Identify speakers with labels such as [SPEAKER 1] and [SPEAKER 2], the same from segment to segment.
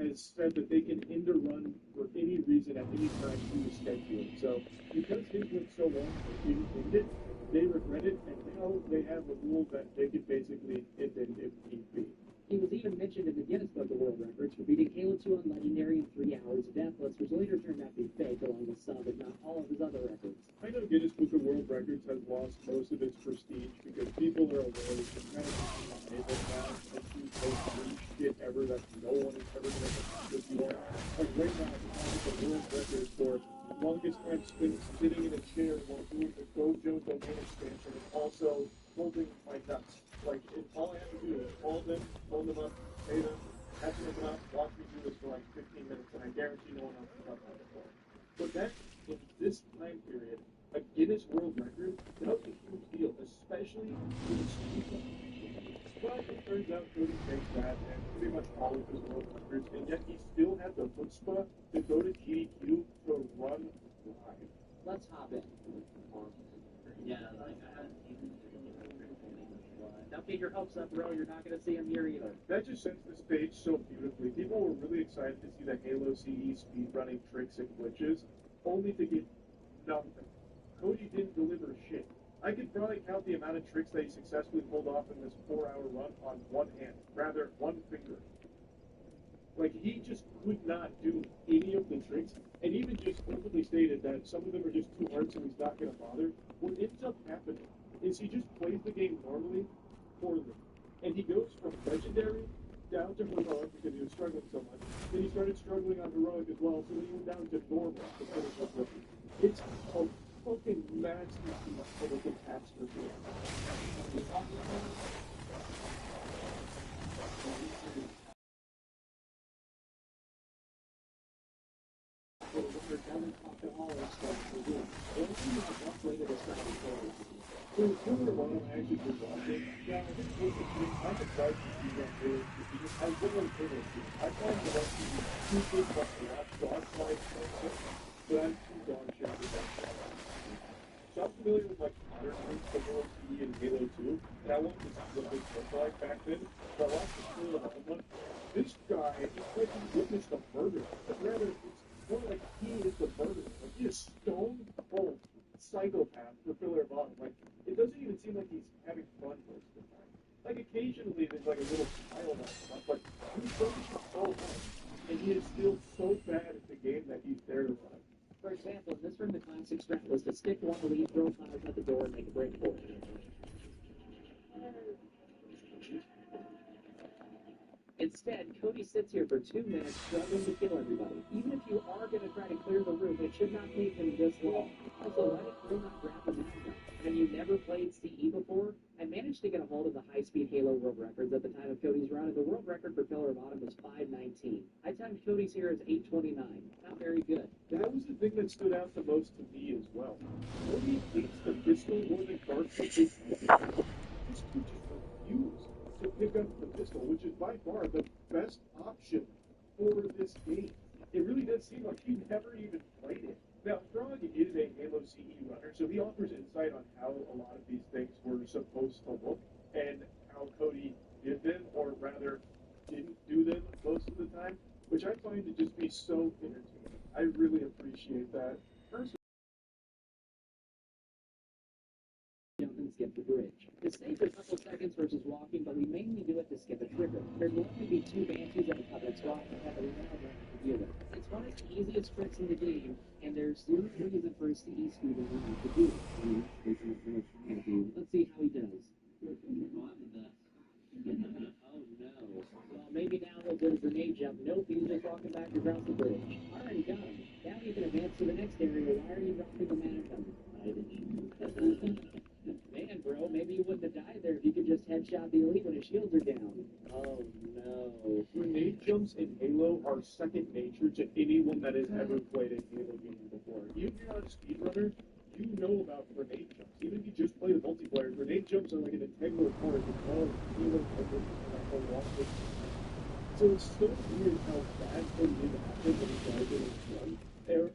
[SPEAKER 1] has said that they can end a run for any reason at any time through the schedule. So because his went so long they didn't end it, they regret it, and now they have a rule that they can basically end it if need be.
[SPEAKER 2] He was even mentioned in the Guinness Book of World Records for beating Halo 2 on Legendary in 3 hours deathless, which later turned out to be fake along with some, if not all, of his other records.
[SPEAKER 1] I know Guinness Book of World Records has lost most of its prestige because people are aware it's kind of unable now to do most free shit ever that no one is ever going to do before. Like right now, it's the world record for longest time sitting in a chair while doing the Gojo domain expansion and also holding my nuts. Like, all I have to do is hold them up, pay them, catch them up, watch me do this for like 15 minutes, and I guarantee no one else has done that before. But that, in this time period, a Guinness World Record, that was a huge deal, especially for the speed limit. But it turns out Cody takes that and pretty much all of his world records, and yet he still had the chutzpah to go to GDQ to run live.
[SPEAKER 2] Let's hop in.
[SPEAKER 3] Yeah, like I haven't seen this.
[SPEAKER 2] Don't get your hopes up, bro. You're not going to see him here either.
[SPEAKER 1] That just sets the stage so beautifully. People were really excited to see the Halo CE speedrunning tricks and glitches, only to get nothing. Cody didn't deliver shit. I could probably count the amount of tricks that he successfully pulled off in this 4-hour run on one hand, rather, one finger. Like, he just could not do any of the tricks, and even just openly stated that some of them are just too hard, so he's not going to bother. What ends up happening is he just plays the game normally, poorly. And he goes from legendary down to heroic because he was struggling so much. Then he started struggling on heroic as well, so then he went down to normal to finish with rookie. It's a fucking masterpiece of a catastrophe. So, Killer One actually was watching. Yeah, I think basically, I could try to see that there. I literally played it. I found the one too good to watch Dark Side Sunset, but I'm too dog shit for that. So I'm familiar with like modern games like Halo 3 and Halo 2, and I wanted to see what this looked like back then. So I watched the Killer One. This guy, it's like he witnessed a murder. But rather, it's more like he is the murderer. Like he is stone cold psychopath for Filler Bottom. Like, it doesn't even seem like he's having fun most of the time. Like, occasionally there's like a little smile on him, but he's focused so much, and he is still so bad at the game that he's there to run.
[SPEAKER 2] For example, in this room, the classic strat was to stick one lead, throw flowers at the door, and make a break for it. Instead, Cody sits here for 2 minutes struggling to kill everybody. Even if you are going to try to clear the room, it should not take him this long. Also, why did Phil not grab the map? And you never played CE before? I managed to get a hold of the high-speed Halo world records at the time of Cody's run, and the world record for Pillar Bottom was 5:19. I timed Cody's here as 8:29. Not very good.
[SPEAKER 1] That was the thing that stood out the most to me as well. Cody hates the pistol more than Garth hates his gun. This dude just refused to pick up the pistol, which is by far the best option for this game. It really does seem like he never even played it. Now, Frog is a Halo CE runner, so he offers insight on how a lot of these things were supposed to look and how Cody did them, or rather, didn't do them most of the time, which I find to just be so entertaining. I really appreciate that. Personally,
[SPEAKER 2] Jump and skip the bridge. To save a couple seconds versus walking, but we mainly do it to skip a trigger. There will only be 2 Banshees at a public spot that we have to deal with. It's one of the easiest tricks in the game, and there's zero reason for a CE student not to do it. Let's see how he does. Oh no. Well, maybe now he'll do a grenade jump. Nope, he's just walking back across the bridge. Alright, got him. Now you can advance to the next area. Why are you dropping the mannequin? Man, bro, maybe you wouldn't have died there if you could just headshot the elite when his shields are down. Oh no.
[SPEAKER 1] grenade jumps in Halo are second nature to anyone that has ever played a Halo game before. Even if you're not a speedrunner, you know about grenade jumps. Even if you just play the multiplayer, grenade jumps are like an integral part of all Halo coverage. So it's so weird how bad things even happen when he dies in his run,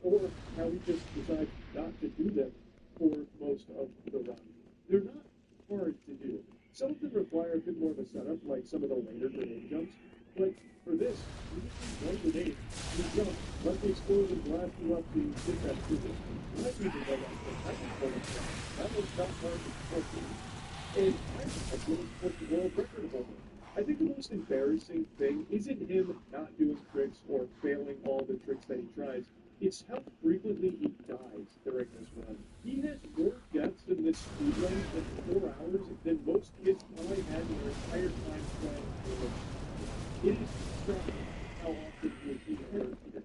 [SPEAKER 1] or how he just decides not to do them for most of the run. They're not hard to do. Some of them require a bit more of a setup, like some of the later grenade jumps, But for this, you just need one grenade, you jump, let the explosion blast you up to hit that trigger. When I do the red I can pull it down. That was not hard to support me. And I didn't put the world record over. I think the most embarrassing thing isn't him not doing tricks or failing all the tricks that he tries. It's how frequently he dies during this run. He has more deaths in this speed run in 4 hours than most kids probably had in their entire time playing Halo. It is shocking how often he is being hurt here.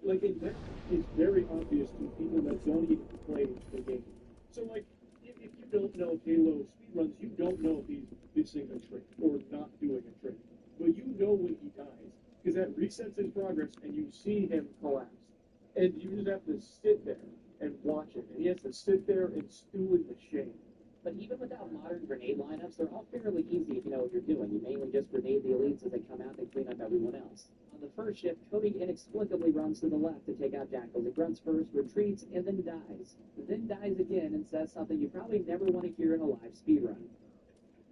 [SPEAKER 1] Like, and that is very obvious to people that don't even play the game. So, like, if you don't know Halo speedruns, you don't know if he's missing a trick or not doing a trick. But you know when he dies, because that resets his progress and you see him collapse. And you just have to sit there and watch it. And he has to sit there and stew in the shame.
[SPEAKER 2] But even without modern grenade lineups, they're all fairly easy if you know what you're doing. You mainly just grenade the elites as they come out and clean up everyone else. On the first shift, Cody inexplicably runs to the left to take out Jackal. He grunts first, retreats, and then dies. Then dies again and says something you probably never want to hear in a live speedrun.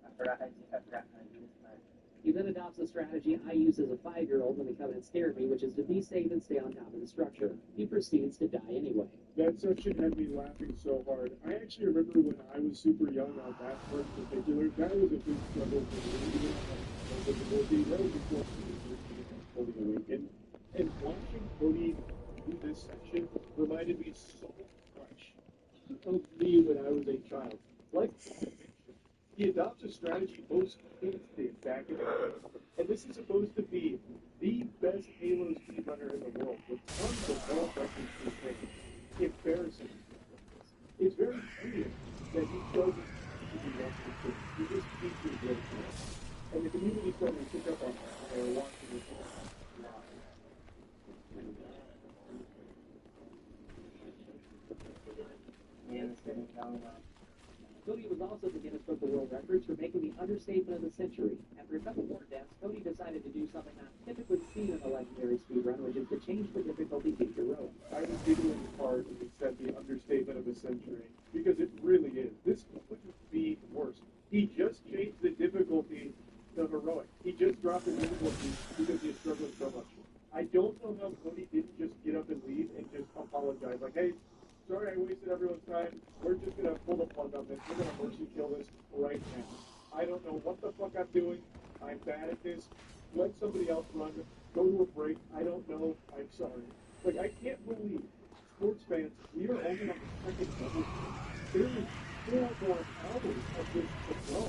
[SPEAKER 3] I forgot how to do this part.
[SPEAKER 2] He then adopts a strategy I used as a 5-year-old when the Covenant scared me, which is to be safe and stay on top of the structure. He proceeds to die anyway.
[SPEAKER 1] That section had me laughing so hard. I actually remember when I was super young on that part in particular, that was a big struggle for me. That was before Cody awakened. And watching Cody do this section reminded me so much of me when I was a child. Like, he adopts a strategy most kids did back in the day. And this is supposed to be the best Halo speedrunner in the world, with tons of world records to break. Embarrassing. It's very clear that he doesn't even want to do. He just keeps his great work. And the community started to pick up on that when they were watching this live.
[SPEAKER 3] Yeah, that's gonna go well.
[SPEAKER 2] Cody was also the Guinness Book of World Records for making the understatement of the century. After a couple more deaths, Cody decided to do something not typically seen in a legendary speedrun, which is to change the difficulty to heroic.
[SPEAKER 1] I was giggling hard when he said the understatement of the century, because it really is. This couldn't be worse. He just changed the difficulty to heroic. He just dropped the difficulty because he is struggling so much. I don't know how Cody didn't just get up and leave and just apologize. Like, hey, sorry I wasted everyone's time. We're just going to pull the plug on this. We're going to mercy kill this right now. I don't know what the fuck I'm doing. I'm bad at this. Let somebody else run. Go to a break. I don't know. I'm sorry. Like, I can't believe, sports fans, we are only on the second level. There is 4 more hours of this to go.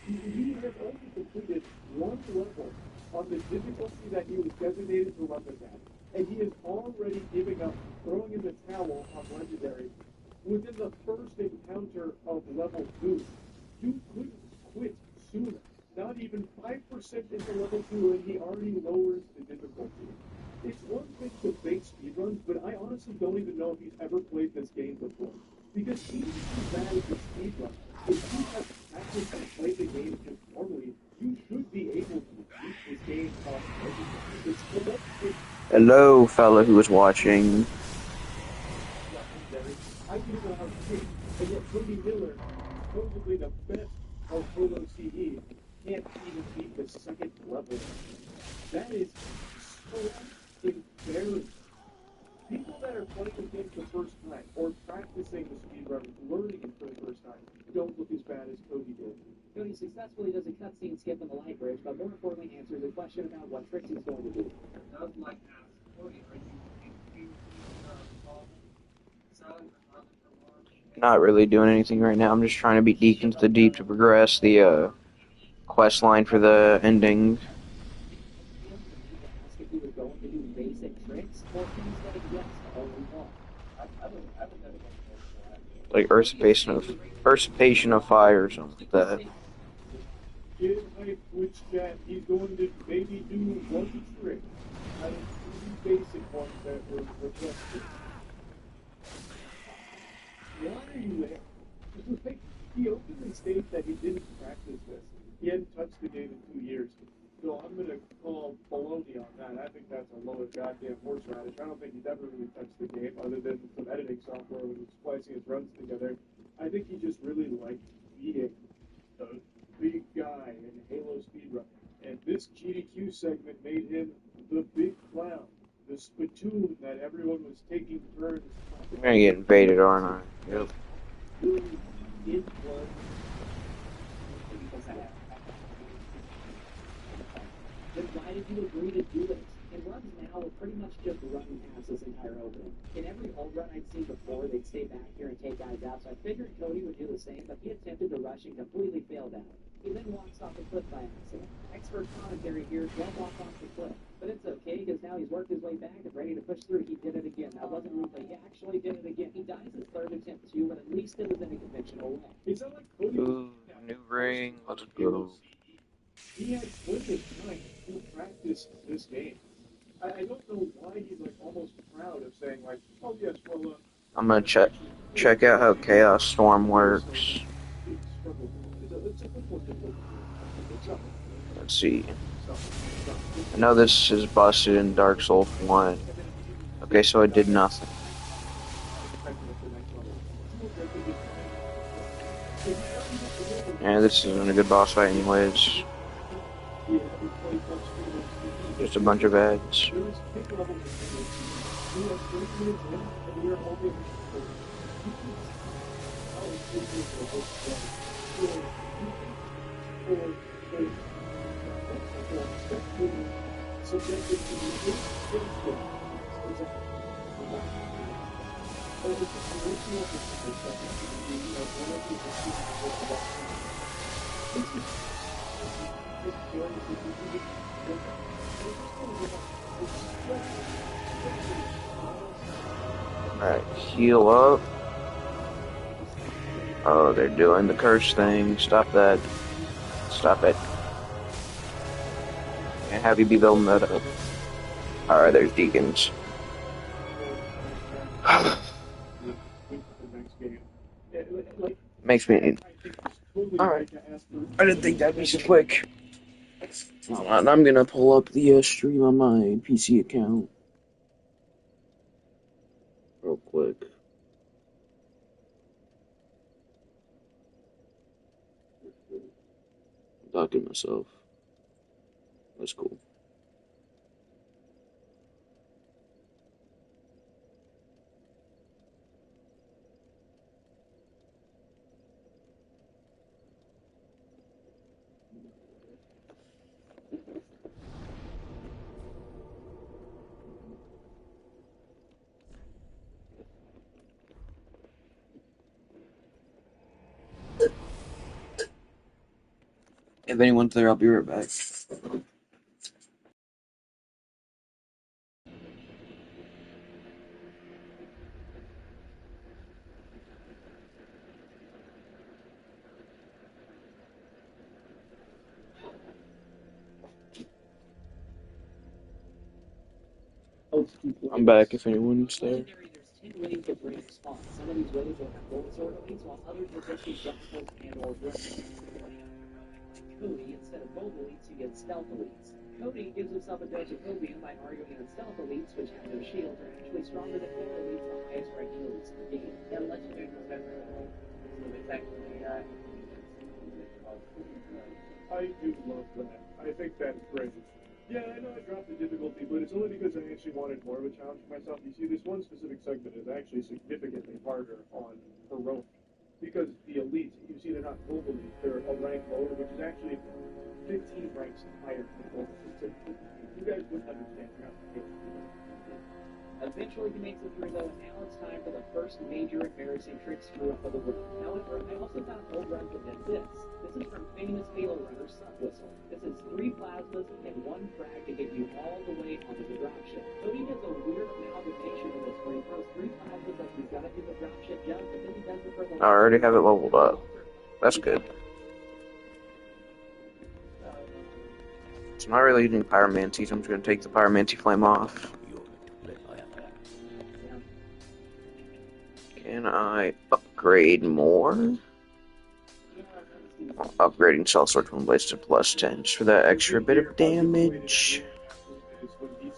[SPEAKER 1] He has only completed one level on the difficulty that he was designated to run this at. And he is already giving up, throwing in the towel on Legendary within the first encounter of level 2. You couldn't quit sooner. Not even 5% into level 2 and he already lowers the difficulty. It's one thing to fake speedruns, but I honestly don't even know if he's ever played this game before. Because even if you're bad at the speedrun, if you have actually played the game just normally, you should be able to beat this game off Legendary. It's
[SPEAKER 4] Hello, fella who was watching.
[SPEAKER 1] I didn't know how to speak, and yet Cody Miller, supposedly the best of Halo CE, can't even beat the second level. That is so embarrassing. People that are playing the game for the first time, or practicing the speedrun, learning it for the first time, don't look as bad as Cody did.
[SPEAKER 2] Cody successfully does a cutscene skip on the light bridge, but more importantly answers a question about what tricks he's going to do.
[SPEAKER 3] I would like to ask Cody, are you selling for launch?
[SPEAKER 4] Not really doing anything right now. I'm just trying to beat Deep into the Deep to progress the quest line for the ending.
[SPEAKER 2] Ask if he was going to do basic tricks, or if he said yes to only one.
[SPEAKER 3] I would never go for that.
[SPEAKER 4] Like Usurpation of Fire or something like that.
[SPEAKER 1] Get hype Twitch chat, he's going to maybe do one trick out of 3 basic ones that were requested. Why are you there? Like, he openly states that he didn't practice this. He hadn't touched the game in 2 years. So I'm going to call baloney on that. I think that's a load of goddamn horseradish. I don't think he's ever really touched the game other than some editing software when he's splicing his runs together. I think he just really liked being the big guy in Halo speedrun. And This GDQ segment made him the big clown, the spittoon that everyone was taking turns.
[SPEAKER 4] I'm gonna get invaded, aren't I? Yep.
[SPEAKER 2] Who did work because I have. Then why did you agree to do it? And runs now will pretty much just run past this entire opening. In every home run I'd seen before, they'd stay back here and take guys out, so I figured Cody would do the same, but he attempted to rush and completely failed at it. He then walks off the cliff by accident. Expert commentary here, don't walk off the cliff. But it's okay, because now he's worked his way back and ready to push through. He did it again. That wasn't replay. He actually did it again. He dies his third attempt too, but at least it was in a conventional way.
[SPEAKER 1] Is that like Cody?
[SPEAKER 4] Ooh, new ring. Let's go.
[SPEAKER 1] He had plenty of time to practice this game. I don't know why he's like almost proud of saying like, oh yes, well,
[SPEAKER 4] I'm gonna check out how Chaos Storm works. Let's see. I know this is busted in Dark Souls 1. Okay, so I did nothing. Yeah, this isn't a good boss fight anyways. Just a bunch of ads. Alright, heal up. Oh, they're doing the curse thing. Stop that. Stop it. Can't have you be building that up. Alright, there's deacons. Makes me... Alright. I didn't think that'd be so quick. Hold on, I'm gonna pull up the stream on my PC account. Real quick. I'm talking to myself. That's cool. If anyone's there, I'll be right back. I'm back if anyone's there.
[SPEAKER 2] Legendary, there's 10 ways to bring spawns. Some of these ways will have gold sword elites, while others will just be jackals and or dragons. Cody, instead of gold elites, you get stealth elites. Cody gives himself a dose of copium by arguing that stealth elites, which have no shields, are actually stronger than gold elites, the highest ranking elites in the game.
[SPEAKER 3] Yeah, legendary was better than all. So it's actually,
[SPEAKER 1] I do love that. I think that's great. Yeah, I know I dropped the difficulty, but it's only because I actually wanted more of a challenge for myself. You see, this one specific segment is actually significantly harder on heroic. Because the elites, you see, they're not gold elites, they're a rank lower, which is actually 15 ranks higher than gold. You guys wouldn't understand. You're not the case.
[SPEAKER 2] Eventually he makes it through though, and now it's time for the first major embarrassing trick screw up of the world. However, I also found old runs that did this. This is from famous Halo runner Suck Whistle. This is 3 plasmas and 1 frag to get you all the way onto the dropship. Cody does a weird amalgamation of this where he throws 3 plasmas like he's gonna do the dropship jump, but then he does it for the
[SPEAKER 4] I already have it leveled up. That's good. So I'm not really using Pyromancy, so I'm just gonna take the Pyromancy flame off. Can I upgrade more? Upgrading Sellsword from Blaze to +10 just for that extra bit of damage.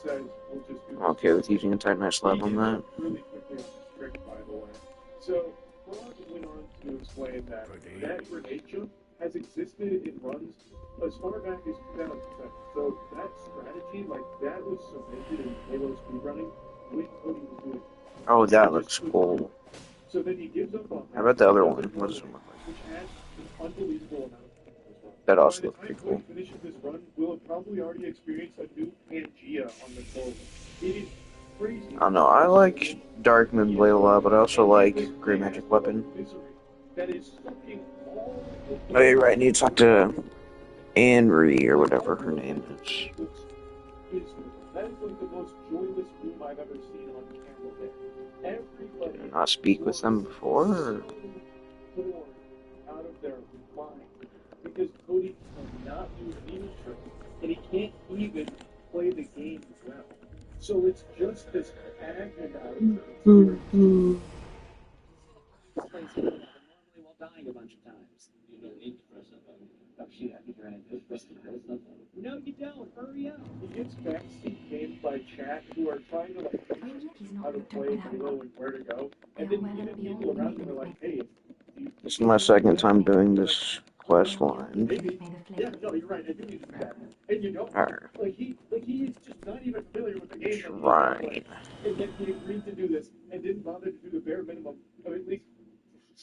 [SPEAKER 4] I'm okay with using a Titanite slab on that.
[SPEAKER 1] Really quickly on the trick, by the way. So, Frog went on to explain that grenade jump has existed in runs as far back as 2007. So that strategy, like that, was cemented in Halo speedrunning when Cody was doing it.
[SPEAKER 4] Oh, that looks cool.
[SPEAKER 1] So then he gives up on that.
[SPEAKER 4] How about the other one? What does it look like?
[SPEAKER 1] Which adds an unbelievable amount of time as well.
[SPEAKER 4] That also
[SPEAKER 1] By the
[SPEAKER 4] looks pretty
[SPEAKER 1] time
[SPEAKER 4] cool.
[SPEAKER 1] Cody finishes this run, we'll have probably already experienced a new Pangea on the Torah. It is crazy.
[SPEAKER 4] I don't know, I like Darkman Blade a lot, but I also like Great Magic Weapon.
[SPEAKER 1] That is sucking all of the
[SPEAKER 4] Oh, you're right, I need to talk to Anri, or whatever her name is.
[SPEAKER 1] That is like the most joyless room I've ever seen on camera. Everybody
[SPEAKER 4] Did I not speak with them before? Or?
[SPEAKER 1] Out of their mind because Cody cannot do the demon trick and he can't even play the game well. So it's just this agonizing experience.
[SPEAKER 2] Normally while dying a bunch of times.
[SPEAKER 3] You don't need to press that button. Oh shoot, I think you're gonna just press the button.
[SPEAKER 2] No, you don't. Hurry up.
[SPEAKER 1] He gets backseat games by chat who are trying to like teach him how to play Halo and where to go. And then even people around him are like, hey,
[SPEAKER 4] This is my second time doing this quest line.
[SPEAKER 1] maybe. Yeah, no, you're right. I do need to do that. And you don't.
[SPEAKER 4] Alright.
[SPEAKER 1] Like he is just not even familiar with the game.
[SPEAKER 4] Right.
[SPEAKER 1] And yet he agreed to do this and didn't bother to do the bare minimum of at least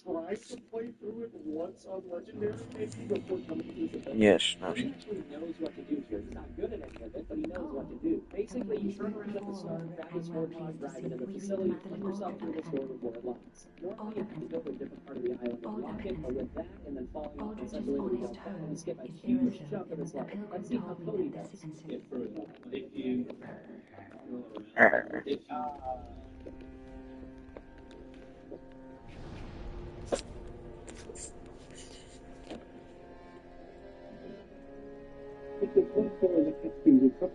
[SPEAKER 1] try to play through it once on Legendary, maybe before coming to this.
[SPEAKER 4] Yes, no,
[SPEAKER 2] He actually knows what to do here. He's not good at any of it, but he knows what to do. Basically, you turn around at the start, grab the sword pod, drive into the facility, put yourself through the store before it locks. Normally, you have to go to a different part of the island and lock it, but with that, and then falling off and such a way to go, and skip a huge chunk of his life. Let's see how Cody does.
[SPEAKER 3] Get further. If you
[SPEAKER 4] Alright.
[SPEAKER 1] It's the point for the XP recovery.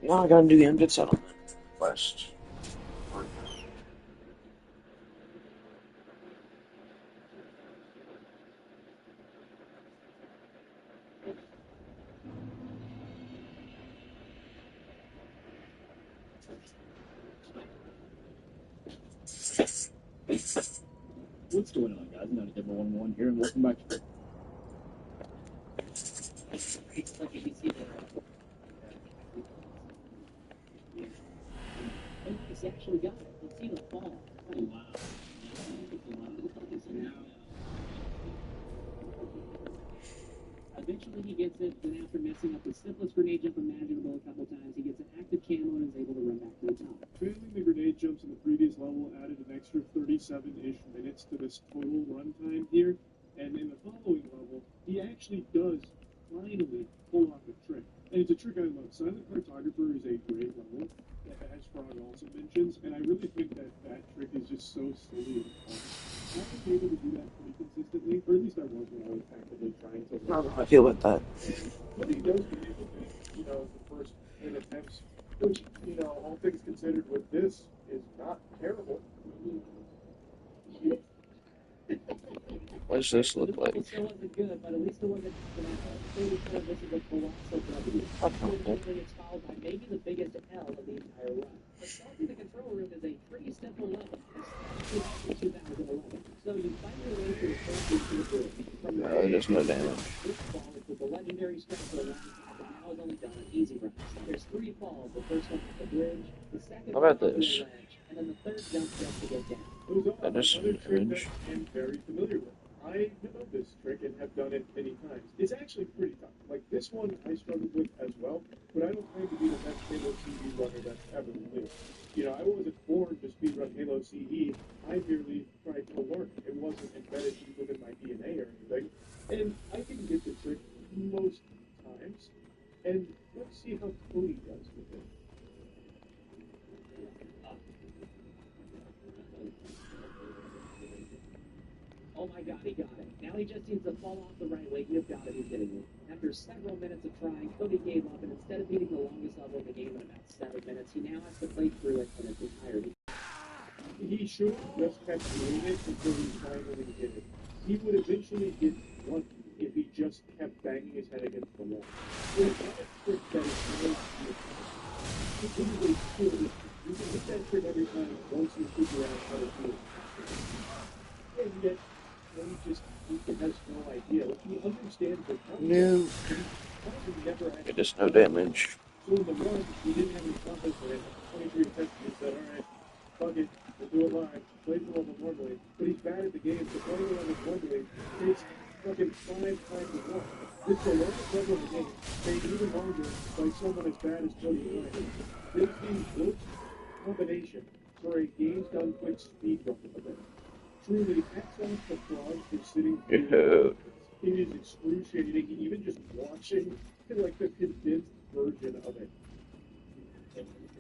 [SPEAKER 4] Now I gotta do the Undead Settlement quest.
[SPEAKER 5] What's going on, guys? Not a different 1-1 here, and welcome back to
[SPEAKER 2] It's like if you see the... Oh, he's actually got it. Let's see the fall. Oh, wow. Eventually he gets it, then after messing up the simplest grenade jump imaginable a couple times, he gets an active camo and is able to run back to the top.
[SPEAKER 1] Failing the grenade jumps in the previous level added an extra 37-ish minutes to this total runtime here, and in the following level, he actually does finally pull off a trick. And it's a trick I love. Silent Cartographer is a great level, as Frog also mentions, and I really think that that trick is just so silly and fun. I was able to do that pretty consistently, or at least I was when I was actively trying to.
[SPEAKER 4] I don't know how I feel about that.
[SPEAKER 1] What he does be able to, the first 10 attempts, which, all things considered with this, is not terrible.
[SPEAKER 4] What does this look like?
[SPEAKER 2] It still wasn't good, but at least it wasn't this is a colossal W. Ultimately, it's followed by maybe the biggest L of the entire run. But solving the control room is a pretty simple level, especially in 2011. So you find your way through the first room from
[SPEAKER 4] No, it does no damage.
[SPEAKER 2] This fall is with the legendary strength of the line, but now is only done on easy runs. There's 3 falls. The first one at the bridge, the second
[SPEAKER 4] How about
[SPEAKER 2] one on the
[SPEAKER 4] this?
[SPEAKER 2] ledge, and then the third jump just to get down.
[SPEAKER 4] That is
[SPEAKER 1] another trick
[SPEAKER 4] damage.
[SPEAKER 1] that I'm very familiar with. I know this trick and have done it many times. It's actually pretty tough. Like this one I struggled with as well, but I don't claim to be the best Halo CE runner that's ever lived. I wasn't born to speedrun Halo CE. I merely tried to learn. It wasn't embedded within my DNA or anything. And I can get the trick most times. And let's see how Cody does with it.
[SPEAKER 2] Oh my god, he got it. Now he just needs to fall off the right leg. You've got to be kidding me. After several minutes of trying, Cody gave up, and instead of beating the longest level in the game in about 7 minutes, he now has to play through it in its entirety.
[SPEAKER 1] He should have just kept doing it until he finally did it. He would eventually get lucky if he just kept banging his head against the wall. It's not a trick that is made to continue to kill you. You can hit that trick every time once you figure out how to do it.
[SPEAKER 2] win for Cody.
[SPEAKER 4] No.
[SPEAKER 1] Never had
[SPEAKER 4] It is no damage.
[SPEAKER 1] So in the run, he didn't have any confidence in it. 23 attempts, he said, all right, fuck it, we'll do it live. Play the level normally. But he's bad at the game, so playing the level normally takes fucking 5 times as long. This is the longest level of the game, made even longer by someone as bad as Cody Ryan. This is the worst combination for a games done quick speedrun event. Truly, hats off to Frog for sitting through it. It is excruciating, even just watching like the condensed version of it.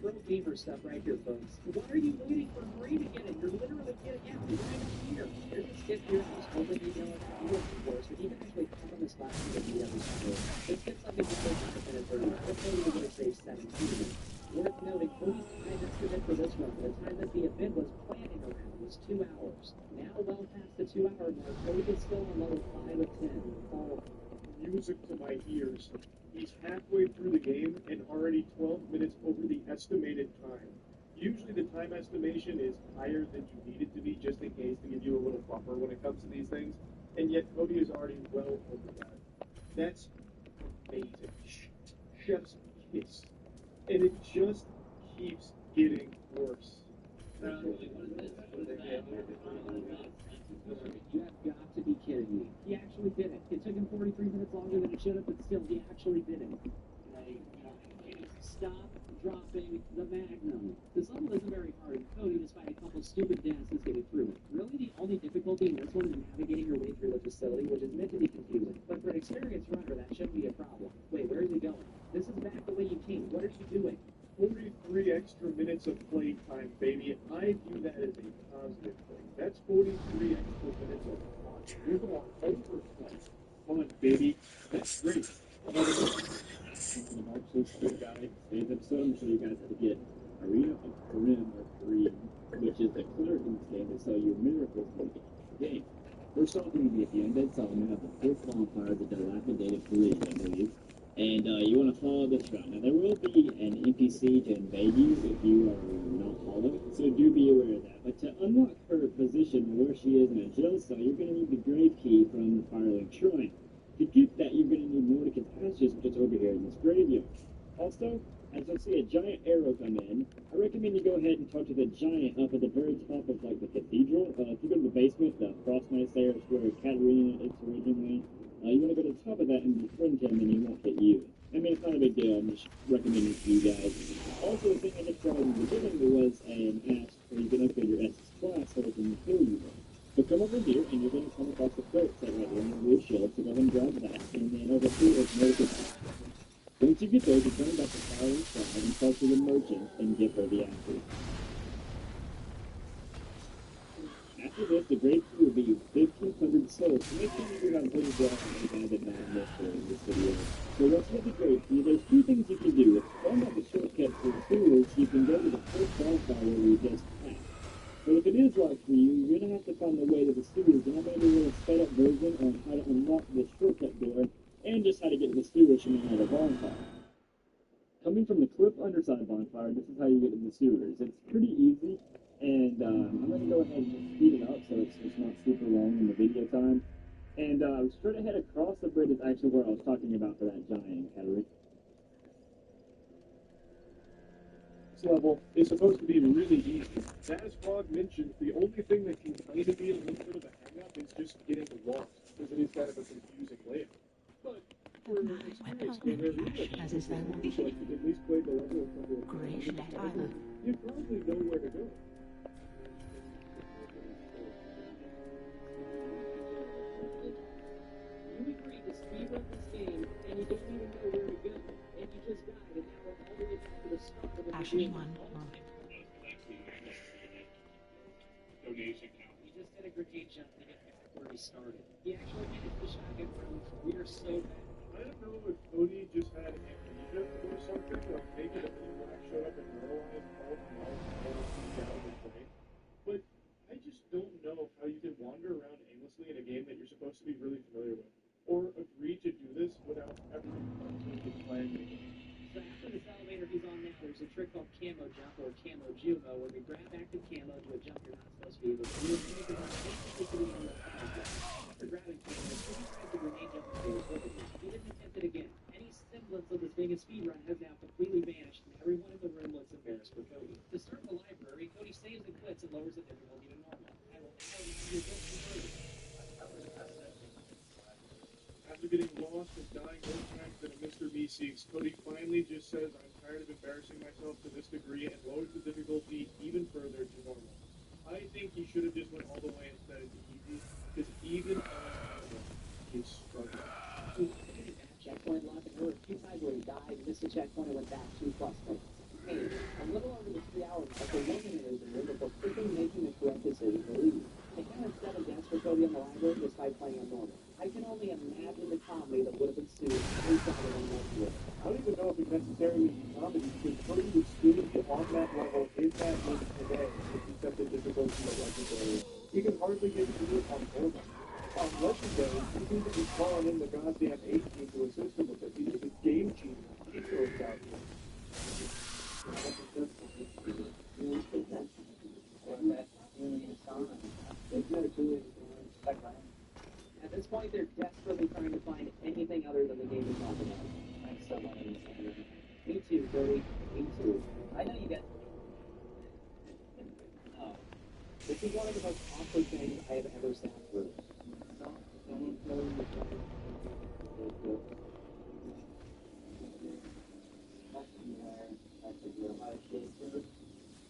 [SPEAKER 2] Pro gamer stuff right here, folks. Why are you waiting for free to get it? You're literally getting it right here. There's a skip here who's hoping you know what of course, but you can actually come on the spot and get the other side. This gets like a good 5 minute 30. Let's say we're going to save 17. Worth noting, Cody's time estimate for this one, the time that the event was planning around, was 2 hours. Now, well past the 2 hour mark, Cody is still on level 5 of 10. Oh,
[SPEAKER 1] music to my ears. He's halfway through the game and already 12 minutes over the estimated time. Usually the time estimation is higher than you need it to be, just in case to give you a little buffer when it comes to these things. And yet Cody is already well over that. That's amazing. Chef's kiss. And it just keeps getting worse.
[SPEAKER 2] You have got to be kidding me. He actually did it. It took him 43 minutes longer than it should have, but still, he actually did it. Stop dropping the Magnum. This level isn't very hard, and Cody, despite a couple stupid deaths, is getting through it. Really, the only difficulty in this one is navigating your way through the facility, which is meant to be confusing. But for an experienced runner, that shouldn't be a problem. Wait, where is he going? This is back the way you came. What are you doing?
[SPEAKER 1] 43 extra minutes of play time, baby. I view that as a positive thing. That's 43 extra minutes of fun. You're the one overplaying. Fun, baby. That's great.
[SPEAKER 5] Good guy. Today's episode, I'm sure you guys have to get Arena of Karim or Kareem, which is the cleric game to sell you miracles in the game. First off, you're going to be at the Undead Solomon of the fourth bonfire, the dilapidated bridge, I believe. And you want to follow this route. Now, there will be an NPC to invade you if you are not followed, so do be aware of that. But to unlock her position where she is in a jail cell, you're going to need the grave key from the Firelink Shrine. To get that, you're going to need Mordecai's Ashes, which is over here in this graveyard. Also, as you'll see a giant arrow come in, I recommend you go ahead and talk to the giant up at the very top of like the cathedral. If you go to the basement, the frost knights there is where Katarina is originally. You want to go to the top of that and befriend him, and he won't hit you. I mean, it's not a big deal. I'm just recommending it to you guys. Also, the thing I just tried in the beginning was an ask where you can upgrade your Essex class so it can kill you. So come over here, and you're going to come across the throat set right there in the blue shield. So go ahead and grab that, and then over here is Mordecai's. Once you get there, you turn back to Firelink Shrine and talk to the merchant and give her the ashes. After this, the grave key will be 1,500 souls. So make sure you have pretty well added on this in this video. So once you get the grave key, there's two things you can do. If you find out the shortcut for the sewers, you can go to the first bonfire where we just passed. But if it is locked for you, you're going to have to find the way to the sewers. And I'm going to do a little sped up version on how to unlock the shortcut door and just how to get to the sewers from another bonfire. Coming from the cliff underside bonfire, this is how you get to the sewers. It's pretty easy. And I'm going to go ahead and just speed it up so it's not super long in the video time. And straight ahead across the bridge is actually where I was talking about for that giant category.
[SPEAKER 1] This level is supposed to be really easy. As Frog mentioned, the only thing that can kind of be a little bit of a hang-up is just getting lost, because it is kind of a confusing layout. But for an experienced gamer,
[SPEAKER 6] as is their
[SPEAKER 1] like you at least play the level of
[SPEAKER 6] Great Island.
[SPEAKER 1] you probably know where to go.
[SPEAKER 2] You agreed to speedrun this game, and you don't even know where to go. And you just died, and now we're all the way back to the start of the
[SPEAKER 6] Ashes
[SPEAKER 2] game.
[SPEAKER 6] 1.
[SPEAKER 2] He just did a grenade jump to get back where he started. He actually managed the shotgun round. We are so bad.
[SPEAKER 1] I don't know if Cody just had amnesia or something, like maybe the black showed up and realized all the knowledge down the plane. But I just don't know how you can wander around aimlessly in a game that you're supposed to be really familiar with, or agree to do this without ever playing the game.
[SPEAKER 2] So after this elevator he's on now, there's a trick called Camo Jump or Camo Jumo, where we grab active camo to a jump you're not supposed to be able to do. And you can run basically to the end of the fire. After grabbing camo, as soon as you grab the grenade jump phase, what He didn't attempt it again. Any semblance of this being a speed run has now completely vanished, and everyone in the room looks embarrassed for Cody. To start the library, Cody saves and quits and lowers the difficulty to normal. I will now remind you of this further.
[SPEAKER 1] After getting lost and dying more times than a Mr. Meeseeks, Cody finally just says, I'm tired of embarrassing myself to this degree and lowers the difficulty even further to normal. I think he should have just went all the way instead of easy, because even on normal, he's struggling.
[SPEAKER 2] Checkpoint lock and there were a few times where he died, missed a checkpoint, and went back 2+ minutes. Hey, a little over the 3 hours mark, the eliminators in here before quickly making the correct decision to leave. I cannot set against for Cody on the library despite playing on normal. I can only imagine the comedy that would have ensued if we started on normal.
[SPEAKER 1] I don't even know if it necessarily is comedy, because Cody would still be on that level in that game today if he set the difficulty of Legendary. He can hardly get through it on normal. On Legendary, he needs to be calling in the goddamn 18 to assist him with it. He's just a game cheater. He throws out here.
[SPEAKER 2] At this point, they're desperately trying to find anything other than the game to talk about.
[SPEAKER 3] Like someone in this area.
[SPEAKER 2] Me too, Cody. Me too.
[SPEAKER 3] I know you got. Oh,
[SPEAKER 2] This is one of the most awkward things I have ever sat through.
[SPEAKER 3] someone told me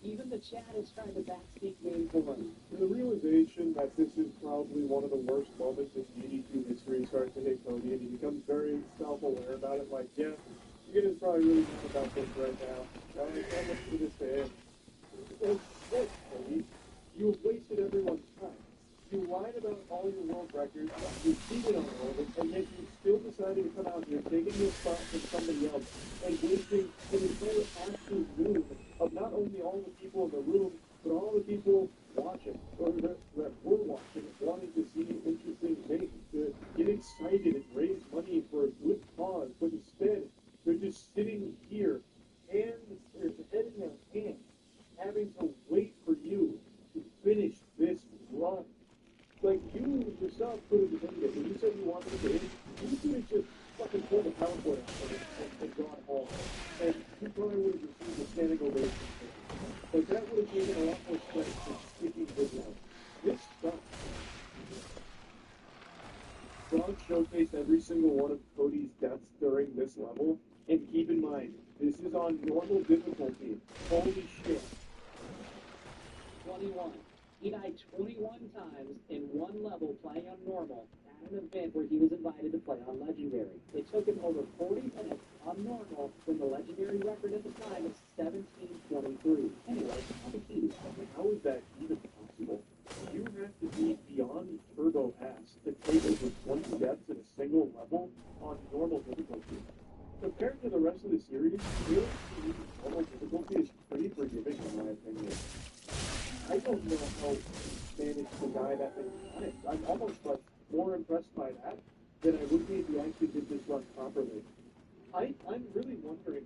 [SPEAKER 2] Even the chat is trying to backspeak game for him.
[SPEAKER 1] The realization that this is probably one of the worst moments in GD2 history starts to hit Cody, and he becomes very self-aware about it. Like, yeah, you're gonna probably really mad about this right now. How much for this to end? Oh, shit, Cody. You have wasted everyone's time. You lied about all your world records, you cheated on all of it, and yet you still decided to come out here taking your spot from somebody else and wasting an entire afternoon of not only all the people in the room, but all the people watching, or that were watching, wanting to see interesting things, to get excited and raise money for a good cause, but instead, they're just sitting here, head in their hands, having to wait for you to finish this run. Like, you yourself could have ended it. When you said you wanted to end, you could have just fucking pulled a PowerPoint out of it and gone home. And you probably would have received a standing ovation. But that would have taken a lot more strength than sticking this out. This sucks. Frog showcased every single one of Cody's deaths during this level. And keep in mind, this is on normal difficulty. Holy shit.
[SPEAKER 2] 21. He died 21 times in one level playing on normal at an event where he was invited to play on Legendary. It took him over 40 minutes on normal when the Legendary record at the time was 17:23. Anyway, on the keys.
[SPEAKER 1] How is that even possible? You have to be beyond Turbo S to take over 20 deaths in a single level on normal difficulty. Compared to the rest of the series, really, normal difficulty is pretty forgiving in my opinion. I don't know how he managed to die that many times. I'm almost like more impressed by that than I would be if he actually did this run properly. I'm really wondering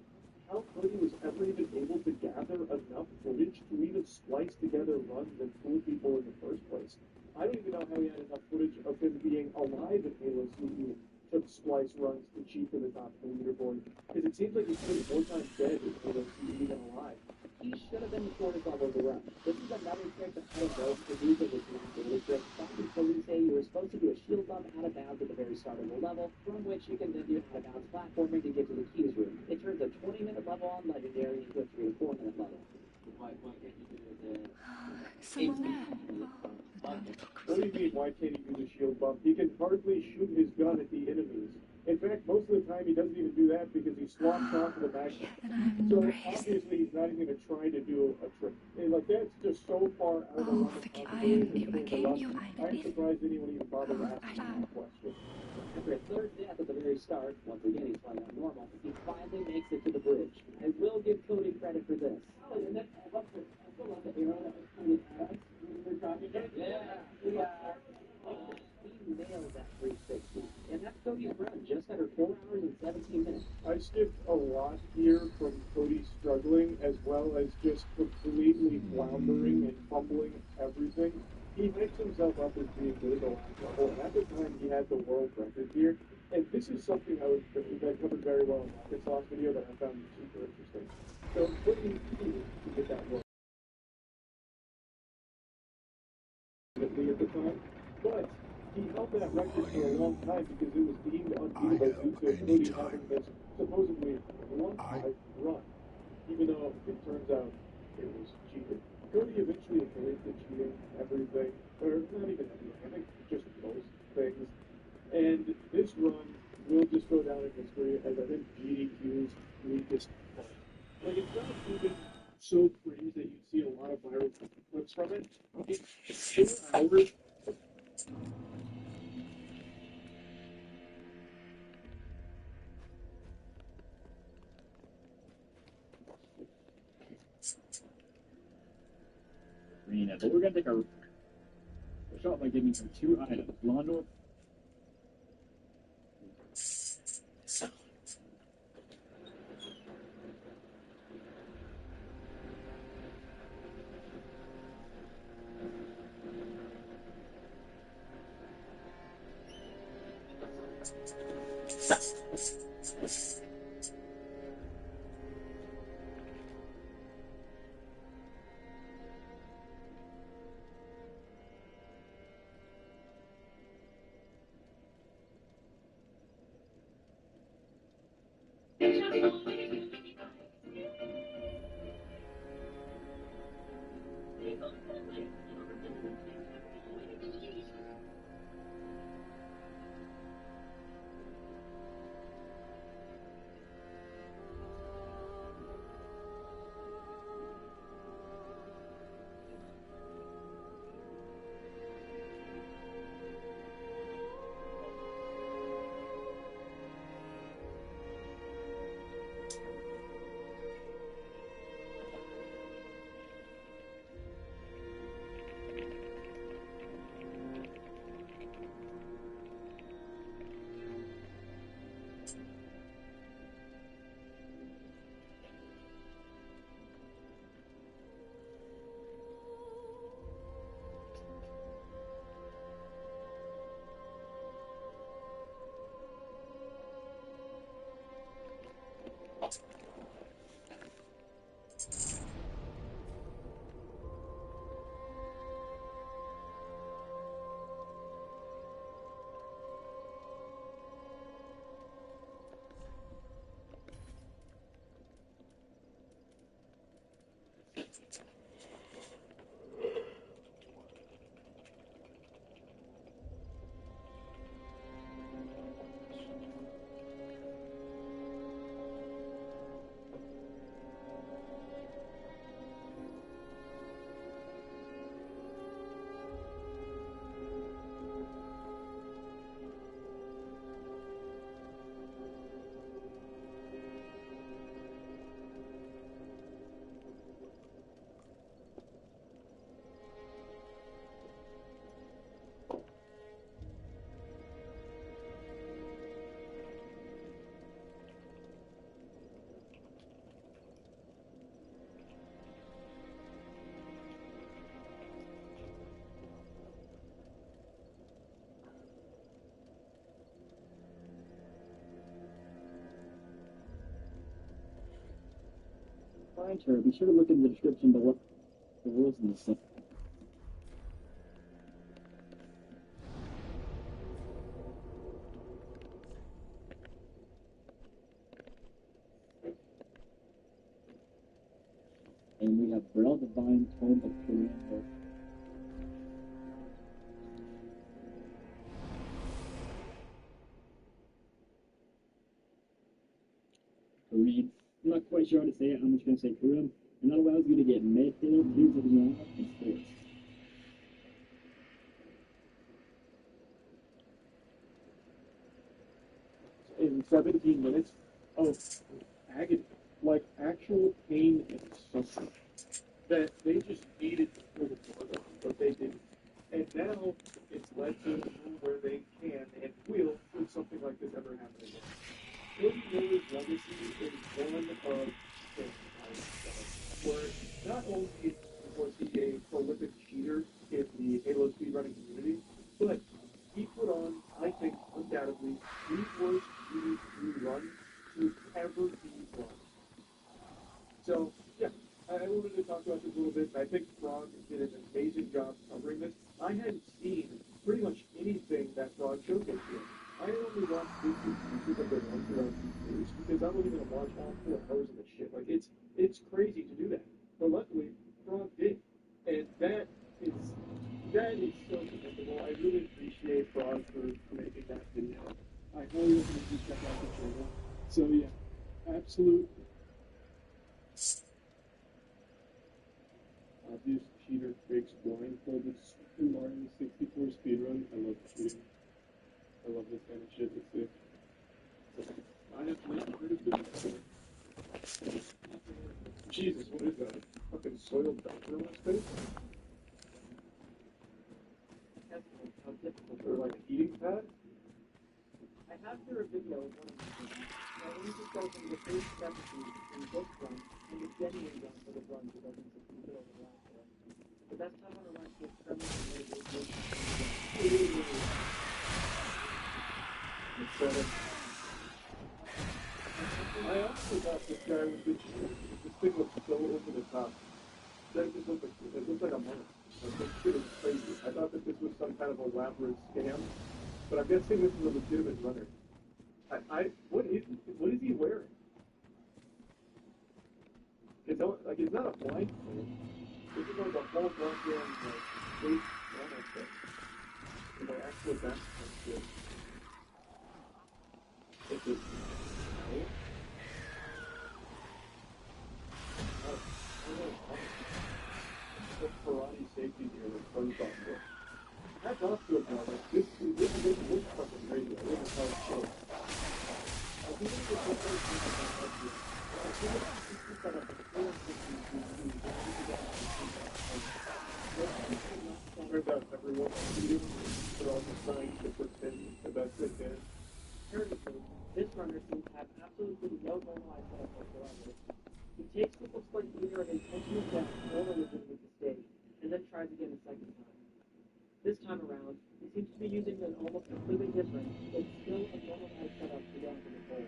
[SPEAKER 1] how Cody was ever even able to gather enough footage to even splice together runs and fool people in the first place. I don't even know how he had enough footage of him being alive in Halo CE to splice runs to cheat to the top of the leaderboard. Because it seems like he's been more times dead in Halo CE than alive.
[SPEAKER 2] He should have been the shortest level of the run. This is another trick that I don't know if the user was not able to trick. Back in Cody say you were supposed to do a shield bump out of bounds at the very start of the level, from which you can then do out of bounds platforming to get to the keys room. It turns a 20-minute level on Legendary into a 3 to 4 minute level.
[SPEAKER 3] why can't you do the
[SPEAKER 6] Someone there.
[SPEAKER 1] What do you mean, why can't he do the shield bump? He can hardly shoot his gun at the enemies. In fact, most of the time he doesn't even do that because he swaps out to the magnum.
[SPEAKER 6] Then I have
[SPEAKER 1] So
[SPEAKER 6] embraced.
[SPEAKER 1] obviously he's not even going to try to do a trick. And like that's just so far out of the
[SPEAKER 6] Oh,
[SPEAKER 1] line of
[SPEAKER 6] verkligen
[SPEAKER 1] possibilities for the run.
[SPEAKER 6] you
[SPEAKER 1] I'm
[SPEAKER 6] eine
[SPEAKER 1] surprised anyone even bothered asking
[SPEAKER 6] I-
[SPEAKER 1] that question.
[SPEAKER 2] After a third death at the very start, once again he's playing on normal, he finally makes it to the bridge. I will give Cody credit for this. He nailed that 360. And that's Cody's run, just under 4 hours and 17 minutes.
[SPEAKER 1] I skipped a lot here from Cody struggling as well as just completely floundering and fumbling everything. He makes himself up as being good at the last level, and at the time he had the world record here. And this is something that covered very well in this last video that I found super interesting. So what do you do to get that work at the time? But he held that record for a long time because it was deemed unbeatable due to Cody having this supposedly one-time run, even though it turns out it was cheating. Cody eventually admitted to cheating everything, or not even everything, I think just most things. And this run will just go down in history as I think GDQ's weakest point. Like, it's not even so crazy that you see a lot of viral clips from it. It's 4 hours.
[SPEAKER 5] Arena, but we're gonna take a shot by giving her 2 items. Londo. Find her. Be sure to look in the description below. The rules in the same. And we have Braille Divine Tome of Korean Work. Korean. I'm not quite sure how to say it. I'm just going to say Korean. And that allows you to get Med Halo, Tears of the Law, and Sports.
[SPEAKER 1] In 17 minutes of agony, like actual pain and suffering, that they just needed to pull the plug on, but they didn't. And now it's led to a room where they can and will, should something like this ever happen again. Cody Rhodes' legacy is one of things, where not only was he a prolific cheater in the Halo speedrunning community, but he put on, I think, undoubtedly, the worst cheating YouTube pieces of their runs around years because I'm only gonna watch all 4 hours of the shit. Like it's crazy to do that. But luckily, Frog did. And that is so commendable. I really appreciate Frog for making that video. I highly recommend you check out the channel. So yeah, absolute obvious cheater fakes blindfolded Super Mario 64 speedrun. I love cheating. I love this kind of shit. It's sick. I have not heard of this. Jesus, what is that? Fucking soiled diaper on his face?
[SPEAKER 2] How difficult.
[SPEAKER 1] Or like an eating pad?
[SPEAKER 2] I have here a video of one of my friends. Now, when you go from the first step in book run and the genuine run for the run that doesn't just keep it over the last one. The best time on a run to experiment and mitigate
[SPEAKER 1] I also thought this guy was the cheater. This thing looks so over the top. That just looked like, it looks like a monk. Like, this shit is crazy. I thought that this was some kind of elaborate scam, but I'm guessing this is a legitimate runner. What is he wearing? It's not a blindfold. This is like a whole goddamn like fake runner thing. With like actual vest and shit. It's just karate safety gear that SpongeBob wears. That's also a problem. This looks fucking crazy. I wouldn't tell it so. I think it's just one thing about this. I think it's set up a 450 turns out everyone is cheating, but also trying to pretend the best they can.
[SPEAKER 2] Comparatively, this runner seems to have absolutely no normalized setup whatsoever. He takes what looks like either an intentional death or a legitimate mistake, and then tries again a second time. This time around, he seems to be using an almost completely different, but still a normalized setup to get to the goal.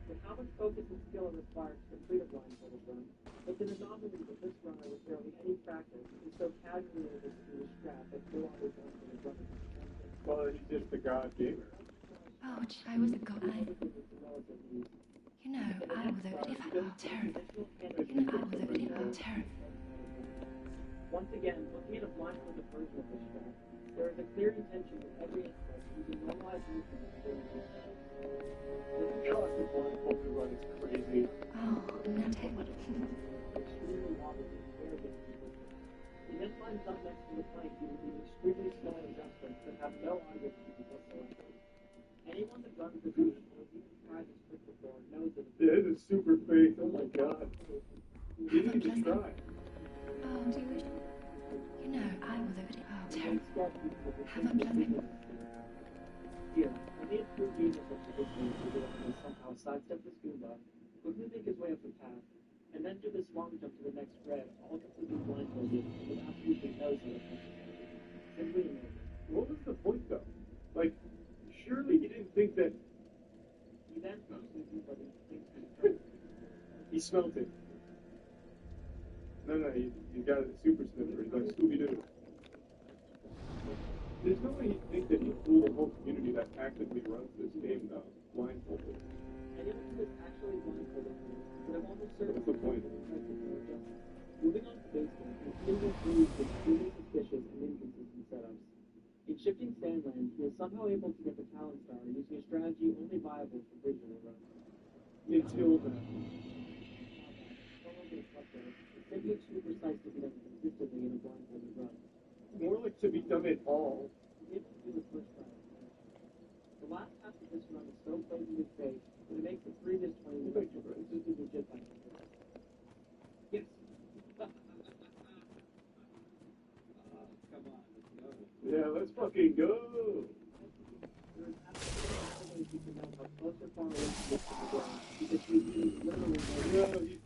[SPEAKER 2] With how much focus and skill it requires to complete a blindfolded run, it's an anomaly that this runner with barely any practice is so casually able to do a strap that no other blindfolded runner can attempt.
[SPEAKER 1] Well, he's just a god gamer.
[SPEAKER 6] Ouch, I was a god. You know, I was over it. Terrible. You know, I was over it. Terrible.
[SPEAKER 2] Once again, looking at a blindfolded version of this strap, there is a clear intention with every aspect using normalized movement to build this strap.
[SPEAKER 1] The chocolate blindfolded run is crazy.
[SPEAKER 6] Oh, not terrible.
[SPEAKER 2] Extremely wobbly and very difficult. He then climbs up next to the plank using these extremely small adjustments that have no audio cues whatsoever. Anyone that runs this route or has even tried this trick before knows that it's
[SPEAKER 1] Yeah, this is super fake. Oh my god. He didn't even try.
[SPEAKER 6] Oh, do you wish? You know, I was over it. Terrible. Haven't done it.
[SPEAKER 2] here. When the improved unit of the position to somehow sidestep the scuba, quickly make his way up the path, and then do this long jump to the next spread, all completely blindfolded and with absolutely no setup necessary. Simply amazing.
[SPEAKER 1] What was the point though? Like, surely he didn't think that
[SPEAKER 2] He then pushes everybody and thinks he's trying.
[SPEAKER 1] he smelt it. No, he got it super sniffer. He's like Scooby-Doo. There's no way he'd think that he fooled a whole community that actively runs this game though, blindfolded.
[SPEAKER 2] Anyone who is actually blindfolded would have almost certainly
[SPEAKER 1] What's the point?
[SPEAKER 2] Moving on to base game, the team will prove extremely suspicious and inconsistent setups. In shifting Sandland, he is somehow able to get the Talon Star using a strategy only viable for visual runs.
[SPEAKER 1] Until then.
[SPEAKER 2] It's simply too precise to be done consistently in a blindfolded run.
[SPEAKER 1] More like to be done at all.
[SPEAKER 2] He able to do the first try. The last half of this run is so blatantly fake that it makes the previous 20 minutes look completely legit by comparison. Yes.
[SPEAKER 5] Come on, let's go.
[SPEAKER 1] Yeah, let's fucking go.
[SPEAKER 2] There is absolutely no way you can know how close or far away he is from the ground because he is literally
[SPEAKER 1] No, he's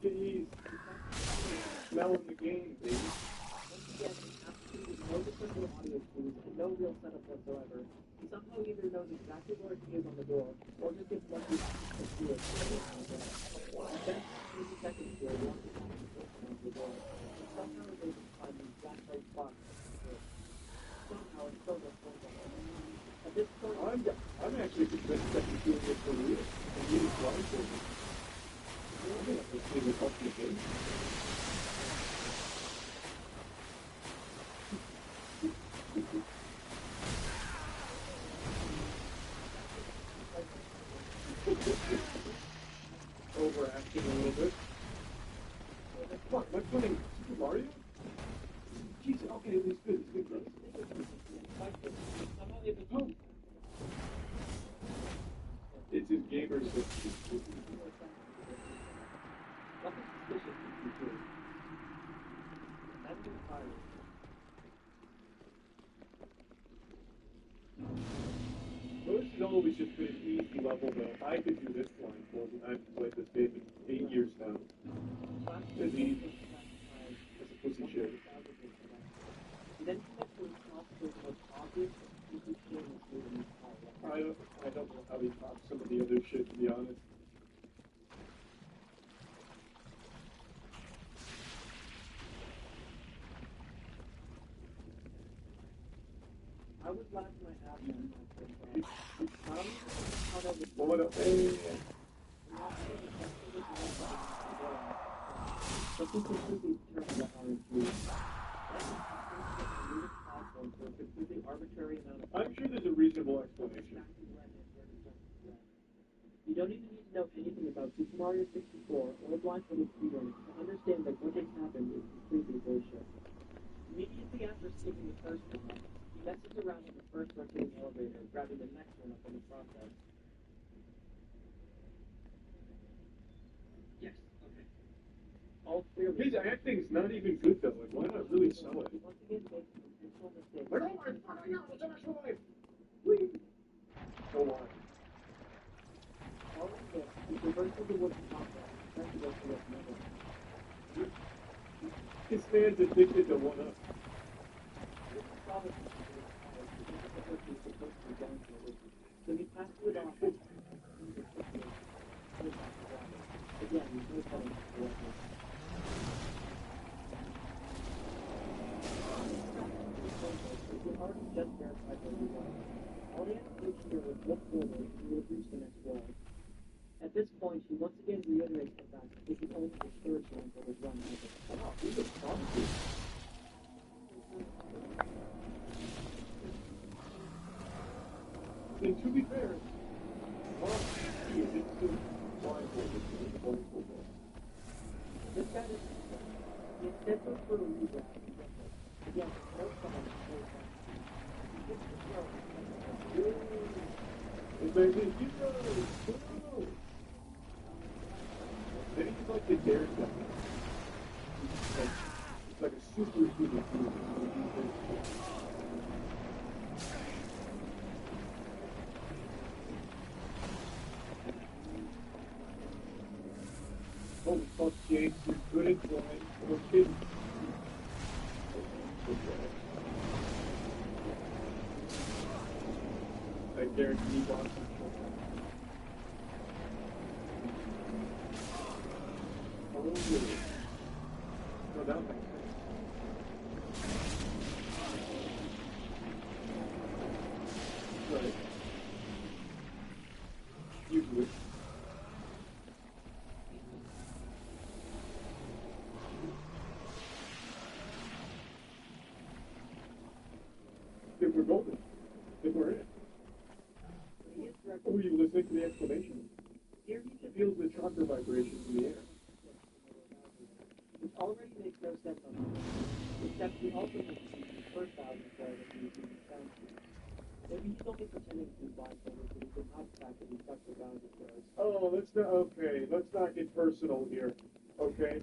[SPEAKER 1] smelling the game, baby.
[SPEAKER 2] once again absolutely no discernible audio cues and no real setup whatsoever. He somehow either knows exactly where he is on the door or just gets lucky to see it. He spends 30 seconds here walking back and forth around the door and somehow is able to find the exact right spot. Somehow it's so much fun. At this point,
[SPEAKER 1] I'm actually convinced that he's playing Super Mario? Jeez, okay, it's good, bro. Oh. It's his gamer system.
[SPEAKER 2] Nothing suspicious you can do. That's the fire.
[SPEAKER 1] Most has always just been an easy level, though. I could do this blindfolded. I've played this game in 8 years now. It's easy. It's a pussy shit.
[SPEAKER 2] Then connect to the most obvious and shameless move in the entire
[SPEAKER 1] I don't know how he tops some of the other shit, to be honest.
[SPEAKER 2] I was laughing my ass off when I first saw it. I don't even know how that was
[SPEAKER 1] Well, what else?
[SPEAKER 2] but this completely determined the RNG. For a completely arbitrary amount of
[SPEAKER 1] I'm sure there's a reasonable explanation.
[SPEAKER 2] You don't even need to know anything about Super Mario 64 or Blindfolded speedrunners to understand that what just happened is completely bullshit. Immediately after skipping the first one up, he messes around on the first rotating elevator, grabbing the next one up in the process. Yes, okay. All clearly.
[SPEAKER 1] His acting's not even good, though. Like, why not really sell it?
[SPEAKER 2] He once again makes an intentional mistake.
[SPEAKER 1] Like, oh my fucking God, it's an actual life! Please! Go on.
[SPEAKER 2] Following this, he reverses the wooden process and tries to go for what's never.
[SPEAKER 1] This man's addicted to one-up.
[SPEAKER 2] This is probably the supposed to be blindfolded, so he passes it off as again, he's no telling correctly. He already just verified where he was. All he had to do here was look forward and he would reach the next wall. At this point, he once again reiterates the fact that this is only the third blindfolded run ever.
[SPEAKER 1] Wow, he's a prodigy. And to be fair, he is still blindfolded.
[SPEAKER 2] This guy is the incentive for a redraft is simple. Again, no problem with full time. He gets the throw
[SPEAKER 1] And then he goes, then he's like the daredevil. It's like a superhuman being. Holy fuck, James, you're good at drawing. No kidding. I guarantee you want some children. A little bit. No, that makes sense. Right. Usually. If we're golden, if we're in it. Oh, you listening to the explanation?
[SPEAKER 2] Here he
[SPEAKER 1] It feels the chakra vibrations in the air.
[SPEAKER 2] which already makes no sense on the except he also makes the first thousand play that he's using the sound cue. Maybe he's only pretending to be blindfolded so he can hide the fact that he sucks the bounty throws.
[SPEAKER 1] Oh, let's not. Okay, let's not get personal here. Okay,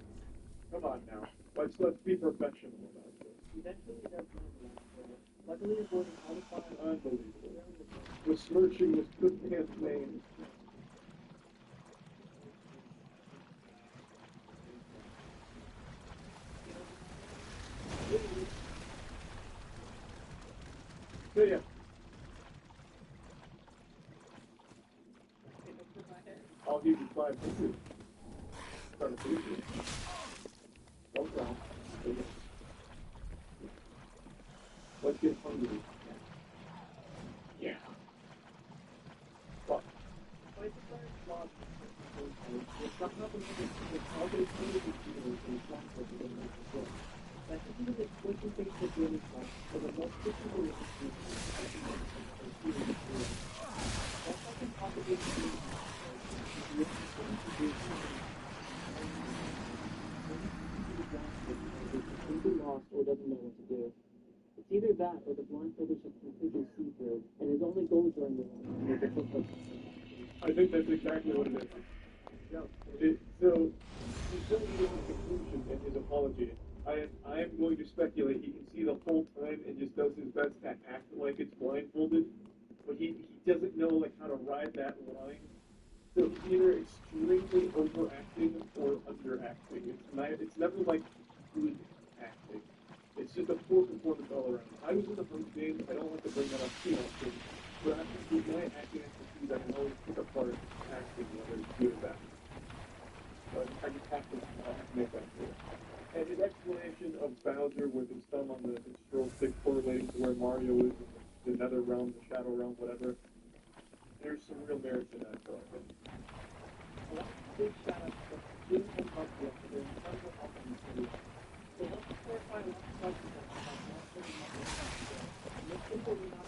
[SPEAKER 1] come on now. Let's be professional about this.
[SPEAKER 2] Eventually he does land blindfolded, luckily avoiding all the fire.
[SPEAKER 1] Unbelievable. Besmirching this good man's name. So yeah. I'll give you 500. Trying to beat you. Don't cry. Let's get hungry. Yeah. Fuck.
[SPEAKER 2] Despite the fire's flaws, it's somehow been able to always created the heroes in the process of the most before. That this is an explicit thing to do in the class, so the most difficult is to do that's how can possibly be the blindfolded should completely see through, and his only goal during the war was to
[SPEAKER 1] I think that's exactly what it is. Yeah. So he's going to give a conclusion in his apology. I am going to speculate he can see the whole time and just does his best to act like it's blindfolded, but he doesn't know like how to ride that line. So he's either extremely overacting or underacting. It's never like good acting. It's just a poor performance all around. I was in the Hunger Games. I don't like to bring that up too often, but with my acting expertise, I can always pick apart acting, whether it's good or bad. So I just have to make that clear. And his explanation of Bowser with his thumb on the control stick correlating to where Mario is in the Nether Realm, the Shadow Realm, whatever, there's some real merit to that, so I think.
[SPEAKER 2] a big shout out to Jim and Buck yesterday, incredible help in the city. So let's clarify a lot of questions about Monster and Monster. Most people do not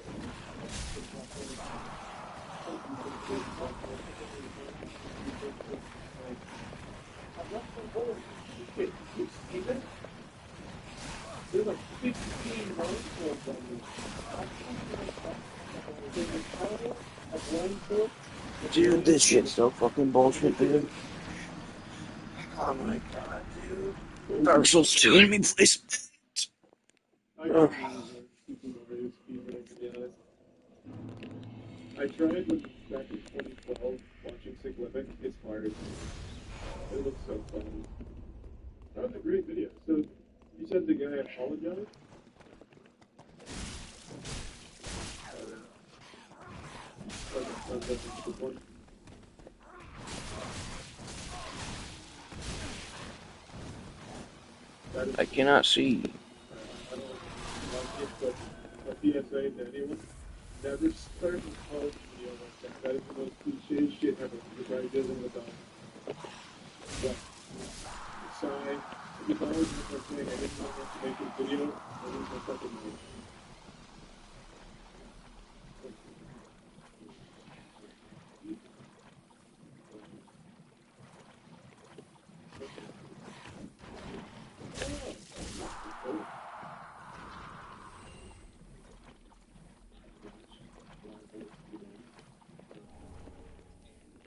[SPEAKER 2] I've left some bullets.
[SPEAKER 1] You see this? There's like 15 blindfolds on this. There's a tunnel, a blindfold.
[SPEAKER 4] Dude, this shit's so fucking bullshit, dude. Oh my god, dude. Dark Souls 2 enemy placement.
[SPEAKER 1] I can't believe Super Mario speedrunning, to be honest. I tried when back in 2012 watching Sick Living. It's hard. It looks so fun. That was a great video. So you said the guy apologized? That's a good point.
[SPEAKER 4] I cannot see.
[SPEAKER 1] I don't like it, but a PSA to anyone, never start a college video like that. That is the most cliche shit ever. The guy does it with yeah. Sign. If I was just saying I didn't want to make this video, I lose my fucking mind.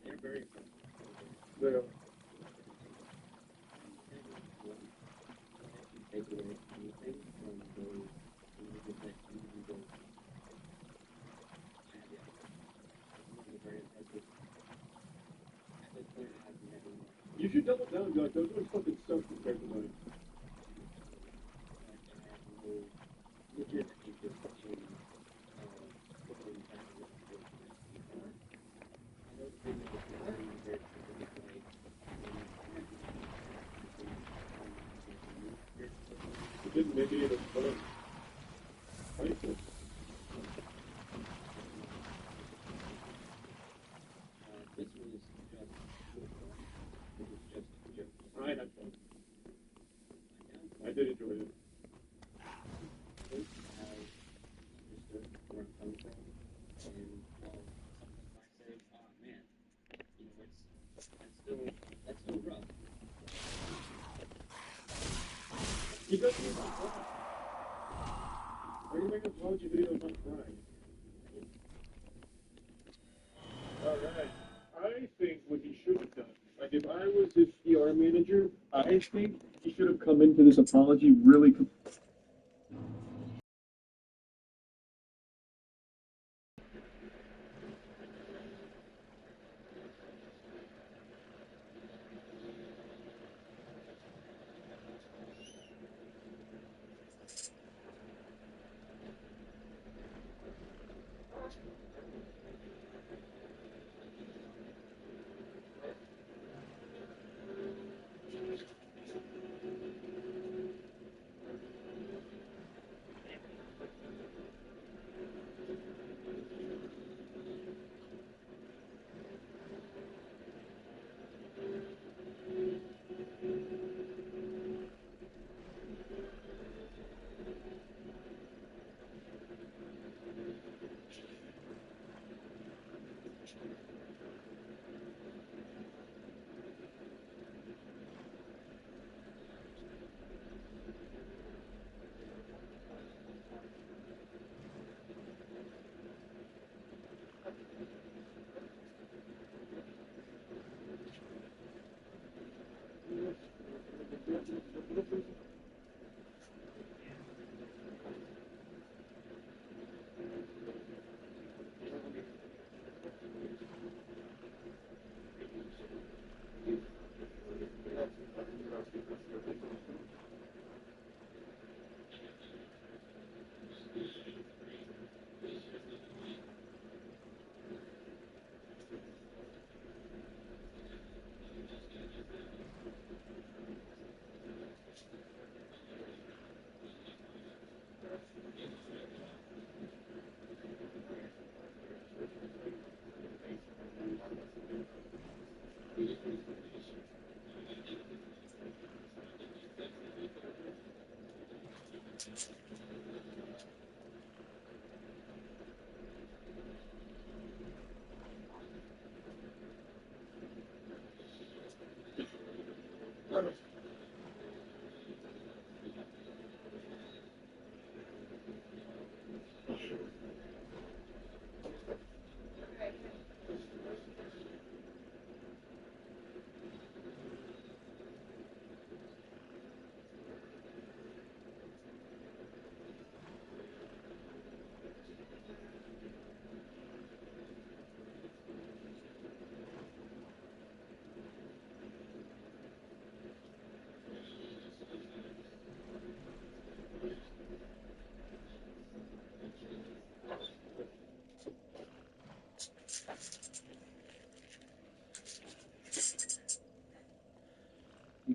[SPEAKER 5] They're very fun.
[SPEAKER 1] There you go.
[SPEAKER 5] Take away anything from those images that you go. And yeah, it's very impressive. I think clearly has never won.
[SPEAKER 1] You should double down, Doug. Those are fucking stuff compared to mine.
[SPEAKER 5] Legitimately just watching football practice. I know the thing that was very specific, like,
[SPEAKER 1] It didn't make any of the fun. Right?
[SPEAKER 5] this was just it was just a joke.
[SPEAKER 1] I had fun. I did enjoy it.
[SPEAKER 5] Have understood where I'm coming from, and while something might say, "Oh man, you know, that's still rough."
[SPEAKER 1] He doesn't even cry. Why are you making a apology video about crying? Alright. I think what he should have done, like if I was his PR manager, I think he should have come into this apology really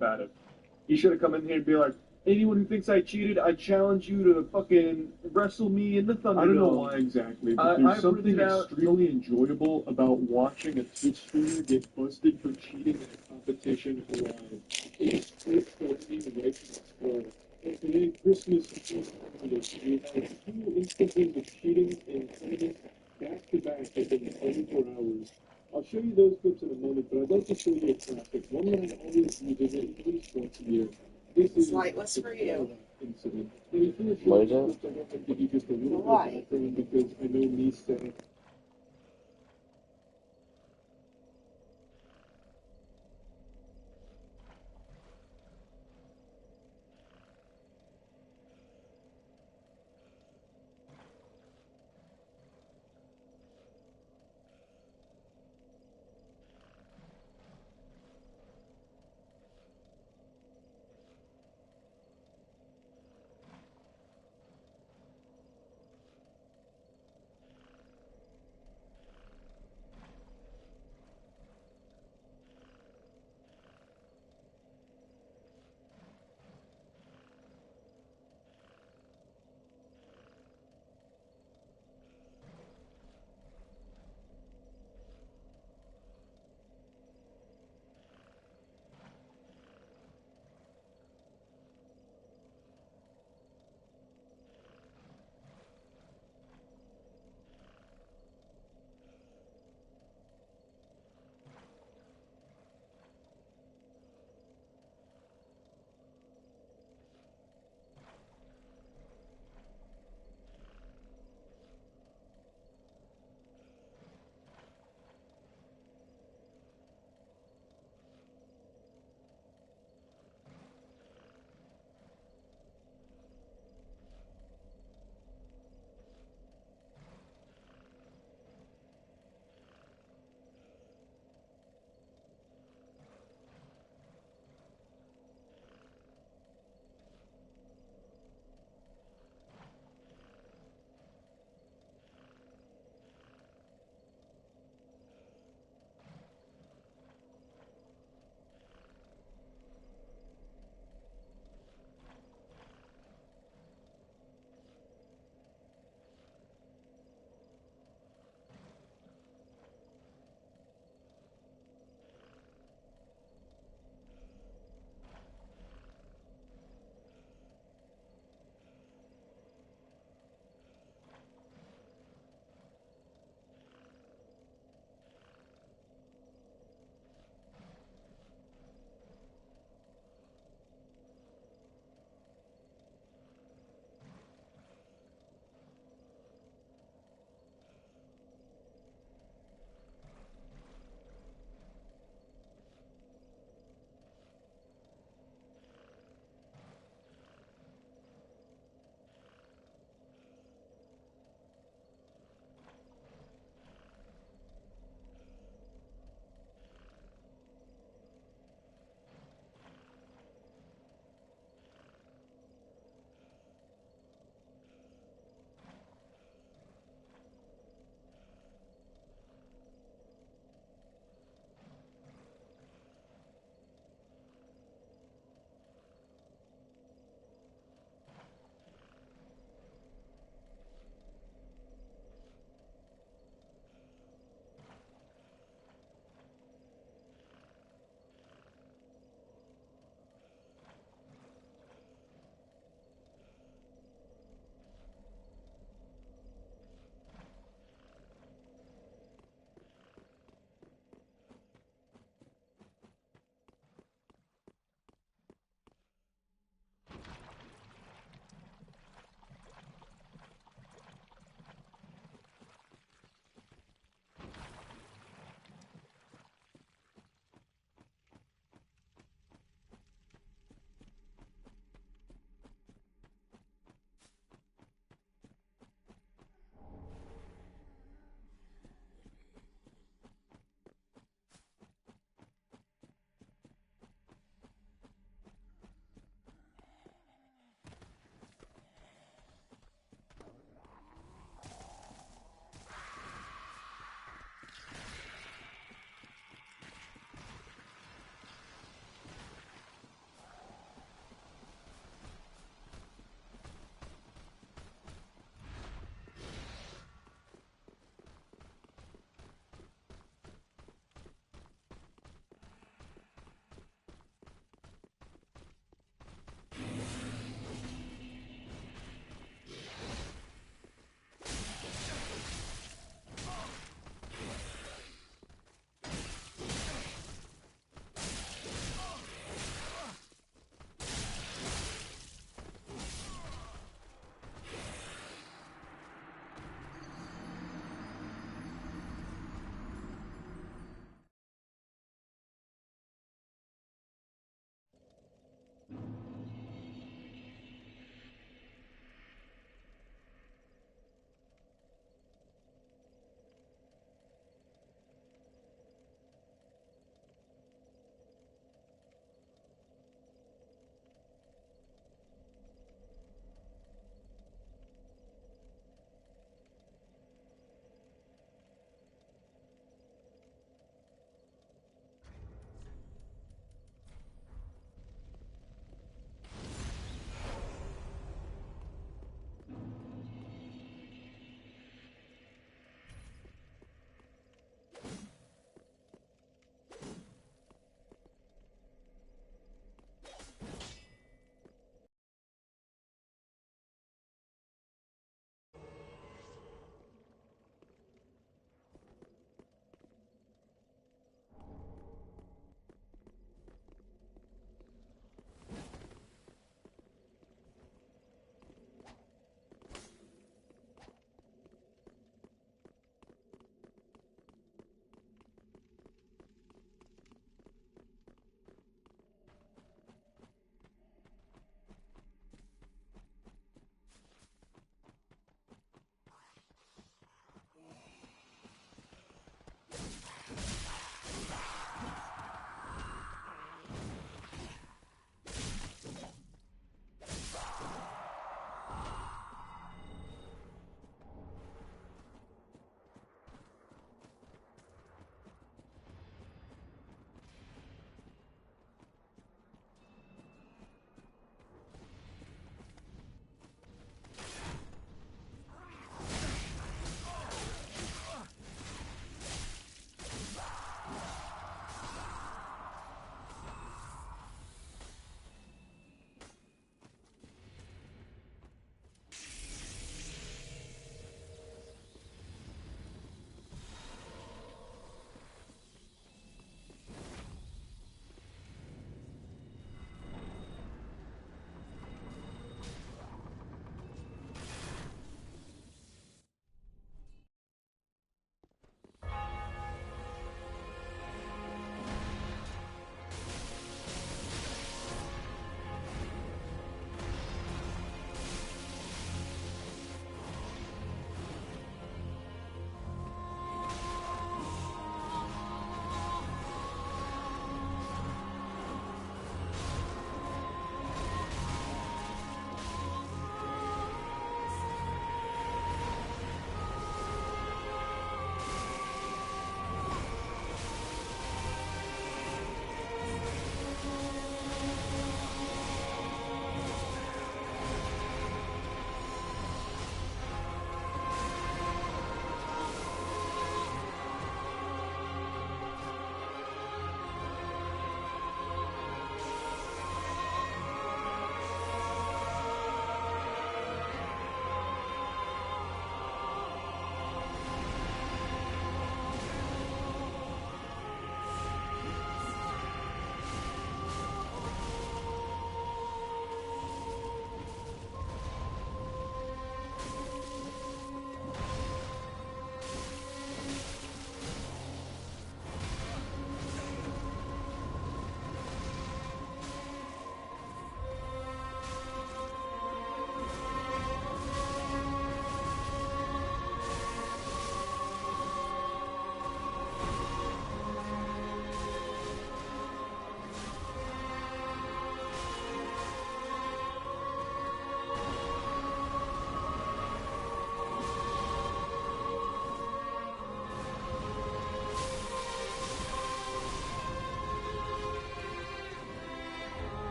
[SPEAKER 1] combative. He should have come in here and be like, anyone who thinks I cheated, I challenge you to fucking wrestle me in the Thunderdome. I don't know why exactly, but there's something extremely enjoyable about watching a Twitch streamer get busted for cheating in a competition live. It's flaming right from the skull. And today, Christmas Eve, we had 2 instances of cheating in tournaments back to back within 24 hours. I'll show you those clips in a moment, but I'd like to show you a classic, one that I always revisit at least once a year. This is
[SPEAKER 7] Lightless for you.
[SPEAKER 1] incident. And if you're
[SPEAKER 4] What is it?
[SPEAKER 1] I want to give you just a little bit of
[SPEAKER 7] Why?
[SPEAKER 1] background because I know me said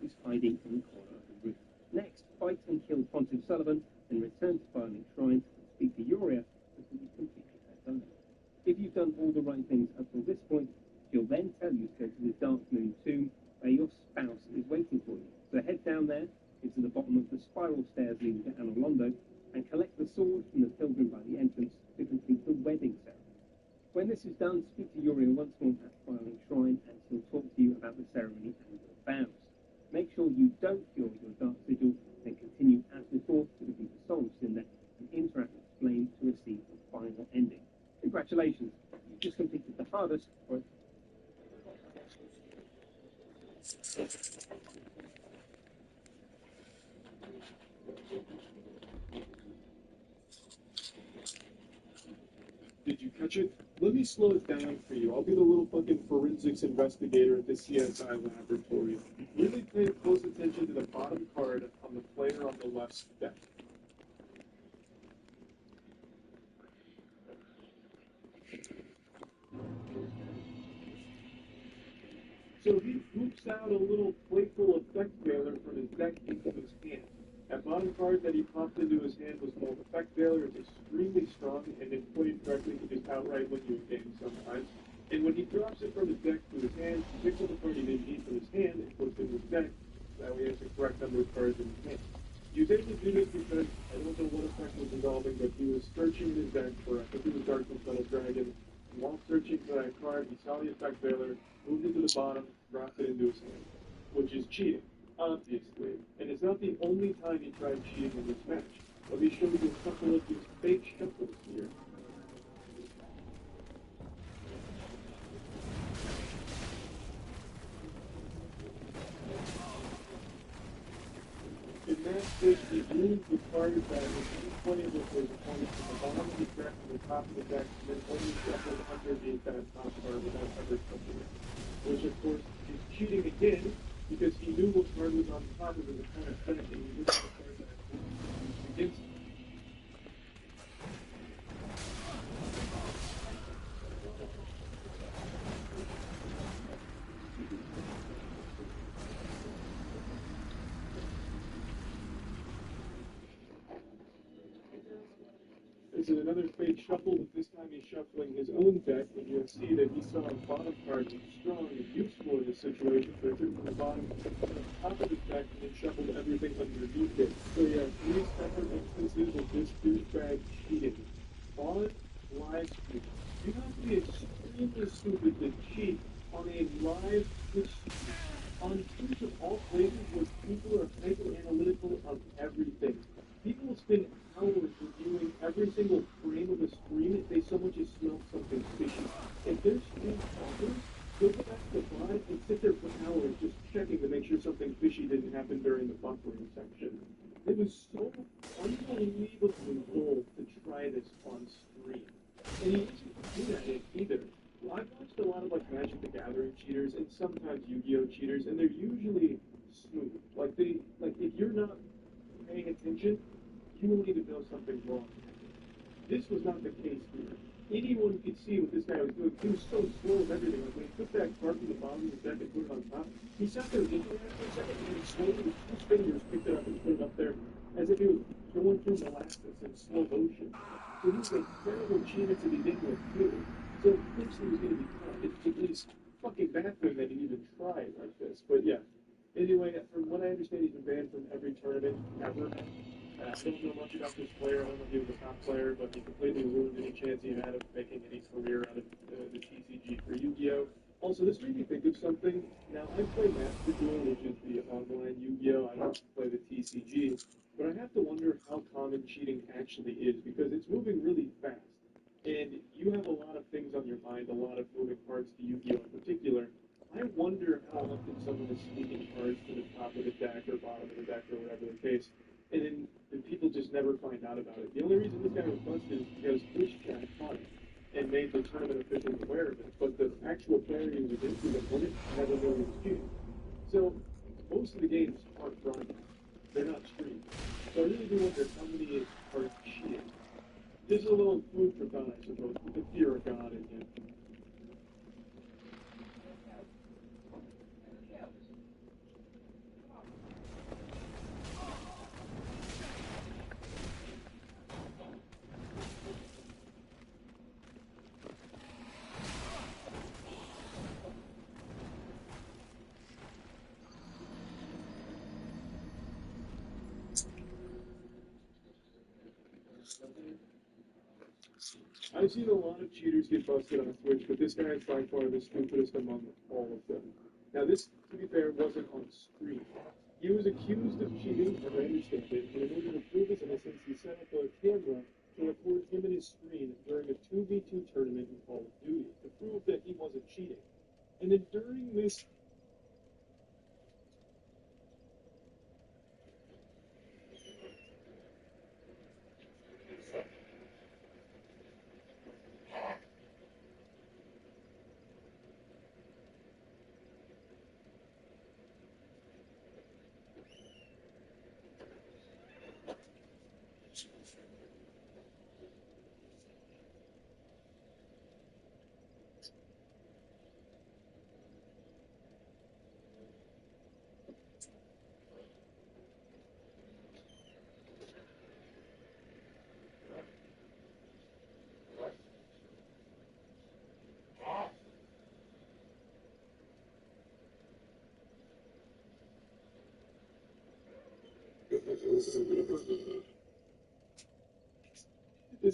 [SPEAKER 7] Is hiding in the corner of the room. Next, fight and kill Pontiff Sullivan, and return to Firelink Shrine and speak to Yuria until you completed her dungeon. If you've done all the right things up till this point, she'll then tell you to go to the Dark Moon Tomb, where your spouse is waiting for you. So head down there, into the bottom of the spiral stairs leading to Anor Londo, and collect the sword from the pilgrim by the entrance to complete the wedding ceremony. When this is done, speak to Yuria once more at Firelink Shrine, and she'll talk to you about the ceremony and your vows. Make sure you don't cure your dark sigil, then continue as before to defeat the Soul of Cinder and interact with Flame to receive the final ending. Congratulations, you've just completed the hardest, but
[SPEAKER 1] Did you catch it? Let me slow it down for you. I'll be the little fucking forensics investigator at the CSI laboratory. Really pay close attention to the bottom card on the player on the left's deck. So he swoops out a little playful effect veiler from his deck into his hand. That bottom card that he popped into his hand was called Effect Veiler. It's extremely strong, and if played correctly, he just outright win you a game sometimes. And when he drops it from his deck to his hand, he picks up a card he didn't need from his hand and puts it in his deck. That way he has the correct number of cards in his hand. He was able to do this because, I don't know what effect was involving, but he was searching in his deck for, I think it was Darkness Metal Dragon. And while searching for that card, he saw the Effect Veiler, moved it to the bottom, dropped it into his hand, which is cheating. Obviously, and it's not the only time he tried cheating in this match. Let me show you a couple of these fake shuffles here. In that case, he moved the card that was played with his opponent from the bottom of the deck to the top of the deck, and then only shuffled underneath that top card without ever touching it. Which, of course, is cheating again, because he knew what card was on top of his opponent's deck, and he knew what card that was used against him. This is another fake shuffle, but this time he's shuffling his own deck, and you'll see that he saw a bottom card was strong and useful in this situation, so he took it from the bottom to the top of his deck and then shuffled everything underneath it. So yeah, 3 separate instances of this douchebag cheating. On live stream. You have to be extremely stupid to cheat on a live Twitch stream. On Twitch of all places where people are hyper-analytical of everything. People spend hours reviewing every single frame of a stream if they so much as smell something fishy. If their stream bothers, they'll go back to the pod and sit there for hours just checking to make sure something fishy didn't happen during the buffering section. It was so unbelievably bold to try this on stream. And he isn't good at it either. Well, I've watched a lot of like Magic the Gathering cheaters and sometimes Yu-Gi-Oh cheaters, and they're usually smooth. Like if you're not paying attention, you will need to know something's wrong. This was not the case here. Anyone could see what this guy was doing. He was so slow with everything. Like when he took that card from the bottom of his deck and put it on top, he sat there looking at it for a second, and then slowly with 2 fingers picked it up and put it up there as if he was going through molasses in slow motion. So he was a terrible cheater to begin with too. So of course he was going to be caught. It was fucking baffling that he even tried like this. But yeah. Anyway, from what I understand, he's been banned from every tournament ever. I don't know much about this player. I don't know if he was a top player, but he completely ruined any chance he had of making any career out of the TCG for Yu-Gi-Oh! Also, this made me think of something. Now, I play Master Duel, which is the online Yu-Gi-Oh! I don't play the TCG, but I have to wonder how common cheating actually is, because it's moving really fast. And you have a lot of things on your mind, a lot of moving parts to Yu-Gi-Oh! In particular. I wonder how often someone is sneaking cards to the top of the deck or bottom of the deck or whatever the case, and then people just never find out about it. The only reason this guy was busted is because Twitch chat caught it and made the tournament officials aware of it, but the actual player he was against, his opponent, never knew he was cheating. So, most of the games aren't broadcast. They're not streamed. So I really do wonder how many are cheating. This is a little food for thought, I suppose, with the fear of God in you. I've seen a lot of cheaters get busted on Twitch, but this guy is by far the stupidest among all of them. Now, this, to be fair, wasn't on screen. He was accused of cheating, as I understand it, and in order to prove his innocence, he set up a camera to record him and his screen during a 2v2 tournament in Call of Duty to prove that he wasn't cheating. And then during this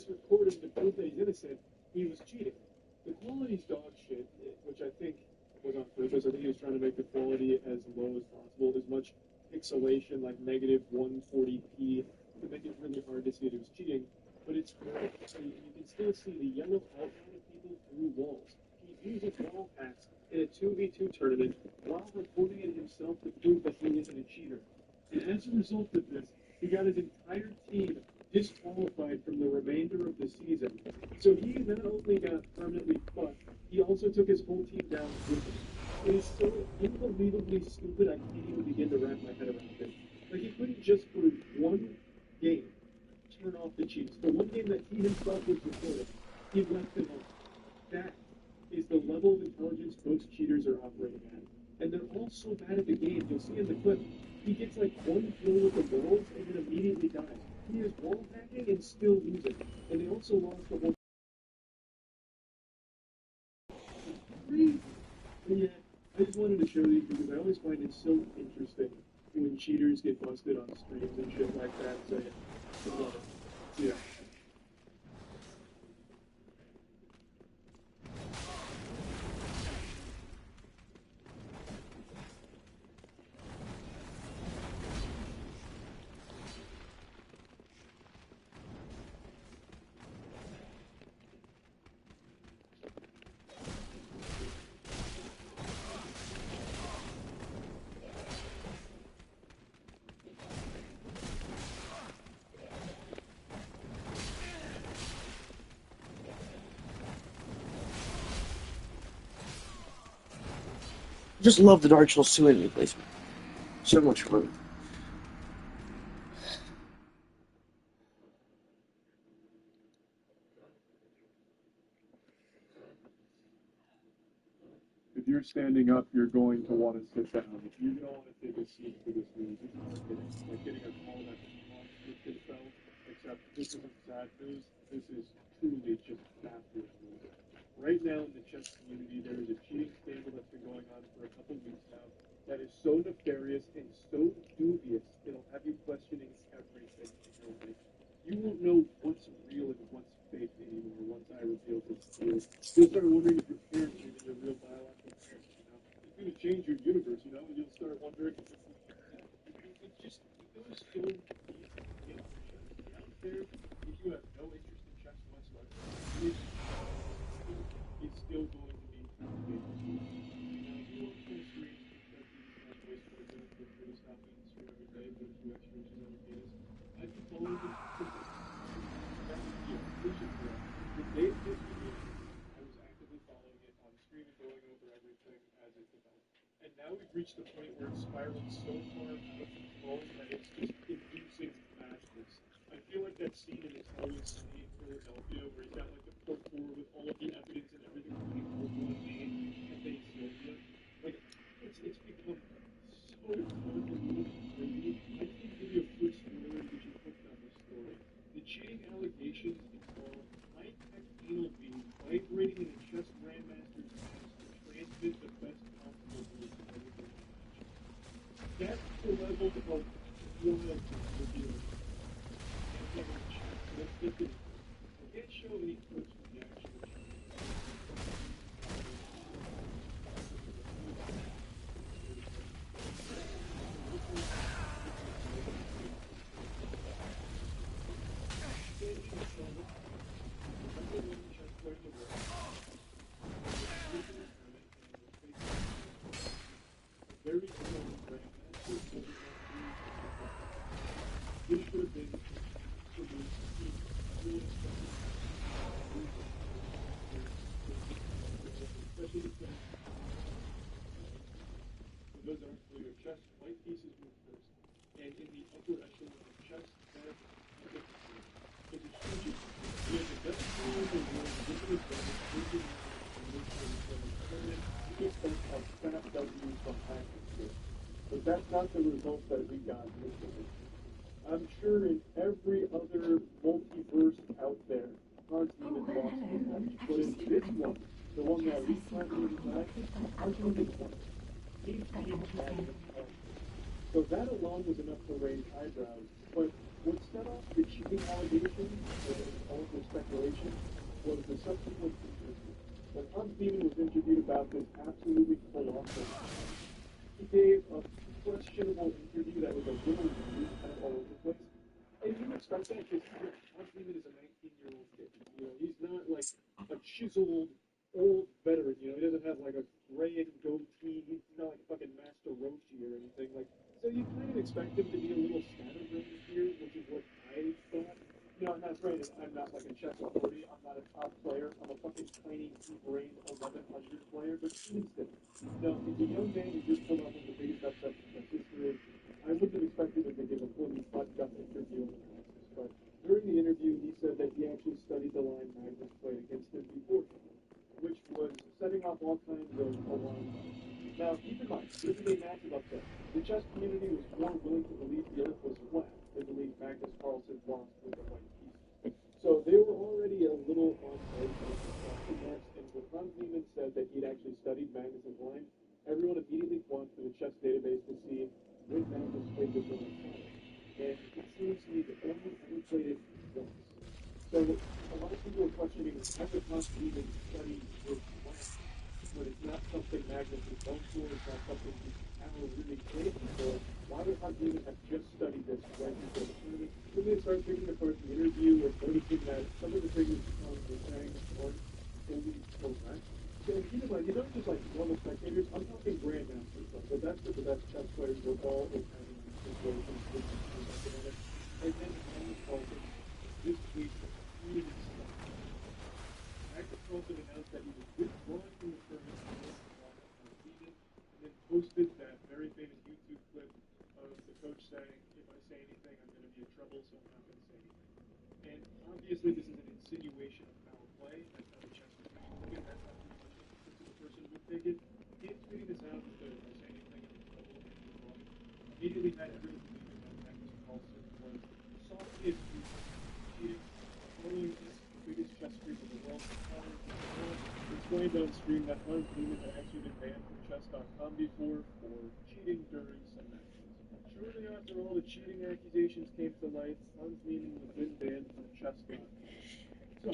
[SPEAKER 1] recording to prove that he's innocent, he was cheating. The quality's dog shit, which I think was on purpose. I think he was trying to make the quality as low as possible, as much pixelation, like negative 140p, to make it really hard to see that he was cheating. But it's great. You can still see the yellow outline of people through walls. He uses wall hacks in a 2v2 tournament while recording it himself to prove that he isn't a cheater. And as a result of this, he got his entire team disqualified from the remainder of the season. So he not only got permanently fucked, he also took his whole team down with him. It is so unbelievably stupid, I can't even begin to wrap my head around it. Like, he couldn't just for one game turn off the cheats. For one game that he himself was recording, he left them on. That is the level of intelligence most cheaters are operating at. And they're all so bad at the game. You'll see in the clip, he gets like one kill with the walls and then immediately dies. He is wall hacking and still losing. And they also lost the whole. And yeah, I just wanted to show these because I always find it so interesting when cheaters get busted on streams and shit like that. So yeah, I love it. Yeah.
[SPEAKER 4] Just love the Dark Souls 2 enemy placement. So much fun.
[SPEAKER 1] If you're standing up, you're going to want to sit down. You don't want to take a seat for this news. It's like getting a call that monster itself, except this isn't sad news. This is truly just bad news. Right now in the chess community, there is a cheating scandal that's been going on for a couple weeks now that is so nefarious and so dubious, it'll have you questioning everything in your life. You won't know what's real and what's fake anymore once I reveal this to you. You'll start wondering if your parents are even your real biological parents, you know? It's going to change your universe, you know? And you'll start wondering if it just goes so deep in chess. Out there, if you have no interest in chess whatsoever, it's still going to be fascinating. Now, if you want full streams, because this is my voice for a bit, feel free to stop me and stream every day, go 2 extra inches every day. I've been following this that was the official threat. The day of this video, I was actively following it on stream and going over everything as it developed. And now we've reached the point where it's spiraled so far out of control that it's just inducing madness. I feel like that scene in It's Always Sunny in Philadelphia where he's got like the court floor with all of the evidence and everything pointing towards one man and then Sylvia. Like, it's become so unbelievably crazy. I can't give you a quick spoiler to get you hooked on this story. The cheating allegations involve high-tech anal beads vibrating in a chess grandmaster's hands to transmit the best possible rules of everything. That's the level of wild revealing. Let's get to it. I can't show any footage not the results that we got. I'm sure in every other multiverse out there, Hans Demon lost the match. But in this one, the one that we finally designed, Hans Demon won. He beat Magnus Carlsen. So that alone was enough to raise eyebrows. But what set off the cheating allegations and all of the speculation was the subsequent interview. When Hans Demon was interviewed about this absolutely colossal match, he gave a questionable interview that was a little weird, kind of all over the place. And you expect that because Hans Demon is a 19-year-old kid. You know, he's not like a chiseled old veteran. You know, he doesn't have like a gray and goatee. He's not like fucking Master Roshi or anything. Like, so you kind of expect him to be a little scatterbrained here, which is what I thought. You know, I'm not granted, I'm not like a chess authority. I'm not a top player. I'm a fucking tiny, brain 1100 player. But even still, you know, if a young man who just pulled off one of the biggest upsets in chess history, I wouldn't have expected him to give a fully buttoned-up interview on analysis. But during the interview, he said that he actually studied the line Magnus played against him before, which was setting off all kinds of alarm bells. Now, keep in mind, this is a massive upset. The chess community was more willing to believe the earth was flat than believe Magnus Carlsen lost with the white pieces. So they were already a little on edge with the question marks, and when Hans Niemann said that he'd actually studied Magnus's line, everyone immediately went to the chess database to see when Magnus played this one on fire. And it seems to me that only ever played it once. So a lot of people are questioning whether Hans Niemann studied this line, when it's not something Magnus is known for, it's not something he's ever really played before. Why would Hans Niemann have just studied this right before the tournament? When they start picking apart the interview and noticing that some of the things Hans was saying aren't fully correct. So keep in mind, these aren't just like normal spectators. I'm talking grandmasters, like the best of the best chess players were all in having these situations with the and then Magnus Carlsen this week repeated himself. Magnus Carlsen announced that he was withdrawing from the tournament on season, and then posted that very famous YouTube clip of the coach saying, "If I say anything, I'm going to be in trouble, so I'm not going to say anything." And obviously, this is an insinuation of foul play. That's how the chess community took it. That's how pretty much any sensible person would take it. Him tweeting this out instead of say anything, I'm in trouble, and he's wrong, immediately had everyone believing that Magnus Carlsen was softly accused of cheating, following this biggest chess streak in the world. Explained on stream that Hans Niemann had actually been banned from chess.com before for cheating during some matches. Shortly after all the cheating accusations came to light, Hans Niemann was then banned from chess.com. So,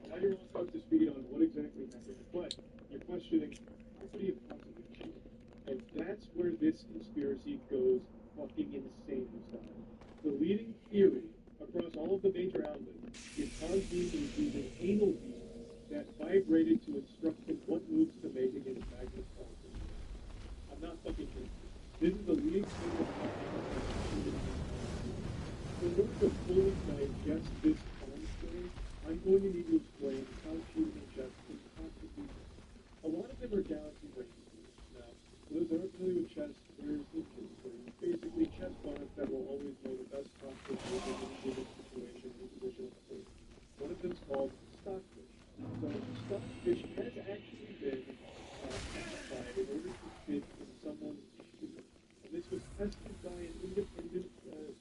[SPEAKER 1] now you're also up to speed on what exactly happened, but you're questioning how could he have possibly cheated? And that's where this conspiracy goes fucking insane style. The leading theory across all of the major outlets is Hans Niemann using anal beads that vibrated to instruct him what moves to make against Magnus Carlsen. I'm not fucking kidding. This is the leading theory of how cheating. So in order to fully digest this story, I'm going to need to explain how cheating in chess is possibly done. A lot of them are galaxy brain theories. Now, for those that aren't familiar with chess, there's inches theory. Basically, chess bonus that will always know the best possible move in any given situation and position of the board. One of them is called Stockfish. So Stockfish has actually been modified in order to fit in someone's shoe. And this was tested by an independent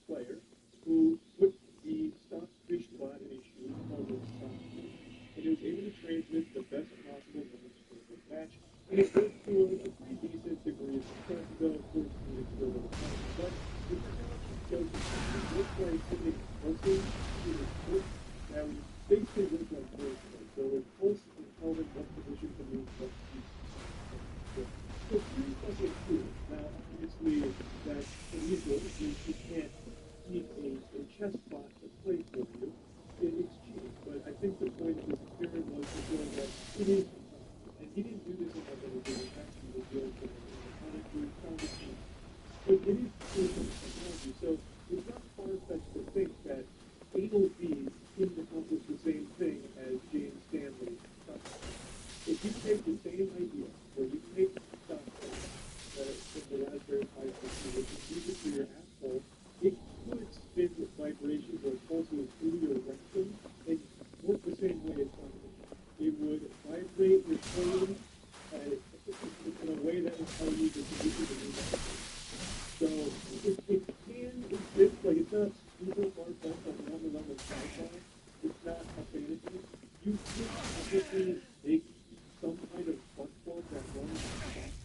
[SPEAKER 1] player who put the Stockfish bot in a shoe called a Stockfish. And it was able to transmit the best possible moves for the match. And it worked to a pretty decent degree of success, though of course needed to go to the final. But the technology shows that it looks like something explosive to the court that would basically look like voice. So it pulse and tell them what position to move what piece. So here's what they do. Now, obviously, that's illegal because you can't keep a chess bot to play for you. It's cheating. But I think the point of this experiment was to show that it is possible. And he didn't do this in like a actually was doing for electronic group, foundation. But it is true technology. So it's not far-fetched to think that anal beads can accomplish the same thing as James Stanley's Stockfish. If you take the same idea, where you take Stockfish from the Raspberry Pi system, which is use it for your asshole, it could spin vibrations or pulses through your rectum and work the same way as Stockfish. It would vibrate your colon in a way that would tell you the position of your rectum. So essentially take some kind of butt plug that runs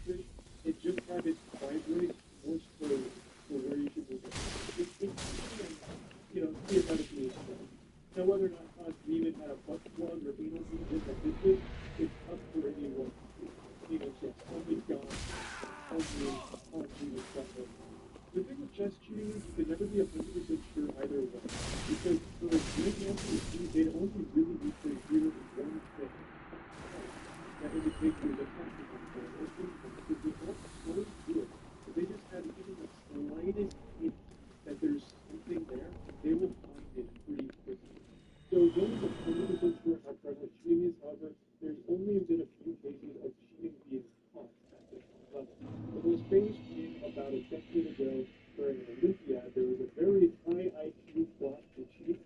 [SPEAKER 1] straight and just have it vibrate more slowly for where you should move it. Theoretically it's right. Now, whether or not Hans Niemann had a butt plug or anal movement that did this, it's up for anyone to do. Yes, only God, only Hans Niemann's got it. The thing with chess cheating is you can never be 100% sure either way. Because for a grandmaster to cheat, they'd only really need to agree with one thing. That indicates there's a tactical plan or influence. Because they all sort of do it. If they just have even the slightest hint that there's something there, they will find it pretty quickly. So those 100% sure how prevalent cheating is, however, there's only been a few cases of cheating being caught at this level. The most famous being about a decade ago during an Olympiad, there was a very high IQ plot to cheat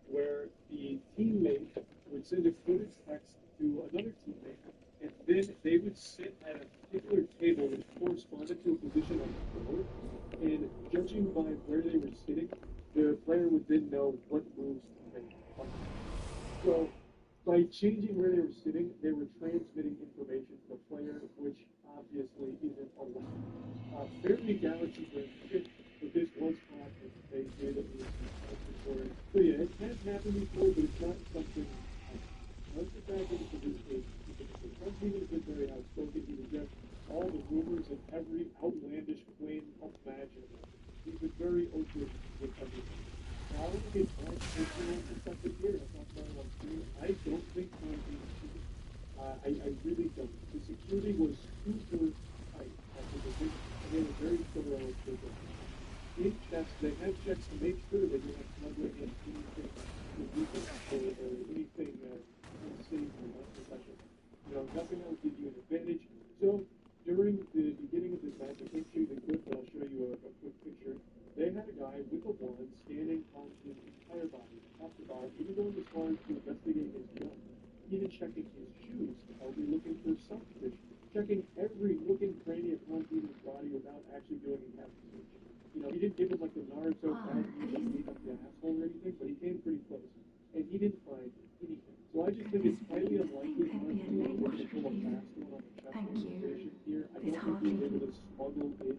[SPEAKER 1] where the teammate would send a coded text to another teammate, and then they would sit at a particular table which corresponded to a position on the board, and judging by where they were sitting, the player would then know what moves to make. So, by changing where they were sitting, they were transmitting information to the player, which obviously isn't allowed. Fairly Galaxy were shit, but this was caught, and they did at least for it. So yeah, it has happened before, but it's not something. Once the fact that it's in this case, Hans Niemann has been very outspoken. He rejects all the rumors and every outlandish claim imaginable. He's been very open with everything. Now, I want to get my personal perspective here. I talked about it on screen. I don't think Hans Niemann cheated. I really don't. The security was super tight after the big, and they were very thorough with their in checks. They had checks to make sure they didn't have smuggling in anything illegal or anything unsafe or unprofessional. Nothing that would give you an advantage. So, during the beginning of this match, I can't show you the clip, but I'll show you a quick picture. They had a guy with a wand scanning on his entire body, top to bottom, even going as far as to investigate his gun, even checking his shoes, probably looking for selfish, checking every nook and cranny of Hans Niemann's body without actually doing a cavity search. He didn't give him like the Naruto bag that beat up the asshole or anything, but he came pretty close. And he didn't find anything. So I just think it's highly unlikely Hans Niemann was able to pull a fast one on the chest organization here. I don't think he was able to smuggle in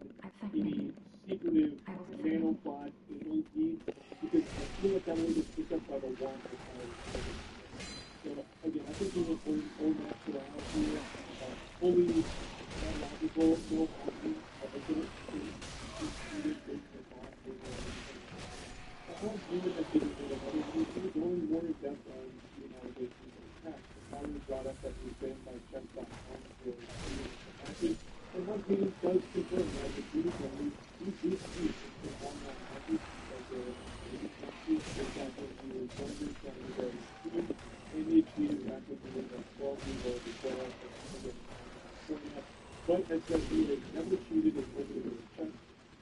[SPEAKER 1] any secretive nanopod anal deeds, because I feel like that would have been picked up by the wand of power. So again, I think he was old natural here, fully logical, no option, Hans Niemann has been in another meeting going more in depth on cheating allegations in the past. The following brought up that he was banned by Chess.com for cheating matches, and Hans Niemann does confirm that the cheating only he did cheat in online matches because he can't cheat. For example, he was younger, trying to go cheating, and he cheated back when he was like 12 years old as well. But as said, he has never cheated in open chess.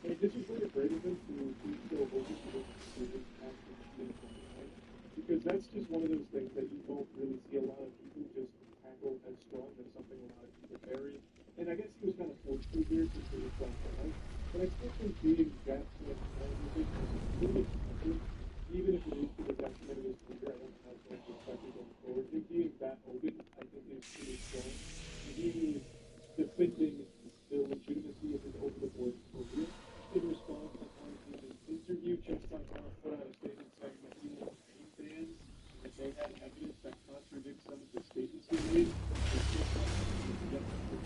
[SPEAKER 1] And this is really great of him to be so open to this decision after cheating, right? Because that's just one of those things that you don't really see a lot of people just tackle as strong. That's something a lot of people bury. And I guess he was kind of forced to here since he was black out. But I still think being that kind of is really important, even if it is to the detriment of his career. I don't have much perspective going forward. Him being that open, I think, is pretty strong. He is defending the legitimacy of his over-the-board career. In response to Hans Niemann's interview, Chess.com put out a statement saying that he will name bans if they have evidence that contradicts some of the statements he made. He started talking about it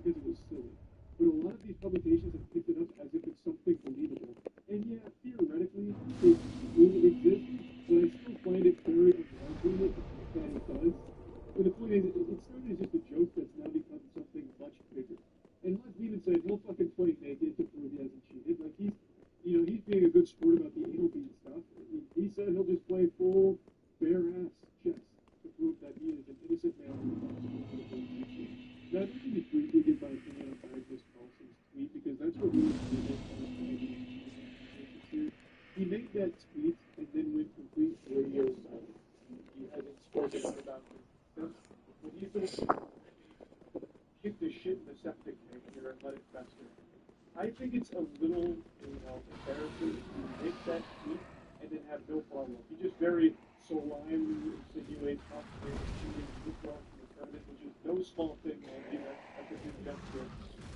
[SPEAKER 1] because it was silly. but a lot of these publications have picked it up as if it's something believable. And yeah, theoretically, it will exist, but I still find it very unlikely that it does. But the point is, it started as just a joke that's now become something much bigger. And Hans even said he'll fucking play naked to prove he hasn't cheated. Like he's being a good sport about the anal bead stuff. He said he'll just play full bare ass chess to prove that he is an innocent man who wants to go to the future. Now, I'd like to be briefly give my opinion on Magnus Carlsen's tweet because that's what really made it. He made that tweet and then went complete radio silent. He hasn't spoken out about this since. But he's been kick the shit in the septic tank here and let it fester. I think it's a little, embarrassing to make that tweet and then have no follow-up. He just very solemnly insinuates confirmation cheating withdrawal from the tournament, which is no small thing, man. That's a good gesture.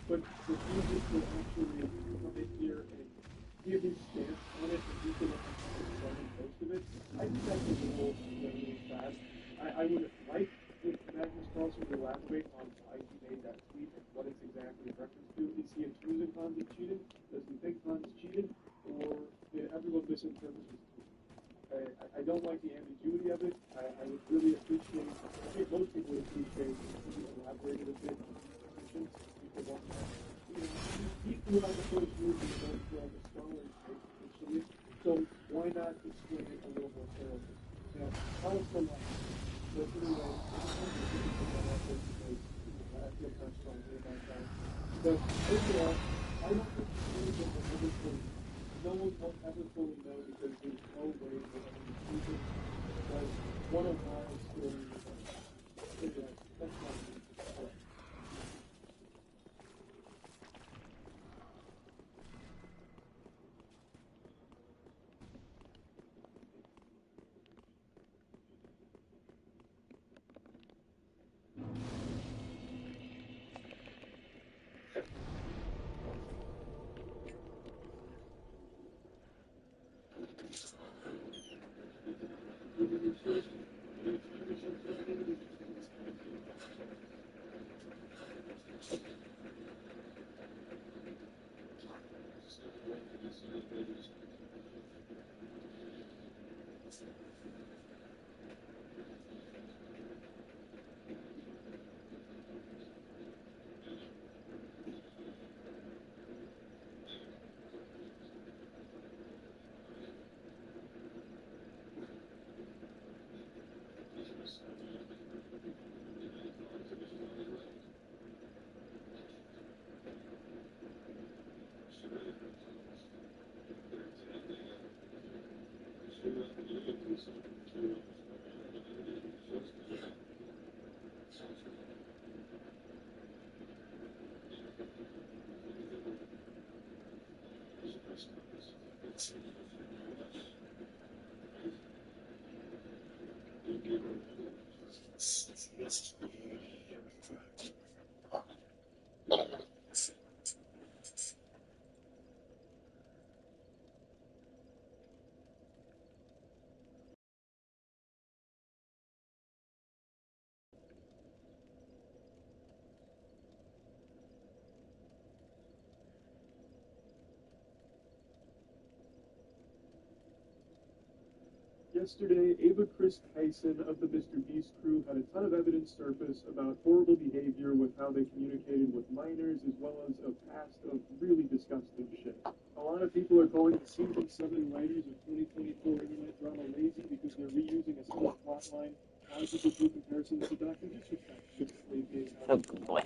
[SPEAKER 1] But for Jesus to actually come in here and give his stance on it and he's going to run most of it, I think that's a little bad. I would have liked if Magnus Carlsen would elaborate on why he made that tweet and what it's exactly in reference to. Is he accusing Hans of cheating? Does he think Hans cheated? Or did everyone misinterpret his tweet? I don't like the ambiguity of it. I would really appreciate, I think most people would appreciate if he elaborated a bit on his positions. People want that. He threw out the first move and going through all the scholars initially. So why not explain it a little more thoroughly? Tell us the line. So anyway, I feel kind of strongly about that. But overall, I don't think no one will ever fully know because there's no way that anyone can but one of my stories that's not me. Yesterday, Ava Chris Tyson of the Mr. Beast crew had a ton of evidence surface about horrible behavior with how they communicated with minors, as well as a past of really disgusting shit. A lot of people are calling the season 7 writers of 2024 internet drama lazy because they're reusing a similar plotline. A lot of people do comparisons to Dr. Disrespect.
[SPEAKER 4] Oh boy.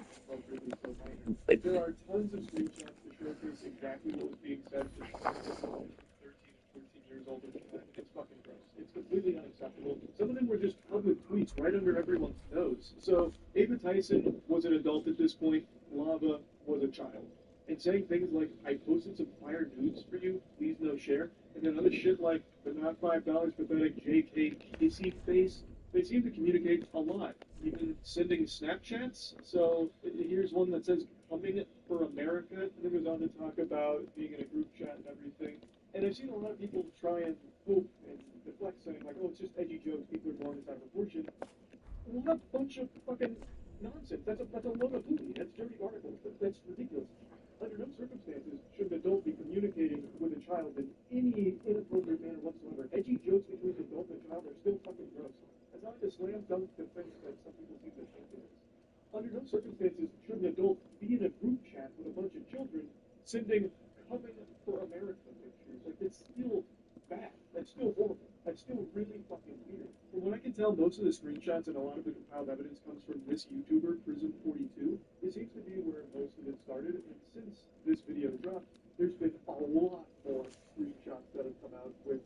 [SPEAKER 1] There are tons of screenshots to showcase exactly what was being said to 13 and 14 years old at the time. It's fucking gross. It's completely unacceptable. Some of them were just public tweets right under everyone's nose. So Ava Tyson was an adult at this point. Lava was a child. And saying things like, I posted some fire nudes for you, please no share. And then other shit like, but not $5 pathetic JK kissy face. They seem to communicate a lot. Even sending Snapchats. So here's one that says, coming for America. And then goes on to talk about being in a group chat and everything. And I've seen a lot of people try and hope and deflect saying like, oh, it's just edgy jokes, people are born inside of a fortune. What a bunch of fucking nonsense. That's a load of hooey. That's dirty articles. That's ridiculous. Under no circumstances should an adult be communicating with a child in any inappropriate manner whatsoever. Edgy jokes between an adult and a child are still fucking gross. That's not like a slam dunk defense that some people seem to think it is. Under no circumstances should an adult be in a group chat with a bunch of children sending "Coming for America" pictures. Like, it's still bad. That's still horrible. That's still really fucking weird. From what I can tell, most of the screenshots and a lot of the compiled evidence comes from this YouTuber, Prism42. It seems to be where most of it started, and since this video dropped, there's been a lot more screenshots that have come out with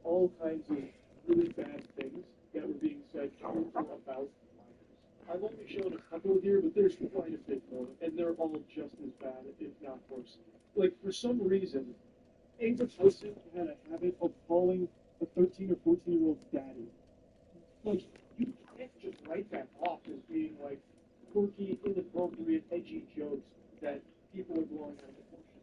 [SPEAKER 1] all kinds of really bad things that were being said to or about minors. I've only shown a couple here, but there's quite a bit more, and they're all just as bad, if not worse. Like, for some reason, Ava Tyson had a habit of calling a 13 or 14-year-old daddy. Like, you can't just write that off as being, like, quirky, inappropriate, edgy jokes that people are blowing out of proportion.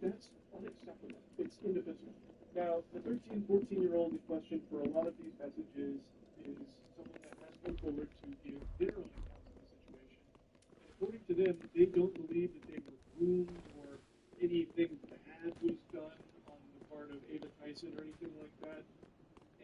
[SPEAKER 1] That's unacceptable. It's indefensible. Now, the 13, 14-year-old in question for a lot of these messages is someone that has come forward to give their own account of the situation. And according to them, they don't believe that they were groomed or anything bad was done on the part of Ava Tyson or anything like that.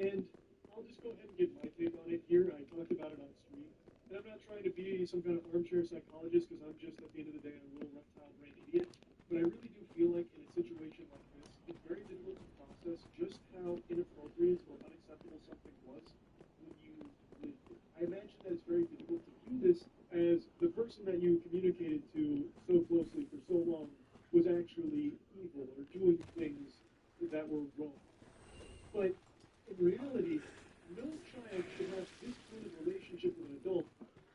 [SPEAKER 1] And I'll just go ahead and give my take on it here. I talked about it on stream. And I'm not trying to be some kind of armchair psychologist because I'm just, at the end of the day, a little reptile brain idiot. But I really do feel like in a situation like this, it's very difficult to process just how inappropriate or unacceptable something was when you lived it. I imagine that it's very difficult to view this as the person that you communicated to so closely for so long was actually evil or doing things that were wrong. But in reality, no child should have this kind of relationship with an adult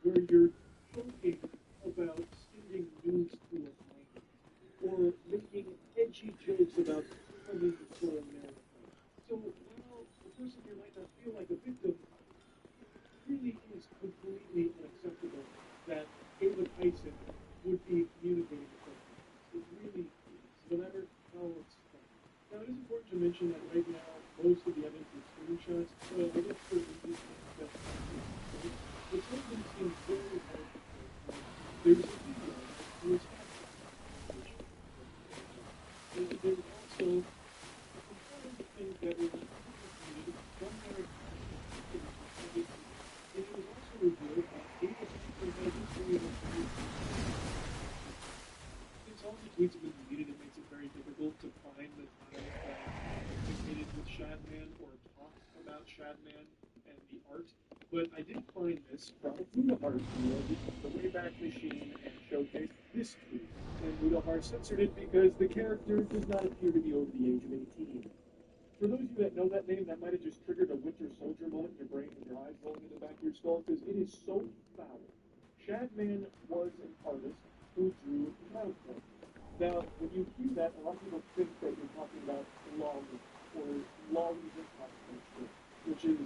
[SPEAKER 1] where you're joking about sending news to a minor or making edgy jokes about coming for America. So while the person here might not feel like a victim, it really is completely unacceptable that Ava Tyson would be communicating with them. It really is, no matter how it's done. Now, it is important to mention that right now, most of the evidence is screenshots, so I guess for this that the something seems very hard to prove. There's a video that was and there's also a component of things that were communicated from their and it was also revealed that Ava Tyson had a history of abuse. Since all the tweets have been deleted, it makes it very difficult to find the time that communicated with Shadman or talked about Shadman and the art. But I did find this from Mudahar Studio, the Wayback Machine, and showcased this tweet. And Mudahar censored it because the character does not appear to be over the age of 18. For those of you that know that name, that might have just triggered a Winter Soldier moment in your brain and your eyes rolling in the back of your skull, because it is so foul. Shadman was an artist who drew child porn. Now, when you hear that, a lot of people think that you're talking about lollies or lollies in pop culture, which is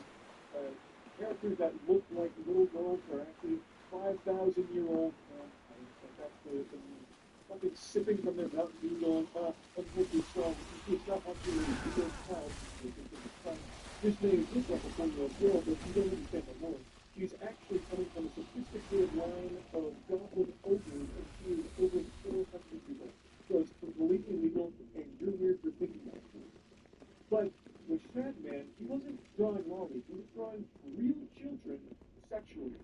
[SPEAKER 1] characters that look like little girls are actually 5,000-year-old vampires. Like that's the fucking sipping from their Mountain Dew going, unfortunately strong. It's not actually a real child. This may look like a 4-year-old girl, but you don't understand the lore. She's actually coming from a sophisticated line of goblin ogres and she is over 400 people. So it's completely legal, and you're weird for thinking that. But with Shadman, he wasn't drawing lollies. He was drawing real children sexually.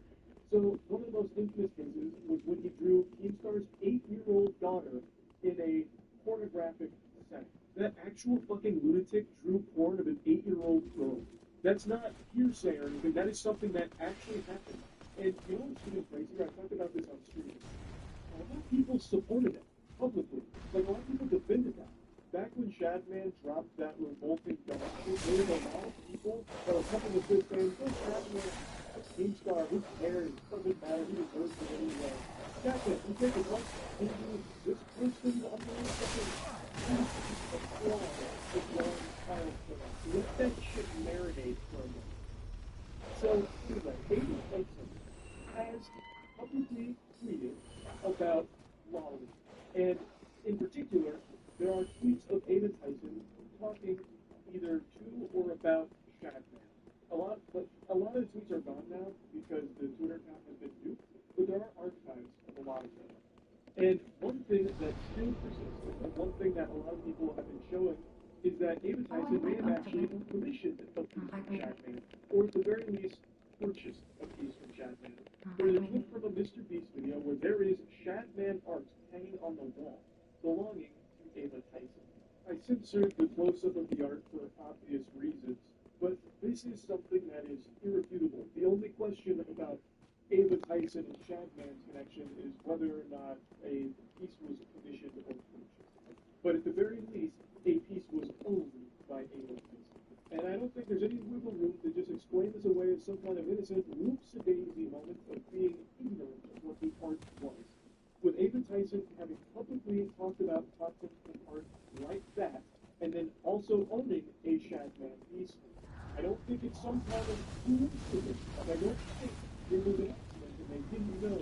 [SPEAKER 1] So one of the most infamous cases was when he drew Keemstar's 8-year-old daughter in a pornographic setting. That actual fucking lunatic drew porn of an 8-year-old girl. That's not hearsay or anything. That is something that actually happened. And you know what's even crazier? I talked about this on stream. A lot of people supported it publicly. Like, a lot of people defended that. Back when Shadman dropped that revolting dog shit, there were a lot of people that were coming to this saying, "Go Shadman, Keemstar, who cares? It doesn't matter, he deserves it anyway." Shadman, you take a look into this person on the fucking let that shit marinate for a minute. So, anyway, Ava Tyson has publicly tweeted about lollies. And in particular, there are tweets of Ava Tyson talking either to or about Shadman. A lot of the tweets are gone now because the Twitter account has been duped. but there are archives of a lot of them. And one thing that still persists, and one thing that a lot of people have been showing, is that Ava Tyson may have actually commissioned a piece from Shadman, or at the very least, purchased a piece from Shadman. There is a clip from a Mr. Beast video where there is Shadman art hanging on the wall, belonging to Ava Tyson. I censored the close-up of the art for obvious reasons, but this is something that is irrefutable. The only question about Ava Tyson and Shadman's connection is whether or not a piece was commissioned or purchased. But at the very least, a piece was owned by Ava Tyson. And I don't think there's any wiggle room to just explain this away as some kind of innocent whoops-a-daisy moment of being ignorant of what the art was. With Ava Tyson having publicly talked about content and art like that, and then also owning a Shadman piece, I don't think it's some kind of coincidence. I don't think it was an accident and they didn't know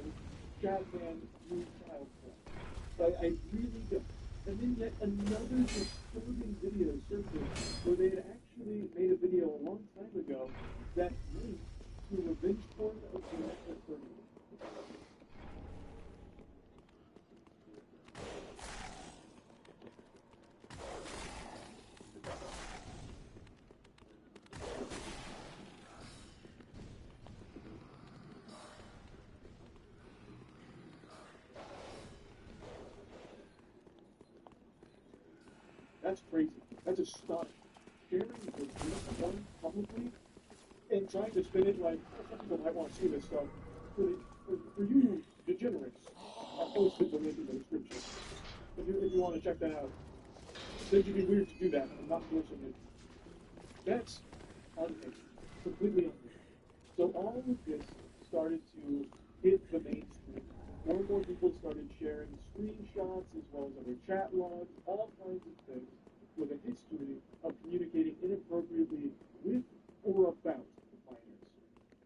[SPEAKER 1] Shadman knew child porn. I really don't. And then yet another disturbing video surfaced where they had actually made a video a long time ago that linked to revenge porn of Vanessa Kirby. That's crazy. That's astonishing. Sharing the one publicly and trying to spin it like, some people might want to see this stuff. For you degenerates, I'll posted the link in the description. If you want to check that out. It would be weird to do that. I'm not forcing it. That's unhinged. Completely unhinged. So all of this started to hit the mainstream. More and more people started sharing screenshots as well as other chat logs, all kinds of things with a history of communicating inappropriately with or about minors.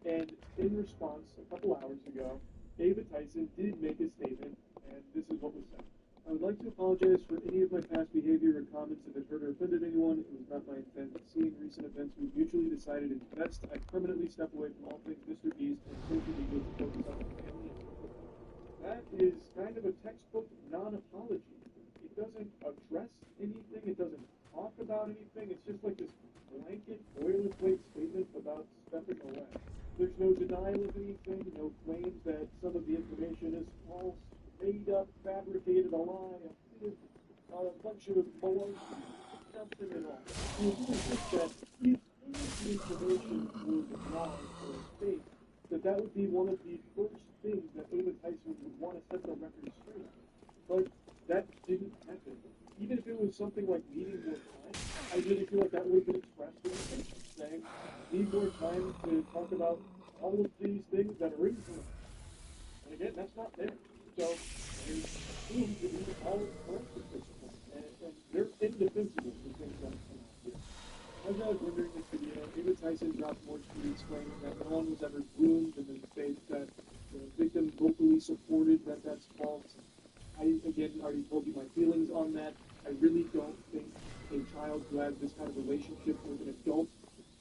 [SPEAKER 1] And in response, a couple hours ago, Ava Tyson did make a statement, and this is what was said. I would like to apologize for any of my past behavior or comments if it hurt or offended anyone. It was not my intent. Seeing recent events, we mutually decided it's best I permanently step away from all things Mr. Beast and social media to focus on my family and football. That is kind of a textbook non-apology. It doesn't address anything. It doesn't talk about anything. It's just like this blanket boilerplate statement about stepping away. There's no denial of anything, no claims that some of the information is false, made up, fabricated, a lie, a bunch of malarkey. Nothing at all. You really think that if any of the information was wrong or fake, that would be one of the first things that Ava Tyson would want to set the record straight on. But that didn't happen. Even if it was something like needing more time, I really feel like that would have been expressed in the statement, saying, need more time to talk about all of these things that are incorrect. And again, that's not there. So, they assume to be all correct at this point. And they're indefensible for things that come out here. As I was rendering this video, Ava Tyson dropped more tweets claiming that no one was ever groomed, and then states that the victim vocally supported that that's false. I, again, already told you my feelings on that. I really don't think a child who has this kind of relationship with an adult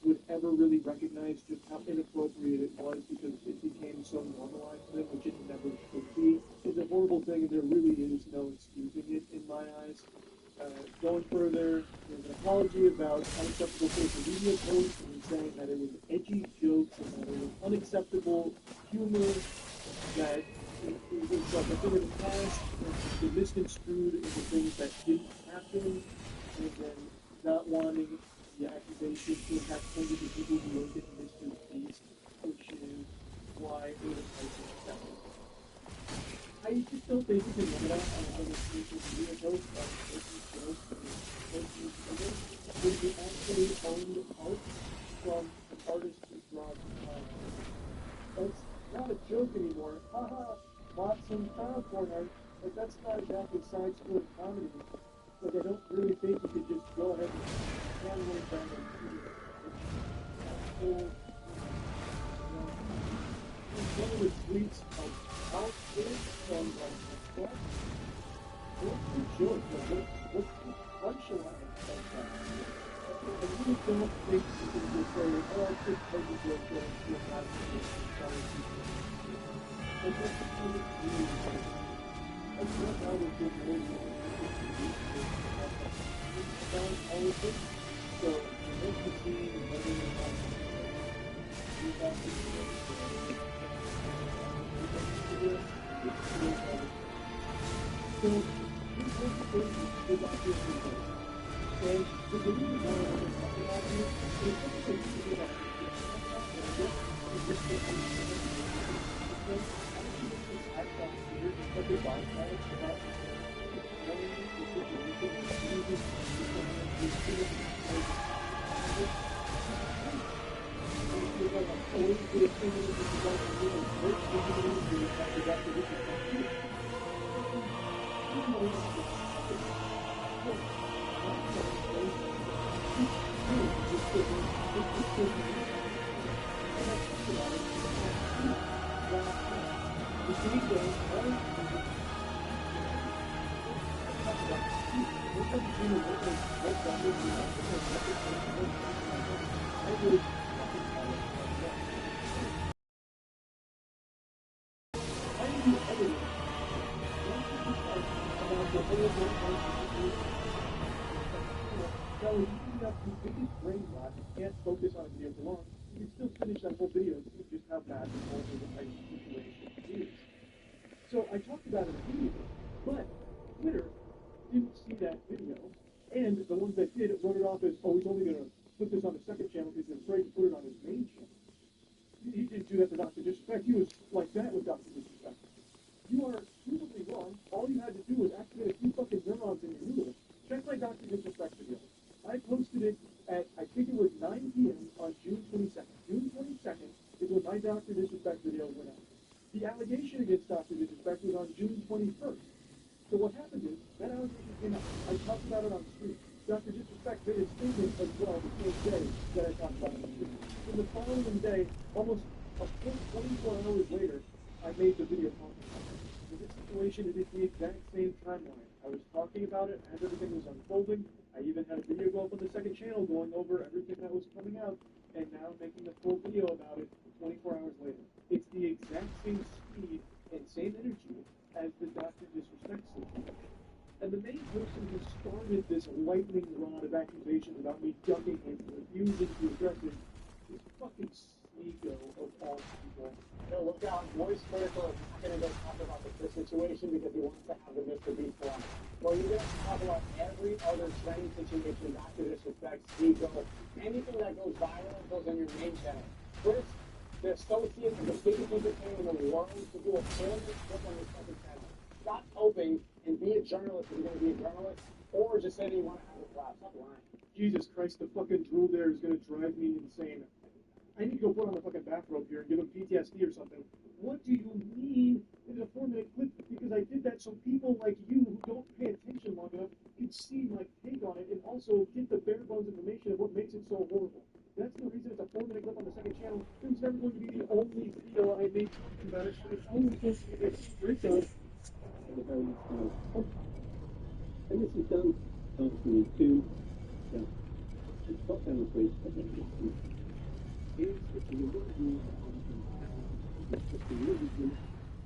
[SPEAKER 1] would ever really recognize just how inappropriate it was because it became so normalized to them, which it never should be. It's a horrible thing, and there really is no excusing it in my eyes. Going further, there's an apology about unacceptable social media posts and saying that it was edgy jokes and that it was unacceptable humor, that it was like a thing of the past, and it misconstrued into things that didn't happen, and then not wanting the accusation to impact hundreds of people who look at Mr. Beast, which is why Ava Tyson accepted. I just don't think you can limit out on other social media posts by making jokes and posting together when you actually owned art from an artist who draws That's not a joke anymore. Haha, bought some child porn art. Like, that's not exactly side sport comedy. Like, I don't really think you could just go ahead and handle it down and do it. One of the tweets of outfit from like what? What's the joke? What punchline of that? I really don't think you can just say, oh, I could tell you joke to not Can't focus on a video for long, you can still finish that whole video. It's just how bad the whole type of situation is. So I talked about it immediately, but Twitter didn't see that video, and the ones that did wrote it off as, oh, he's only going to put this on the second channel because he's afraid to put it on his main channel. He didn't do that for Dr. Disrespect. He was like that with Dr. Disrespect. You are provably wrong. All you had to do was activate a few fucking neurons in your noodle. Check my Dr. Disrespect video. I posted it at, I think it was 9 p.m. on June 22nd. June 22nd is when my Dr. Disrespect video went out. The allegation against Dr. Disrespect was on June 21st. So what happened is, that allegation came out. I talked about it on stream. Dr. Disrespect made a statement as well the same day that I talked about it on stream. And the following day, almost a full 24 hours later, I made the video talking about it. So this situation is the exact same timeline. I was talking about it as everything was unfolding. I even had a video go up on the second channel going over everything that was coming out, and now making a full video about it 24 hours later. It's the exact same speed and same energy as the Dr. Disrespect situation. And the main person who started this lightning rod of accusations about me ducking and refusing to address it is fucking Sneeko of all people.
[SPEAKER 8] No, look out, Moist Critical is not going to go talk about the Chris situation because he wants to have the Mr. Beast one. Well, you're going to talk about every other trending situation, Dr. Disrespect, Sneeko, anything that goes viral goes on your main channel. Chris, the associate of the biggest entertainer in the world, to do a film clip on this fucking channel. Stop hoping and be a journalist if you're going to be a journalist, or just say that you want to have a class. Stop lying.
[SPEAKER 1] Jesus Christ, the fucking drool there is going to drive me insane. I need to go put on the fucking bathrobe here and give him PTSD or something. What do you mean in a 4-minute clip? Because I did that so people like you who don't pay attention long enough can see my take on it and also get the bare bones information of what makes it so horrible. That's the reason it's a 4-minute clip on the second channel. It was never going to be the only video I made talking about it. It's only going to be a breakdown.
[SPEAKER 7] And this is done answering two. It's got down the bridge. Here's the little room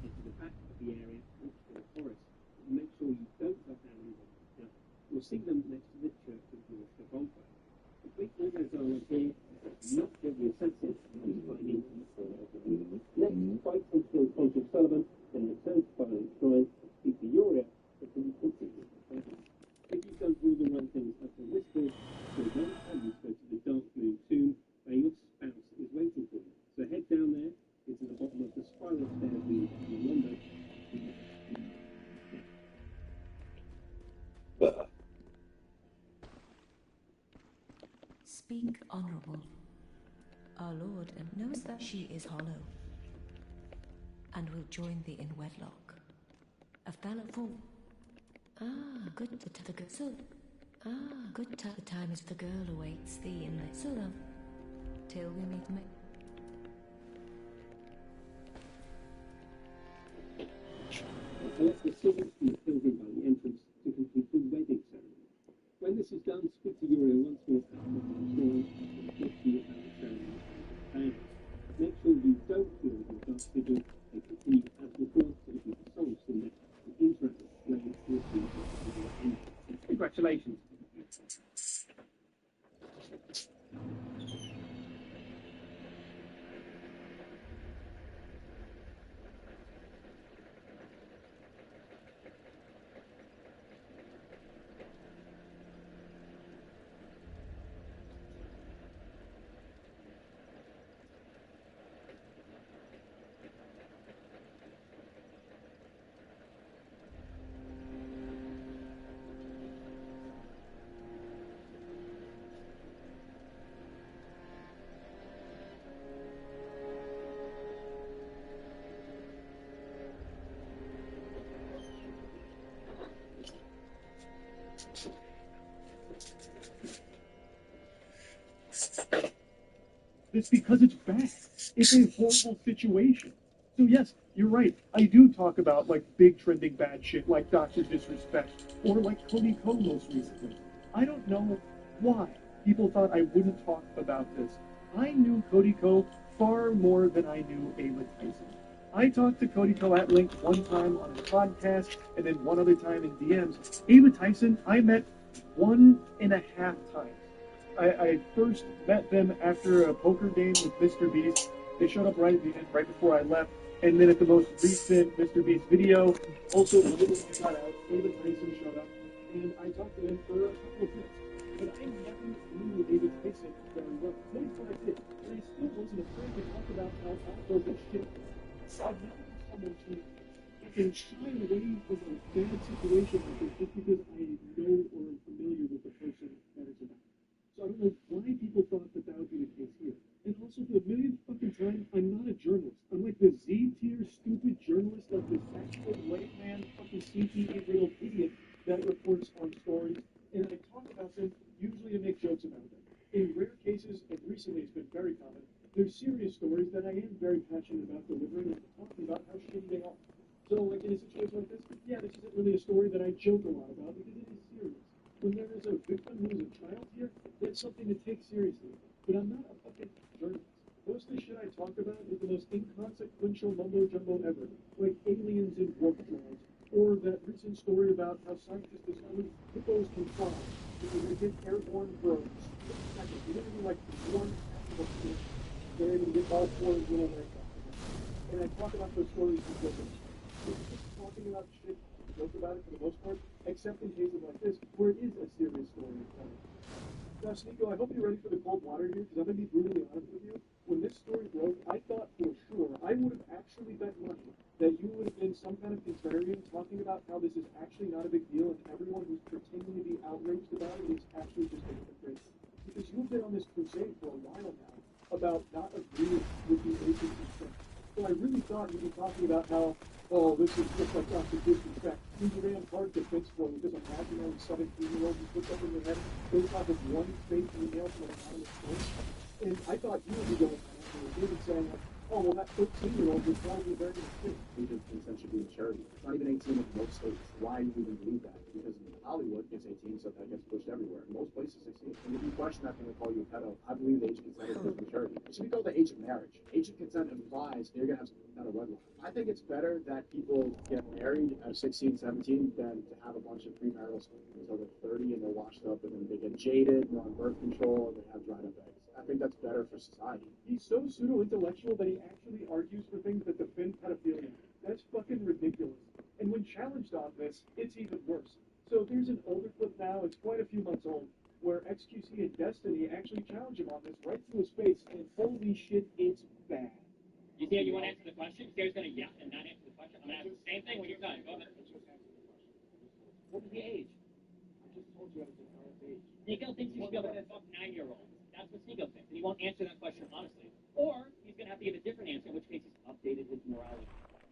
[SPEAKER 7] into the back of the area next to the forest. Make sure you don't cut down anything. Now, you'll see them next to the church of the bonfire. The big windows are like here, not get your senses, and finding. Next, fight until Quantum Sullivan, then return to Violent Shrine, speak to Uria, and then continue. If you've done all the right things up to this point, so then you go to the Dark Moon tomb, where your spouse is waiting for you. So head down there into the bottom of the spiral stairs leading to the window.
[SPEAKER 6] Speak, honorable. Our lord knows that she is hollow, and will join thee in wedlock. A fellow fool. Good to the good. So, good to the time is the girl awaits thee in the solo. Till we meet me.
[SPEAKER 7] Select the students from the pilgrim by the entrance to complete the wedding ceremony. When this is done, speak to Uria once more at the shrine and talk to you about the ceremony and plans. Make sure you don't feel that your dark vision and continue as the full citizen of souls to the interest playing with the congratulations. It's because it's bad. It's a horrible situation. So yes, you're right. I do talk about like big trending bad shit like Dr. Disrespect or like Cody Ko most recently. I don't know why people thought I wouldn't talk about this. I knew Cody Ko far more than I knew Ayla Tyson. I talked to Cody Ko at length one time on his podcast and then one other time in DMs. Ayla Tyson, I met 1.5 times. I first met them after a poker game with Mr. Beast. They showed up right at the end, right before I left. And then at the most recent Mr. Beast video, also right when I got out, David Tyson showed up. And I talked to him for a couple of minutes. But I never knew David Tyson very well. Very far I did. And I still wasn't afraid to talk about how awful this shit is. I've never been someone to fucking shy away from a bad situation like this just because I know or am familiar with the person that it's about. So I don't know why people thought that that would be the case here. And also, for the millionth fucking time, I'm not a journalist. I'm like the Z-tier stupid journalist, like this actual layman fucking CTE riddled idiot that reports on stories. And I talk about them usually to make jokes about them. In rare cases, and recently it's been very common, there's serious stories that I am very passionate about delivering and talking about how shitty they are. So, like in a situation like this, yeah, this isn't really a story that I joke a lot about because it is serious. When there is a victim who is a child here, that's something to take seriously. But I'm not a fucking journalist. Most of the shit I talk about is the most inconsequential mumbo jumbo ever, like aliens in warp drives, or that recent story about how scientists discovered hippos can fly because they get airborne for a split second. You don't even like one actual split. They're able to get all four little aircraft. And I talk about those stories because it's just talking about shit, joke about it for the most part, except in cases like this, where it is a serious story. Now, Sneeko, I hope you're ready for the cold water here, because I'm going to be brutally honest with you. When this story broke, I thought for sure, I would have actually bet money that you would have been some kind of contrarian talking about how this is actually not a big deal, and everyone who's pretending to be outraged about it is actually just a hypocrite. Because you've been on this crusade for a while now about not agreeing with the agency's stuff. So I really thought you'd be talking about how, oh, this is just like Dr. Disrespect. He's a damn hard defense for you, this imaginary 17-year-old who puts up in your head based off of one fake email from an anonymous source. And I thought you would be going after it. You would be saying, like, oh, well, that 13-year-old was probably very good.
[SPEAKER 9] Age of consent should be a charity. It's not even 18 in most states. Why do you even believe that? Because in Hollywood, it's 18, so that gets pushed everywhere. In most places, 16. And if you question that, then they call you a pedo. I believe the age of consent is a charity. It should be called the age of marriage. Age of consent implies you're going to have some kind of wedlock. I think it's better that people get married at 16, 17 than to have a bunch of premarital stuff until they're 30 and they're washed up and then they get jaded, they're on birth control, and they have dried up eggs. I think that's better for society.
[SPEAKER 7] He's so pseudo-intellectual that he actually argues for things that defend pedophilia. That's fucking ridiculous. And when challenged on this, it's even worse. So there's an older clip now, it's quite a few months old, where XQC and Destiny actually challenge him on this right to his face, and holy shit, it's bad.
[SPEAKER 10] You see how you want to answer the question? You guys going to yell and not answer the question? I'm going to ask the same thing when you're done. Go ahead. What is the age?
[SPEAKER 8] I just told you I was the age.
[SPEAKER 10] Nico thinks you should be able to fuck 9-year-olds. That's what Sneeko thinks, and he won't answer that question honestly. Or he's going to have to give a different answer, in which case he's updated his morality,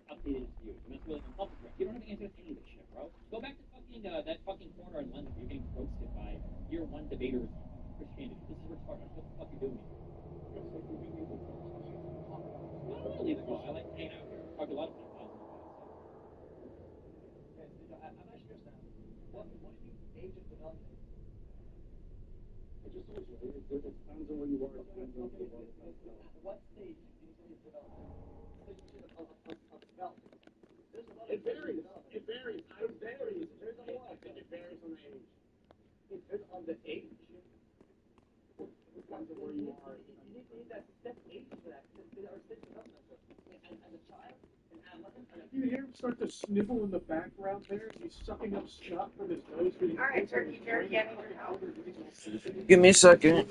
[SPEAKER 10] updated his views. And that's really unhelpful. You don't have to answer any of this shit, bro. Go back to fucking that fucking corner in London where you're getting roasted by year one debaters on Christianity. This is retarded. What the fuck are you doing here?
[SPEAKER 8] It's like we need to talk about
[SPEAKER 10] I don't want to leave the call. I like hanging out here. Talked a lot of pedophiles.
[SPEAKER 8] I'm not sure now. What do you age of development?
[SPEAKER 1] just told you, it depends on where you are. It depends on the level.
[SPEAKER 10] What stage do you think it's developing?
[SPEAKER 1] It varies. It varies. It varies. There's a lot. It varies on the age.
[SPEAKER 10] It depends on the age.
[SPEAKER 1] It depends on where you are.
[SPEAKER 10] You need that step age for that. Or stage development. As a child, an adolescent,
[SPEAKER 1] You hear him start to snivel in the background there? He's sucking up snot from his nose. All
[SPEAKER 11] right, Turkey Jerky, I need your help.
[SPEAKER 4] Give me a second.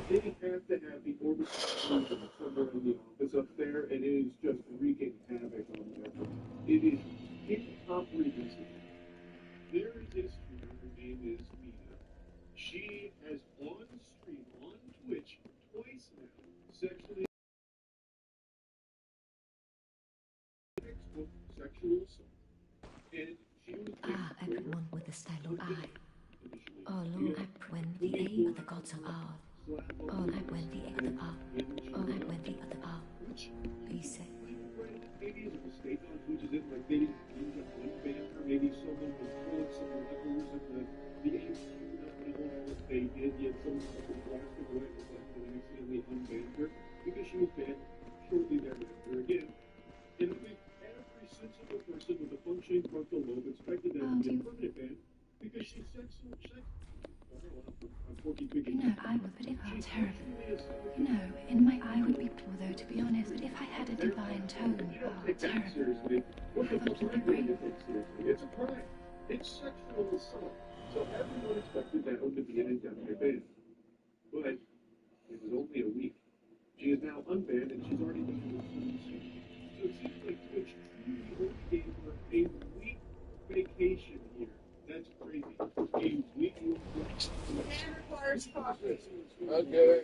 [SPEAKER 1] they have to have the orbital fusion somewhere in the office up there, and it is just wreaking havoc on there. It is incomprehensible. There is a streamer, her name is Mina. She has on stream, on Twitch, twice now, sexually textbook sexual assault. And she was
[SPEAKER 6] everyone with a stellar eye. All when the A of the gods of Earth. All when the A of the Earth. All when the other Earth. He said.
[SPEAKER 1] Maybe it was a statement on Twitch, is it like they didn't use a unban her? Maybe someone was pulling some levers and the AQ not knowing what they did, yet someone was blasted away and accidentally unbanned her because she was banned shortly thereafter again. And I think every sensible person with a functioning frontal lobe expected that to be a permanent ban because she's sexual.
[SPEAKER 12] No, I would, but if I'm terrible. No, in my I would be poor though, to be honest, but if I had a divine tone, terrible.
[SPEAKER 1] Seriously, what the fuck's the crime? It's a crime. It's sexual assault. So everyone expected that one to be an indefinite ban. But it was only a week. She is now unbanned and she's already been able to sue. So it seems like Twitch truly only gave her a week vacation here. That's crazy. A week.
[SPEAKER 11] Man requires coffee.
[SPEAKER 4] Okay.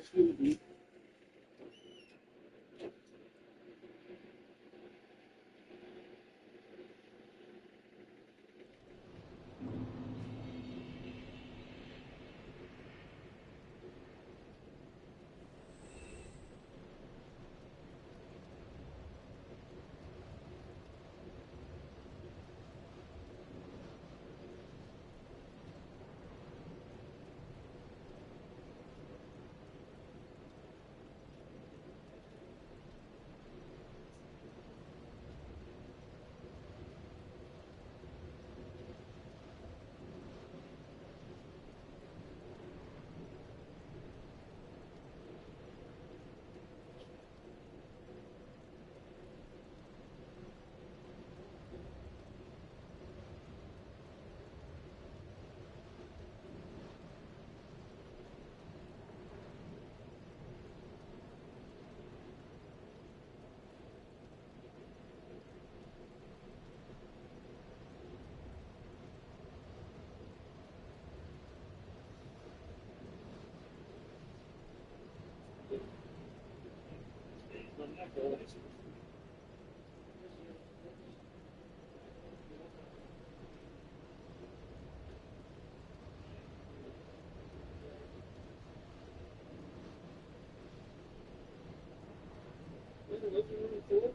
[SPEAKER 5] Looks good.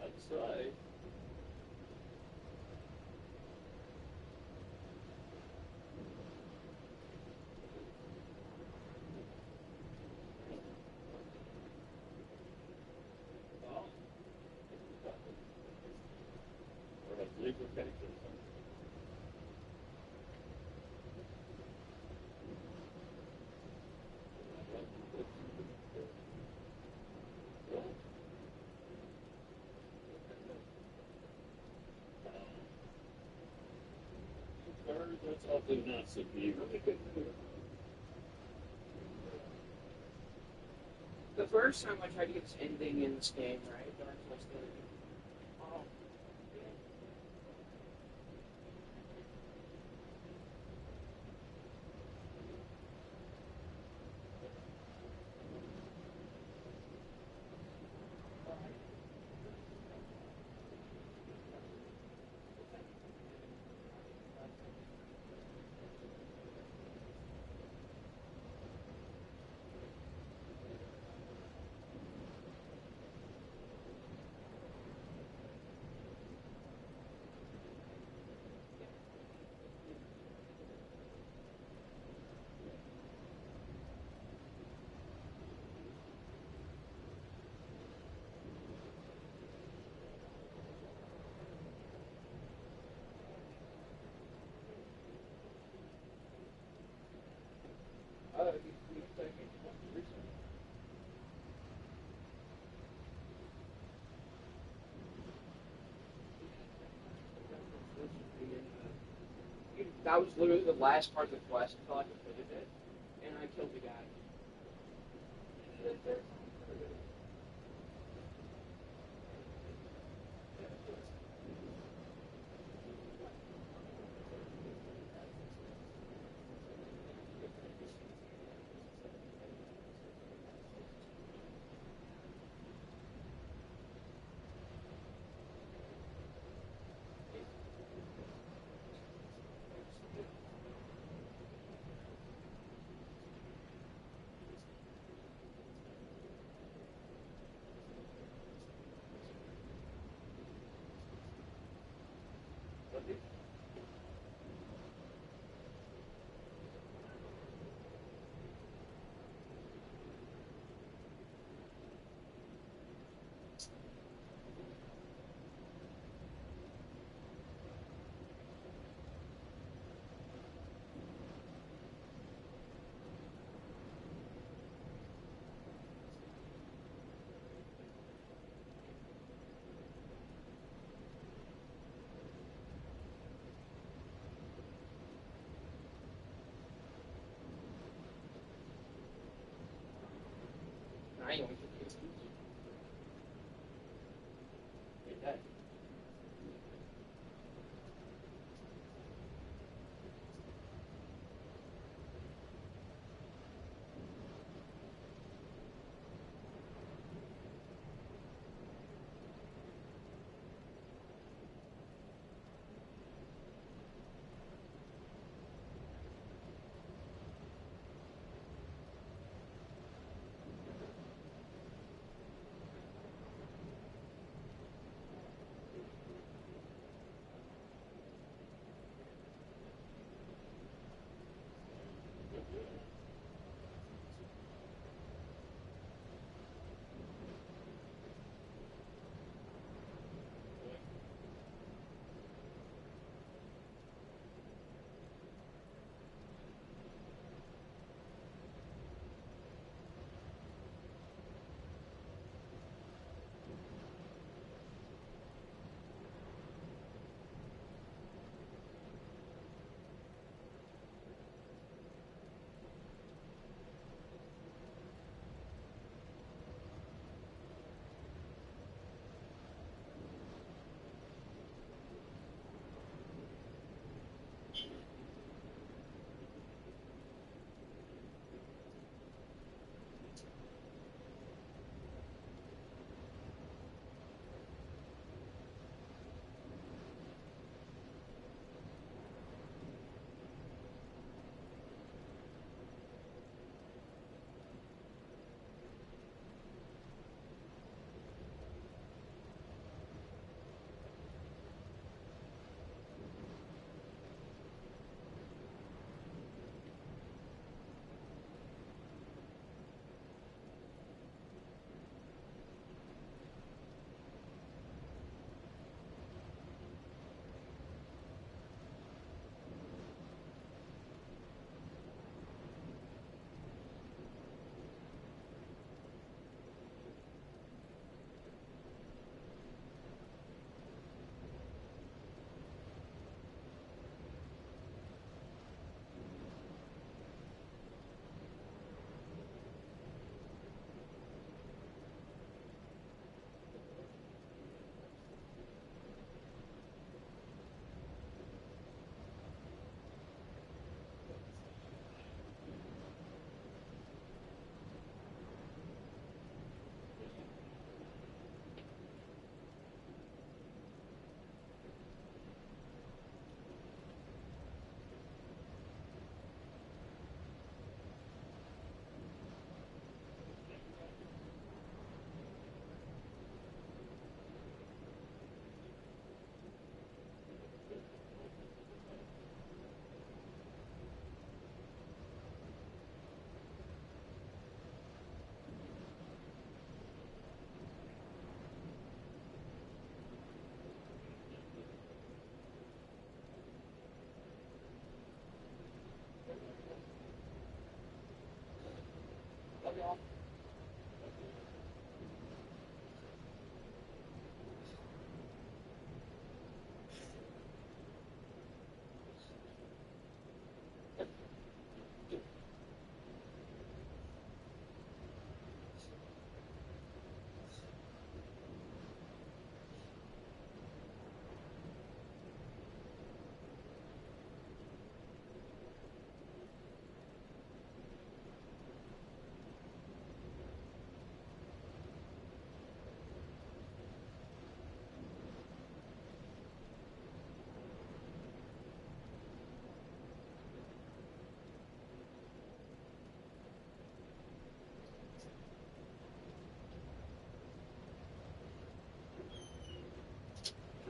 [SPEAKER 5] That's right. Legal case or something. That's awfully nice of you.
[SPEAKER 4] The first time I tried to get this ending in this game, right? Dark Souls 3. Oh. that was literally the last part of the quest until I completed it, and I killed the guy. Now you only took the excuse. You're dead.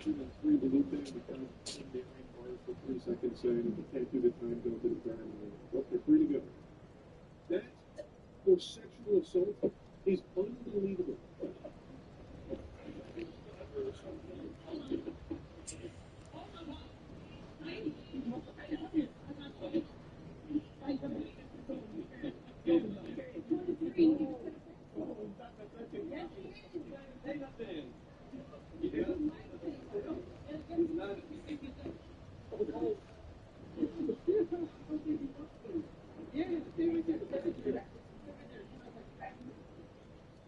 [SPEAKER 1] section that's free to loop there because I'm daring bars for 3 seconds saying if you can't do the time, don't do the time. Well, you're free to go. That for sexual assault is unbelievable.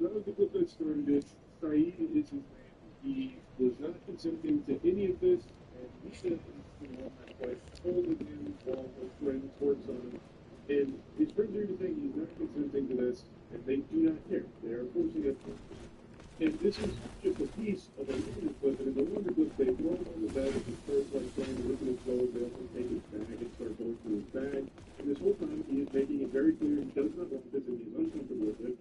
[SPEAKER 1] That was the clip that started it. Saeed is his name. He was not consenting to any of this, and he said he's the one that like holding him while his friends works on him. And his friends are even saying he's not consenting to this, and they do not care. They are forcing it. And this is just a piece of a longer clip, and in the longer clip, they throw him on the bed and he starts like trying to look at his clothes. They also take his bag and start going through his bag. And this whole time, he is making it very clear he does not want this and he's uncomfortable with it.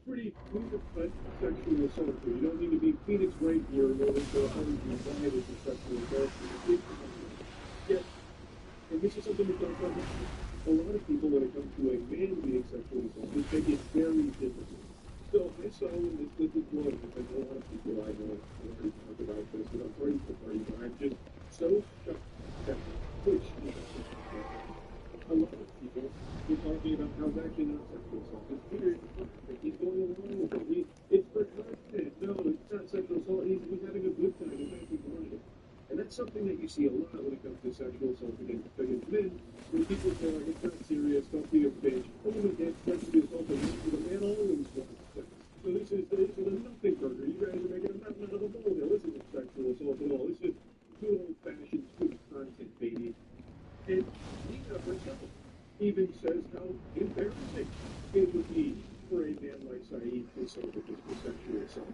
[SPEAKER 1] Pretty clear-cut sexual assault. You don't need to be Phoenix Wright here in order to hold you why it is a sexual assault. Yet, and this is something that comes from a lot of people when it comes to a man being sexually assaulted, they get very difficult. So I saw when this clip was blowing, because a lot of people I know already talk about this, and I'm sorry for party, but I'm just so shocked that Twitch is a lot of people are talking about how it's actually not sexual assault. It's weird. He's going along with it. It's for content. No, it's not sexual assault. He's having a good time. He's actually wanting it. And that's something that you see a lot when it comes to sexual assault against men. When people say, like, it's not serious, don't be a bitch. Oh, we can't sexually assault a man, but a man always wants sex. So this is a nothing burger. You guys are making a mountain out of a molehill. This isn't sexual assault at all. This is good old-fashioned good content, baby. And Nina herself even says how embarrassing it would be for a man like Saeed to suffer this for sexual assault.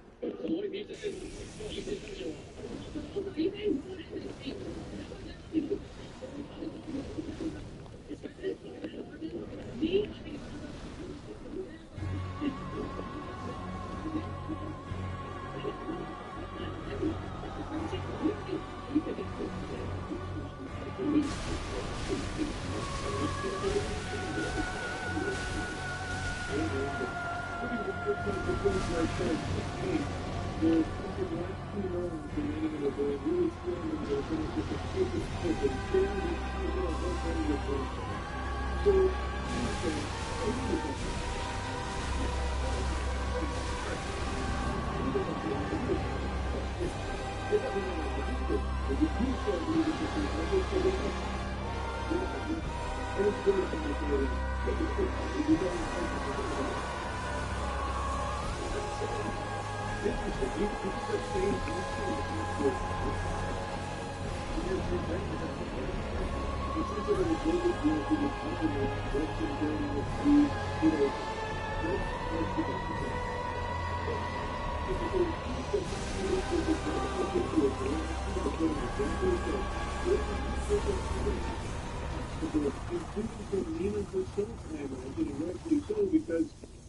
[SPEAKER 1] Because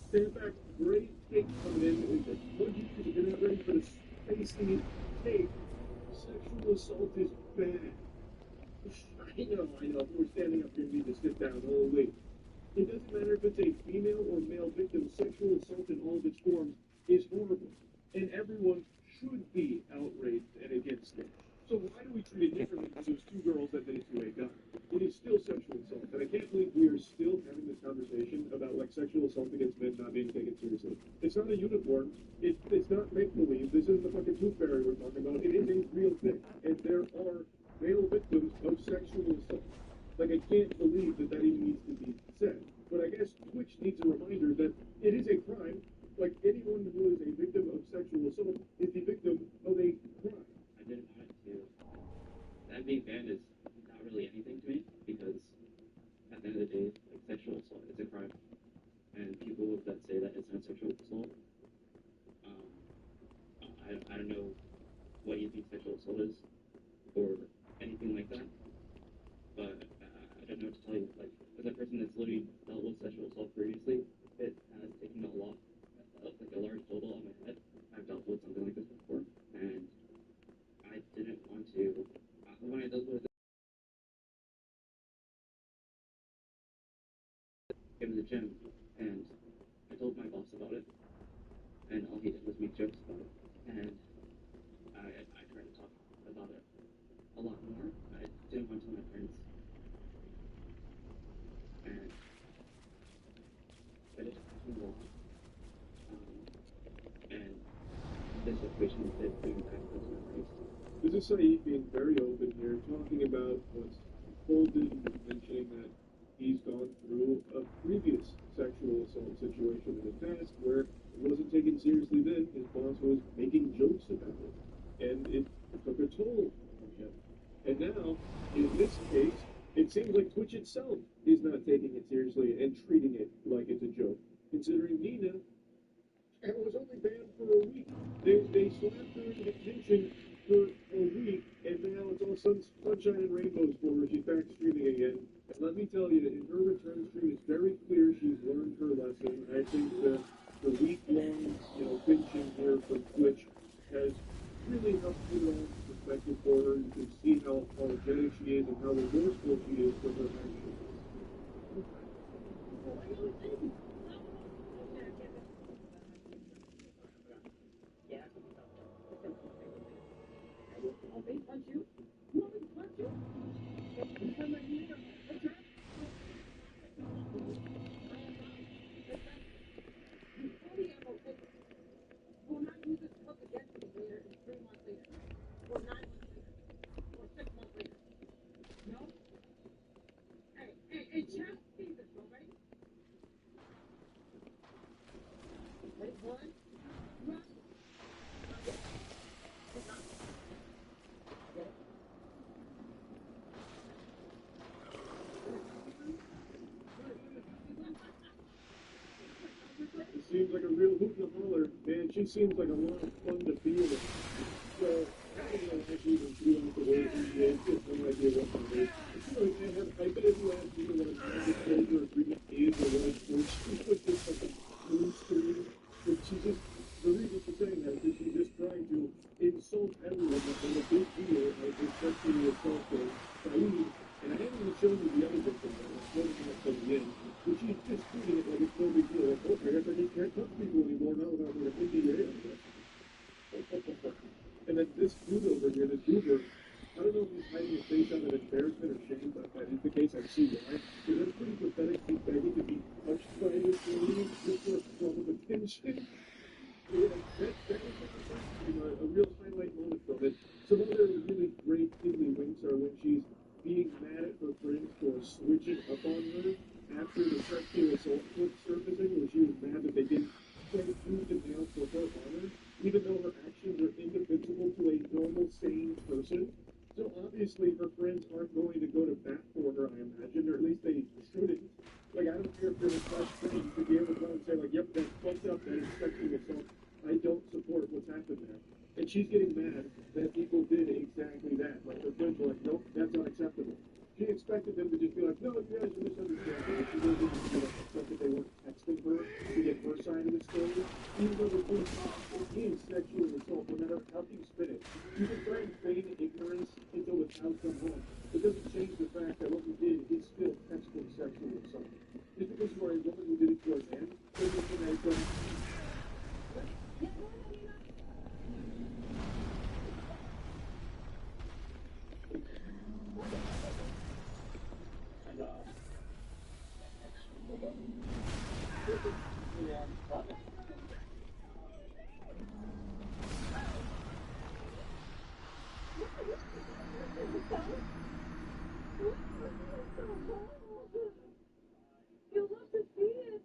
[SPEAKER 1] stand back, great take coming in. What do you think? You're not ready for the spacey take. Sexual assault is bad. I know. We're standing up here and need to sit down. Oh, wait. It doesn't matter if it's a female or male victim. Sexual assault in all of its forms is horrible. And everyone should be outraged and against it. So why do we treat it differently for those two girls that they threw a gun? It is still sexual assault. And I can't believe we are still having this conversation about like sexual assault against men not being taken seriously. It's not a uniform. It's not make-believe. This isn't the fucking Tooth Fairy we're talking about. It is a real thing. And there
[SPEAKER 13] say like sexual assault is a crime, and people that say that it's not sexual assault, I don't know what you think sexual assault is or anything like that, but I don't know what to tell you. Like, as a person that's literally dealt with sexual assault previously, it has taken a lot, like a large total on my head. I've dealt with something like this before, and I didn't want to. When I dealt with it in the gym, and I told my boss about it, and all he did was make jokes about it, and I tried to talk about it a lot more. I didn't want to tell my parents, and but it just took me a while. And this situation did bring back those memories.
[SPEAKER 1] This is Saeed being very open here, talking about what's unfolded, mentioning that he's gone through a previous sexual assault situation in the past where it wasn't taken seriously then. His boss was making jokes about it, and it took a toll on him. And now, in this case, it seems like Twitch itself is not taking it seriously and treating it like it's a joke. Considering Nina, and it was only banned for a week. They slapped her in detention for a week, and now it's all sunshine and rainbows for her. She's back streaming again. And let me tell you, in her return stream, it's very clear she's learned her lesson. I think the week-long, benching here from Twitch has really helped put it all into perspective for her. You can see how apologetic she is and how remorseful she is for her actions.
[SPEAKER 11] They punch you? You want me to punch you? You come in here, okay? You fully am okay. You will not use this book against me later, 3 months later, or 9 months later, or 6 months later. No? Hey, chat, see this, already? Wait, what? Run.
[SPEAKER 1] It seems like a real hoot and holler. Man, she seems like a lot of fun to be with. So, I don't know how she even feel the way she is. Just no idea what to do. I bet if you ask me what a non-disclosure agreement is or what it's for, she's just like a blue screen. But she's just, the reason she's saying that is she's just trying to insult everyone that made a big deal of this sexually assault of Saeed. And I haven't even shown you the other victim that was floating up to the end. But she's just treating it like it's no big deal. Like, okay, I guess I just can't touch people anymore now without being a PDA. And then this dude over here, this goober, I don't know if he's hiding his face out of embarrassment or shame, but if that is the case, I see why. Because that's pretty pathetic. He's begging to be touched by this lady just for a form of attention. Yeah, that was a real highlight moment from it. Some other really great tiddly winks are when she's being mad at her friends for switching up on her after the sexual assault clip surfacing, where she was mad that they didn't send food and mail for her honor, even though her actions are indefensible to a normal, sane person. So obviously her friends aren't going to go to bat for her, I imagine, or at least they shouldn't. Like, I don't care if they're her best friend to be able to go and say, like, yep, that's fucked up, that is sexual assault. I don't support what's happened there. And she's getting mad that people did exactly that. Like, her friends were like, nope, that's unacceptable. She expected them to just be like, no, you guys are misunderstanding. She wasn't even be like, upset that they weren't texting her to get her side of the story. Even though the police is sexual assault, no matter how you spin it. You can try and feign ignorance until the cows come home. It doesn't change the fact that what we did is still textbook sexual assault. Just because you are a woman who did it to a man, doesn't mean that it's
[SPEAKER 11] You love to see it.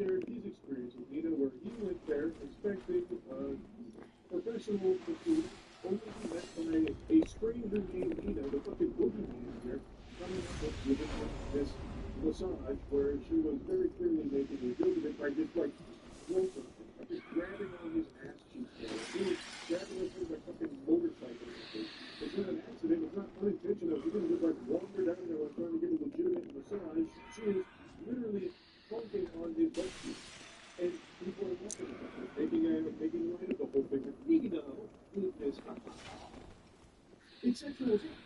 [SPEAKER 1] shared his experience with Nina, where he went there expecting professional pursuit, only to be met by a stranger named Nina, the fucking boogeyman here, coming up and giving him this massage where she was very clearly making a joke of it by just like stroking him, like just grabbing on his ass cheeks there. He was grabbing him with a fucking motorcycle. It's not an accident, it's not unintentional. She didn't just like wander down there while trying to get a legitimate massage. She is literally honking on his butt cheeks. And people are laughing about it, making light of the whole thing. Like, Nina, with this. It's sexual assault.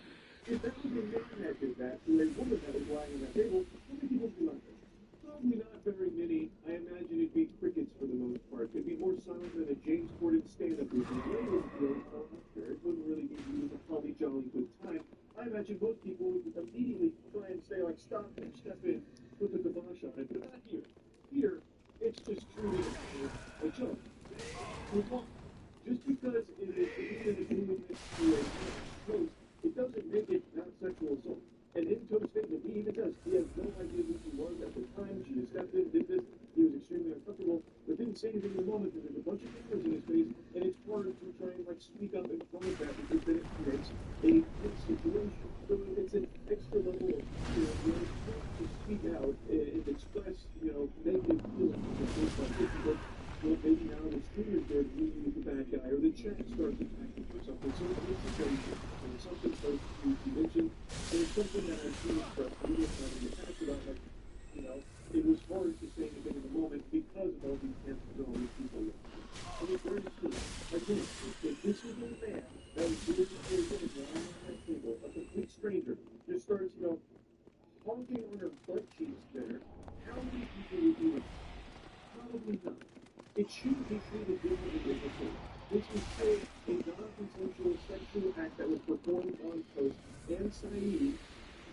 [SPEAKER 1] If that was a man that did that to a woman that was lying on that table, how many people would be laughing? Probably not very many. I imagine it'd be crickets for the most part. It'd be more silent than a James Corden stand-up routine. It wouldn't really come up there. It wouldn't really be viewed as a holly jolly good time. I imagine most people would immediately try and say, like, stop and step in, put the kibosh on it. But not here. Here, it's just truly a joke. Move on. Just because it is doing this to a post, it doesn't make it not sexual assault. And in Toad's statement, he even does. He has no idea who she was at the time. She just stepped in, did this. He was extremely uncomfortable, but didn't say anything in the moment because there's a bunch of cameras in his face, and it's hard to try and like speak up in front of that because then it creates a situation. So it's an extra level of, to speak out and express, negative feelings in a case like this. Because, well, maybe now the streamer's there to meet you with the bad guy, or the chat starts attacking for something. So it's a situation, and something starts to be mentioned. There's something that I've seen for media time in the past about, like, it was hard to say anything in the moment because of all these cameras and all these people. And it's very true. Again, if this was a man that was doing this very good lying on that table, a complete stranger, just starts, honking on her butt cheeks there, how many people would do it? Probably not. It shouldn't be treated differently than before. This was still a non-consensual sexual act that was performed on Toast and Saeed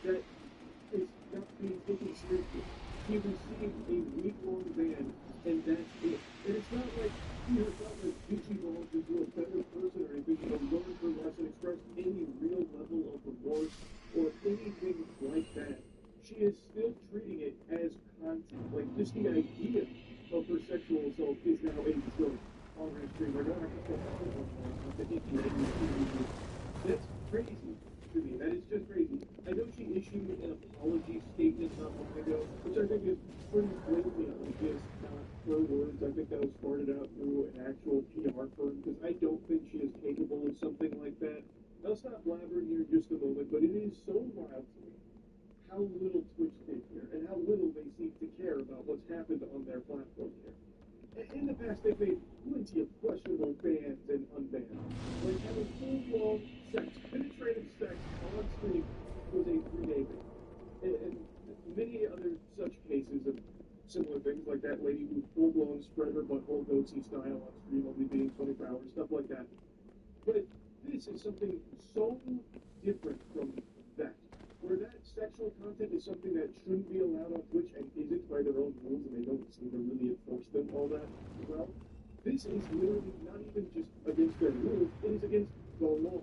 [SPEAKER 1] that is not being taken seriously. He received a week-long ban, and that's it. And it's not like he herself has Gucci-balls into a better person or anything, learned her lesson, expressed any real level of remorse or anything like that. She is still treating it as content. Like, just the idea of her sexual assault is now a joke on her stream. Like, I can that's crazy to me. That is just crazy. I know she issued an apology statement not long ago, which I think is pretty blatantly obvious, not her words. I think that was started out through an actual PR firm, because I don't think she is capable of something like that. I'll stop blabbering here in just a moment, but it is so wild to me how little Twitch did here, and how little they seem to care about what's happened on their platform here. In the past, they've made plenty of questionable bans and unbans. Like having full-blown sex, penetrative sex on stream was a 3-day ban. And many other such cases of similar things, like that lady who full-blown spread her butthole goatee style on stream, only being 24 hours, stuff like that. But this is something so different from that, where that sexual content is something that shouldn't be allowed on Twitch and isn't by their own rules, and they don't seem to really enforce them all that well. This is literally not even just against their rules, it is against the law.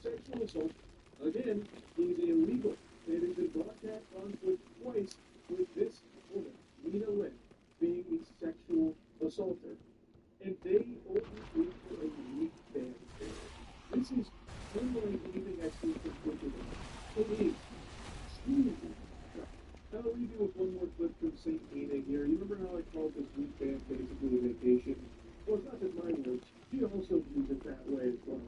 [SPEAKER 1] Sexual assault, again, is illegal. It has been broadcast on Twitch twice with this woman, Nina Lynn, being a sexual assaulter. And they only do for a week ban. This is unlike anything I've seen from Twitch. It is extremely good. Now, I'll leave you with one more clip from St. Nina here. You remember how I called this week ban basically a vacation? Well, it's not just my words. She also views it that way as well.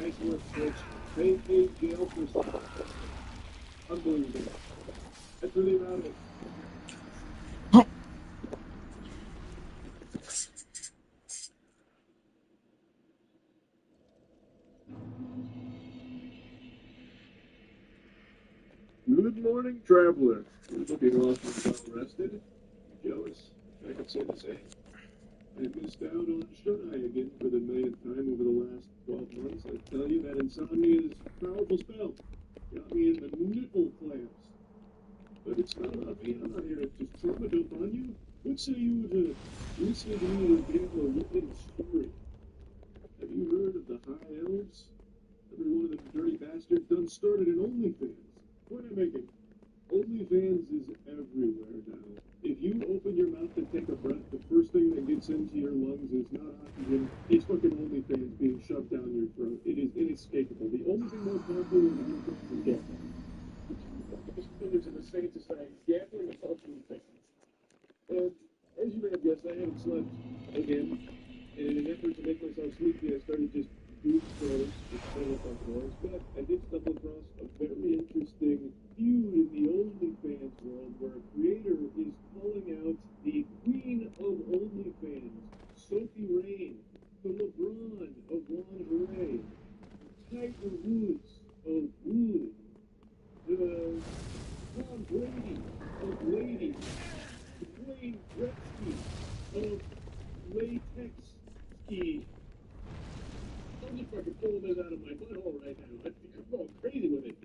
[SPEAKER 1] Nice work, Twitch. They paid jail for something. Unbelievable. That's really about it. Good morning, traveler. You're looking awfully well rested. Jealous. I can say the same. I missed out on Shut Eye again for the millionth time over the last 12 months. I tell you, that insomnia is a powerful spell. Got me in the nipple clamps. But it's not about me. I'm not here to just trauma dump on you. What say you to listen to me regale a ripping story? Have you heard of the High Elves? Every one of them dirty bastards done started an OnlyFans. Point I'm making. OnlyFans is everywhere now. If you open your mouth to take a breath, the first thing that gets into your lungs is not oxygen, it's fucking OnlyFans being shoved down your throat. It is inescapable. The only thing more powerful than OnlyFans is gambling. Fingers in the same to say, gambling is OnlyFans. And as you may have guessed, I haven't slept again. And in an effort to make myself sleepy, I started just doom scrolling, which kind of like noise, but I did stumble across a very interesting feud in the OnlyFans world where a creator is calling out the queen of OnlyFans, Sophie Rain, the LeBron of lingerie, Tiger Woods of wood, the Tom Brady of ladies, Wayne Gretzky of latex ski. I'm just fucking pulling this out of my butthole right now. I'm going crazy with it.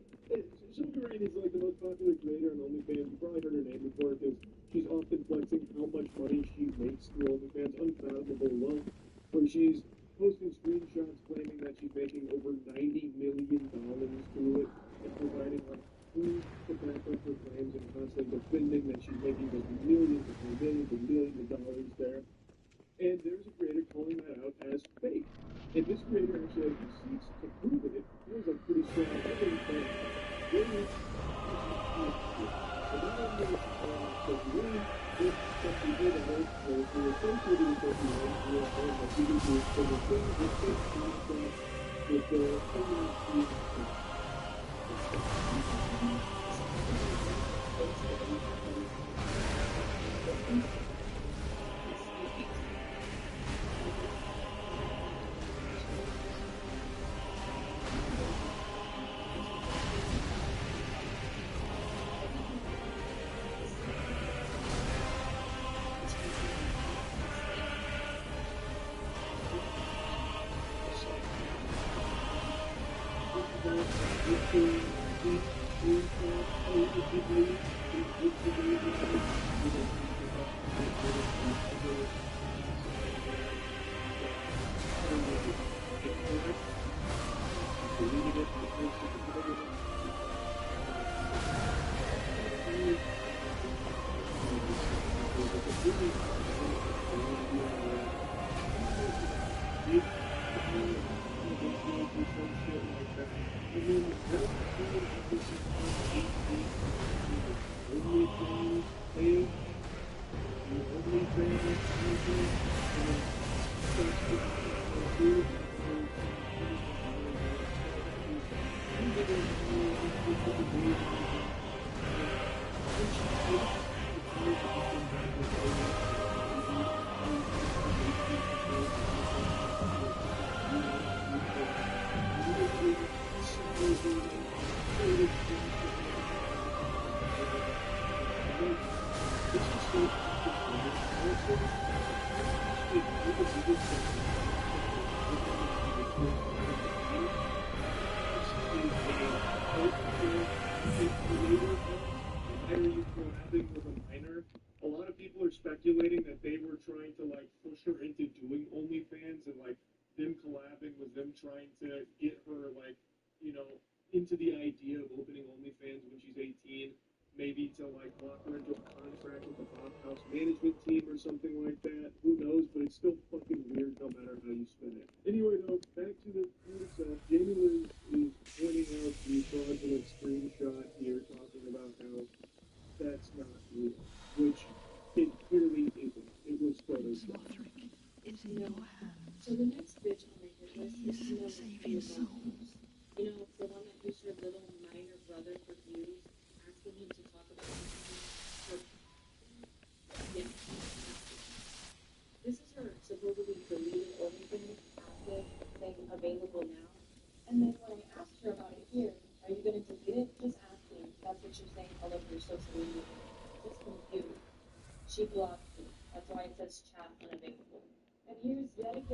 [SPEAKER 1] Sophie Rain is like the most popular creator on OnlyFans. You probably heard her name before because she's often flexing how much money she makes through OnlyFans. Unfathomable wealth. Where she's posting screenshots claiming that she's making over $90 million through it and providing like proof to back up her claims and constantly defending that she's making just millions of dollars there. And there's a creator calling that out as fake. And this creator actually has receipts to prove it. It feels like pretty strong evidence that there is so not only Sophie Rain, but some people that are closely associated with Sophie Rain who are saying that people who are the thing with fake screenshots with the feminine speculating that they were trying to like push her into doing OnlyFans and like them collabing was them trying to get her like, you know, into the idea of opening OnlyFans when she's 18, maybe to like lock her into a contract with the Bob House management team or something like that. Who knows? But it's still fucking weird no matter how you spin it. Anyway though, back to the food itself. Jamie Liz is pointing out the fraudulent screenshot here talking about how that's not real, which it clearly isn't. It was photoshopped.
[SPEAKER 12] It's in your hands.
[SPEAKER 14] So the next bitch on my hit list is
[SPEAKER 12] Please save your souls.
[SPEAKER 14] You know, the one that used her little minor brother for views, asking him to talk about her. Yeah. This is her supposedly deleted OnlyFans active thing available now. And then when I asked her about it here,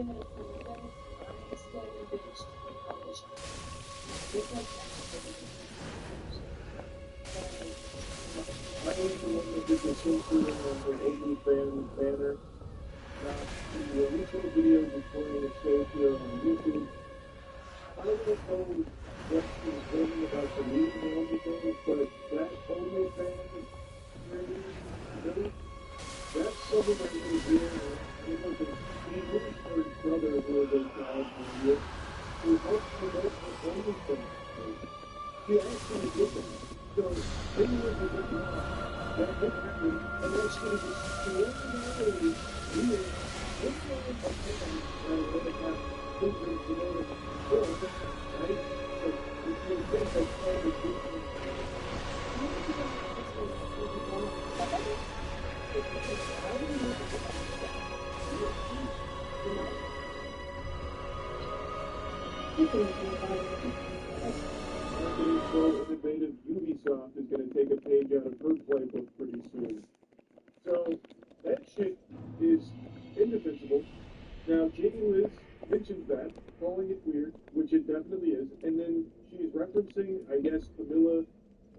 [SPEAKER 1] I was the one that did the censoring on the OnlyFans banner. Not the original video recording it shows here on YouTube. I don't know what she's doing about deleting the OnlyFans, but that OnlyFans really, that's someone that was there. He was for his brother who was a child media. He helped promote the OnlyFans page. He actually did that. So, anyone who did not, that did happen, and that's going to be extraordinarily weird. This one is a thing that they have children to know that it's right? But you can think that kind of different. Marketing so innovative, Ubisoft is going to take a page out of her playbook pretty soon. So, that shit is indefensible. Now, Jamie Liz mentions that, calling it weird, which it definitely is, and then she's referencing, I guess, Camilla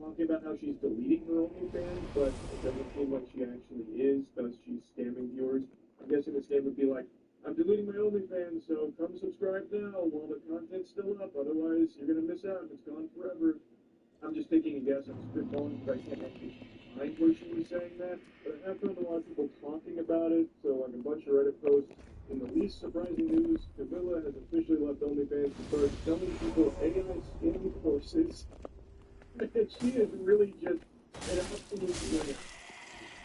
[SPEAKER 1] talking about how she's deleting her OnlyFans, but it doesn't seem like she actually is, thus she's scamming viewers. I'm guessing the scam would be like, I'm deleting my OnlyFans, so come subscribe now while the content's still up, otherwise you're gonna miss out, it's gone forever. I'm just taking a guess, I'm spitballing, but I can't actually find where she was saying that, but I have found a lot of people talking about it, so like a bunch of Reddit posts. In the least surprising news, Camilla has officially left OnlyFans to start selling people AI skin courses. And she is really just an absolute winner.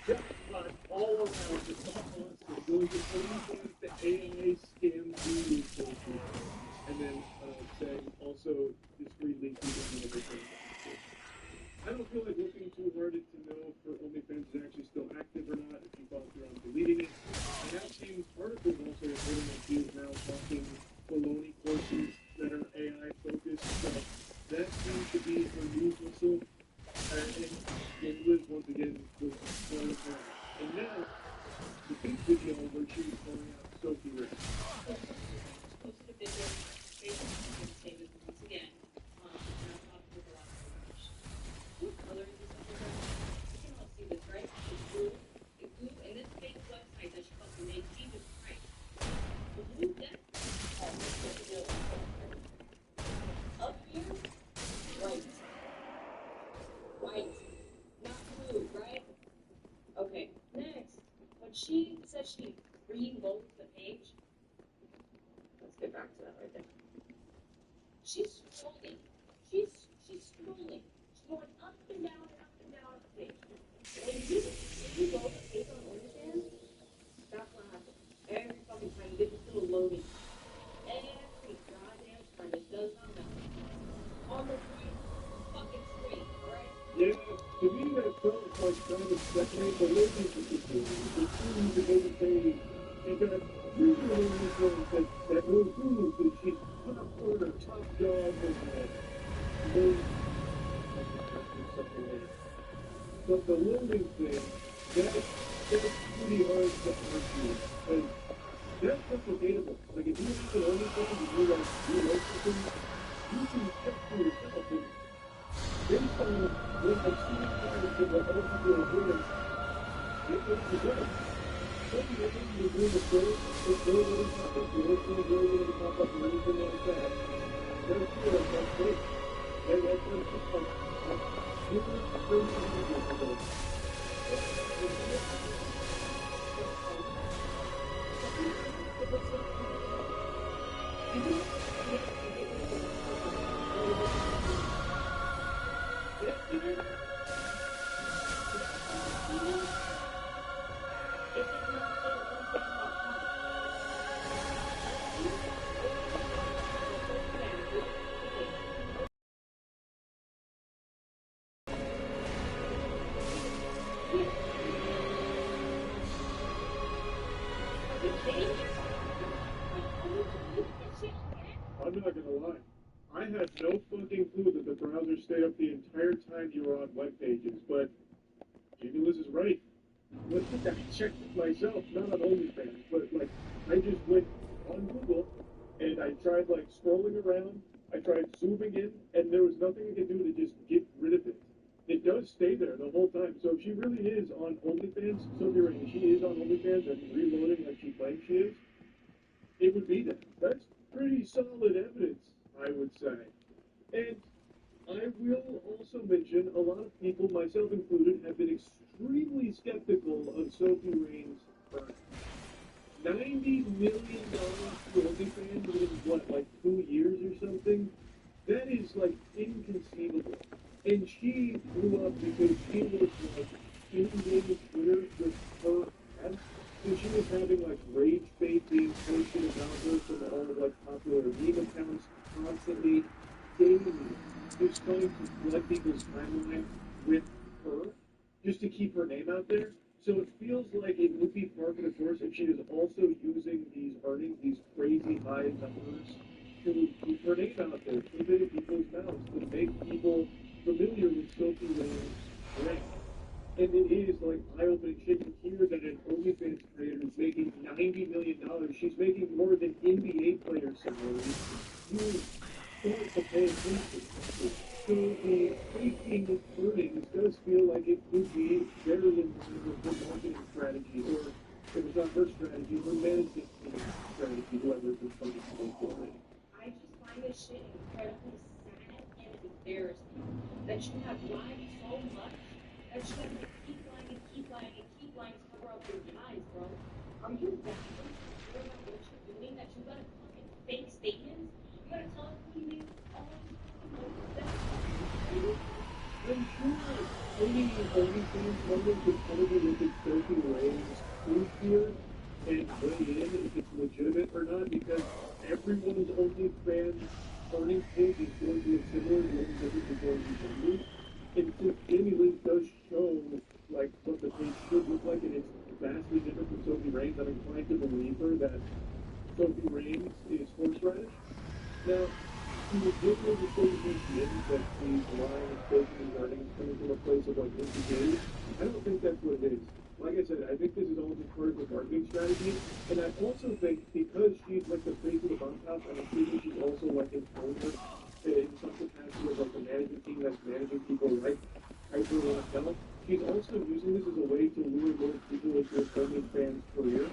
[SPEAKER 1] Jackpot all around the top monster going to OnlyFans the AI scam guru courses. And then saying also discreetly keeping everything. I don't feel like looking too hard to know if her OnlyFans is actually still active or not, if she followed through on deleting it. I have seen articles also reporting that she is now talking baloney courses that are AI focused, so that seems to be her news whistle. And Liz once again was part of that. And now, the big video where she was calling out Sophie Rich.
[SPEAKER 14] Posted a video, basically stated once again, and I'm talking with a lot of information. What color is this underwear? You can all see this, right? It's blue. It's blue, and this fake website that she calls the name Jesus Christ. The blue death. Up here, white. White. Not blue, right? Okay, next. When she says she reloads the page, let's get back to that right there. She's scrolling. She's scrolling. She's going up and down the page. When you go to page on OnlyFans, that's what happens. Every fucking time you get this little loading. Every goddamn time it does not matter. On the right fucking screen, alright?
[SPEAKER 1] Yeah, to me that felt like kind of secondary the relationship between the two the baby baby. They got usually influence that knows who that she's top order, top dog, and those something like that. But the loading thing, that's pretty hard to argue. And that's replicatable. Like if you have an OnlyFans and you like something, you can check for yourself. And based on what I've seen and what other people are doing, it looks good. Maybe you're doing the same, if they're really pop up, you're listening, they're really pop up, and anything like that. They're feel like that's great. And that's what it's just like, you can bring some media to those. I'm not gonna lie. I had no fucking clue that the browser stayed up the entire time you were on web pages, but Jamie Liz is right. Look, I checked it myself, not on OnlyFans, but like, I just went on Google, and I tried like scrolling around, I tried zooming in, and there was nothing I could do to just get rid of it. It does stay there the whole time. So if she really is on OnlyFans, Sophie Rain, if she is on OnlyFans and reloading like she claims she is, it would be there. That's pretty solid evidence, I would say. And I will also mention a lot of people, myself included, have been extremely skeptical of Sophie Rain's earnings. $90 million to OnlyFans within, what, like 2 years or something? That is, like, inconceivable. And she blew up because she was, like, inundating Twitter with her ads. So she was having, like, rage bait being posted about her from all of, like, popular meme accounts constantly, daily, just trying to flood people's timeline with her, just to keep her name out there. So it feels like it would be par for the course if she is also using these earnings, these crazy high numbers, to keep her name out there, keep it in people's mouths, to make people familiar with Sophie Rain's brand. And it is like eye-opening shit to hear that an OnlyFans creator is making $90 million. She's making more than NBA players similarly. You start to pay attention. So the faking earnings does feel like it could be very in line with her marketing strategy, or if it was not her strategy, her management team's strategy, whoever is responsible for it.
[SPEAKER 14] I just find this shit incredibly sad and embarrassing that you have lied so much that you have to keep lying and keep lying and keep lying to cover up your lies, bro. Are you that insecure about what you're doing that you gotta fucking fake statements? You gotta tell us who you is, all these fucking numbers. That's fucking crazy.
[SPEAKER 1] I'm sure any OnlyFans member could probably look at Sophie Rain's proof here and weigh in if it's legitimate or not, because everyone's OnlyFans earnings page is going to be similar. The only difference is going to be numbers. And since Jamie Lynn does show like what the page should look like, and it's vastly different from Sophie Rain's, I'm inclined to believe her that Sophie Rain's is horseradish. Now, she was given the same reason that she's lying and faking these earnings coming from a place of like insecurity. I don't think that's what it is. Like I said, I think this is all just part of the marketing strategy, and I also think because she's like the face of the bunkhouse, I'm assuming she's also like an owner in some capacity of like the management team that's managing people like Hyper Raquel. She's also using this as a way to lure more people into her OnlyFans career.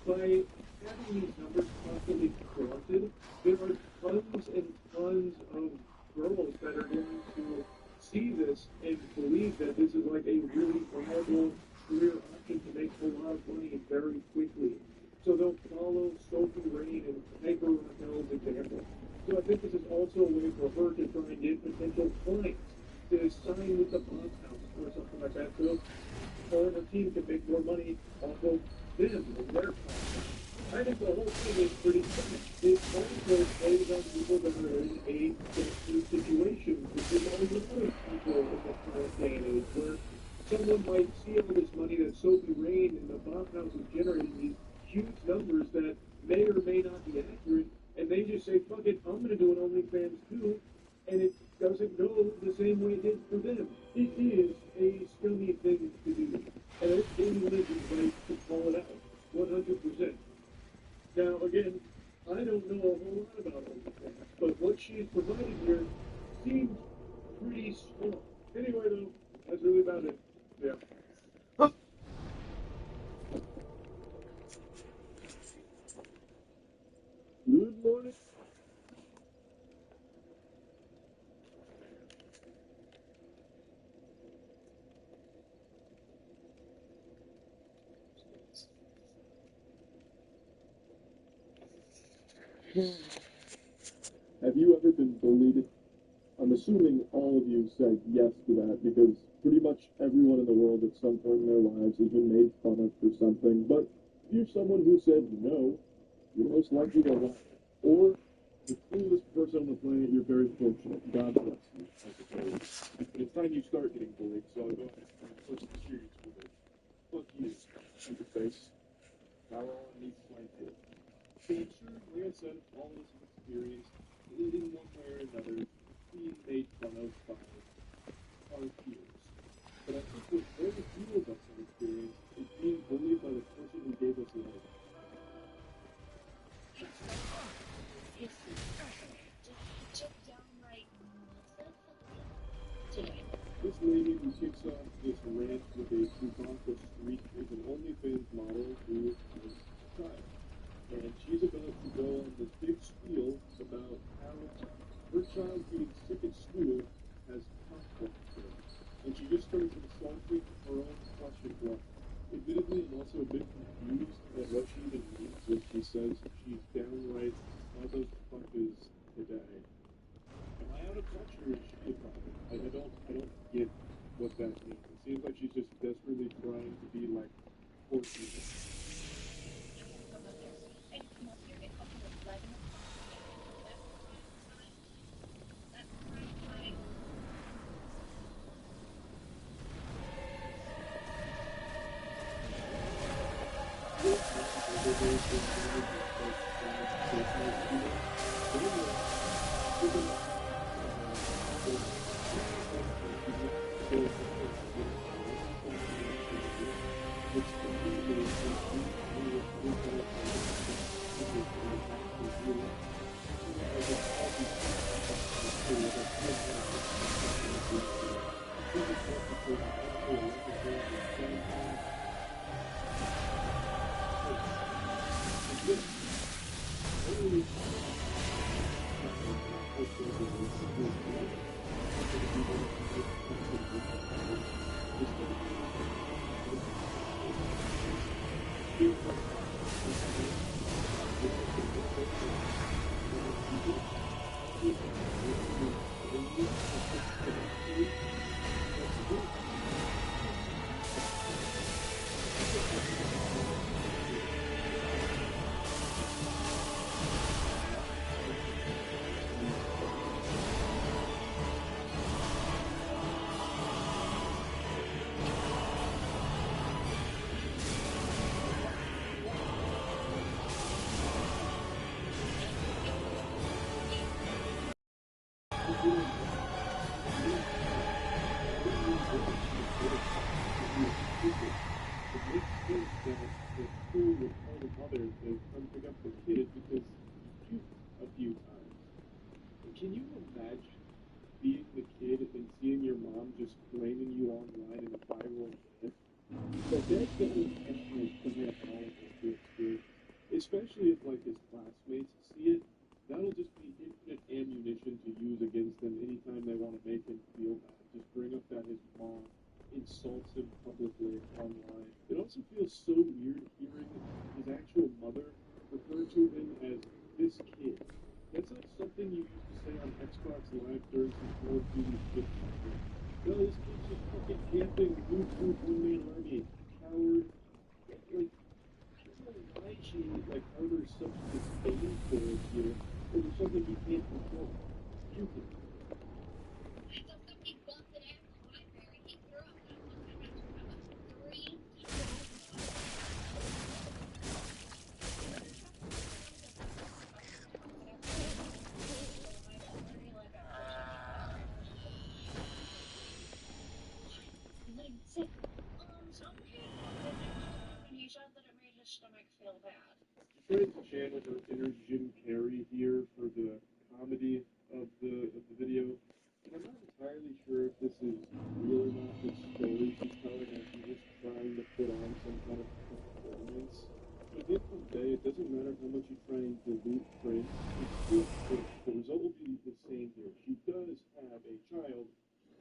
[SPEAKER 1] By having these numbers constantly flaunted, there are tons and tons of girls that are going to see this and believe that this is like a really viable career option to make a lot of money very quickly. So they'll follow Sophie Rain and Hyper Raquel's example. So I think this is also a way for her to try and get potential clients to sign with the boss house or something like that. So her and her team can make more money off of them and their content. I think the whole thing is pretty funny. It also plays on people that are in a desperate situation, which is all the other people in the current day and age, where someone might see all this money that Sophie Rain and the Bob House is generating, these huge numbers that may or may not be accurate, and they just say, fuck it, I'm going to do an OnlyFans too, and it doesn't go the same way it did for them. It is a scummy thing to do. And I think Jamie Lynn is right to call it out, 100%. Now, again, I don't know a whole lot about OnlyFans, but what she's provided here seems pretty strong. Anyway, though, that's really about it. Yeah. Good morning. Have you ever been bullied? I'm assuming all of you said yes to that because pretty much everyone in the world at some point in their lives has been made fun of for something. But if you're someone who said no, you're most likely to lie. Or the coolest person on the planet, you're very fortunate. God bless you, I suppose. But it's time you start getting bullied, so I'll go ahead and push the serious bully. Fuck you, stupid face. Now all I need is my tail. So I'm sure, like I said, all of us have experienced, in one way or another, being made fun of by our peers. But I think what very few of us have experienced is being bullied by the person who gave us life. This lady who kicks off this rant with a Chewbacca streak is an OnlyFans model who has a child. And she's about to go on this big spiel about how her child being sick at school has consequences. And she just starts insulting her own question block. Admittedly, I'm also a bit confused at what she even means when she says she's downright mother fuckers today. Am I out of touch or is she a problem? I don't get what that means. It seems like she's just desperately trying to be like 14. Can you imagine being the kid and seeing your mom just flaming you online in a viral minute? Like, that's the intentional command to experience. Especially if, like, his classmates see it, that'll just be infinite ammunition to use against them anytime they want to make him feel bad. Just bring up that his mom insults him publicly online. It also feels so weird hearing his actual mother refer to him as this kid. That's like something you used to say on Xbox Live during some Call of Duty 50. No, this kid's just fucking camping, one-man army, coward. Like, I don't know why she, like, harbors such disdain for it here, over something he can't control. You can. Trying to channel her inner Jim Carrey here for the comedy of the video, and I'm not entirely sure if this is real or not. This story she's telling, or she's just trying to put on some kind of performance. But at the end of the day, it doesn't matter how much you try and dilute Prince. It's still Prince. The result will be the same here. She does have a child,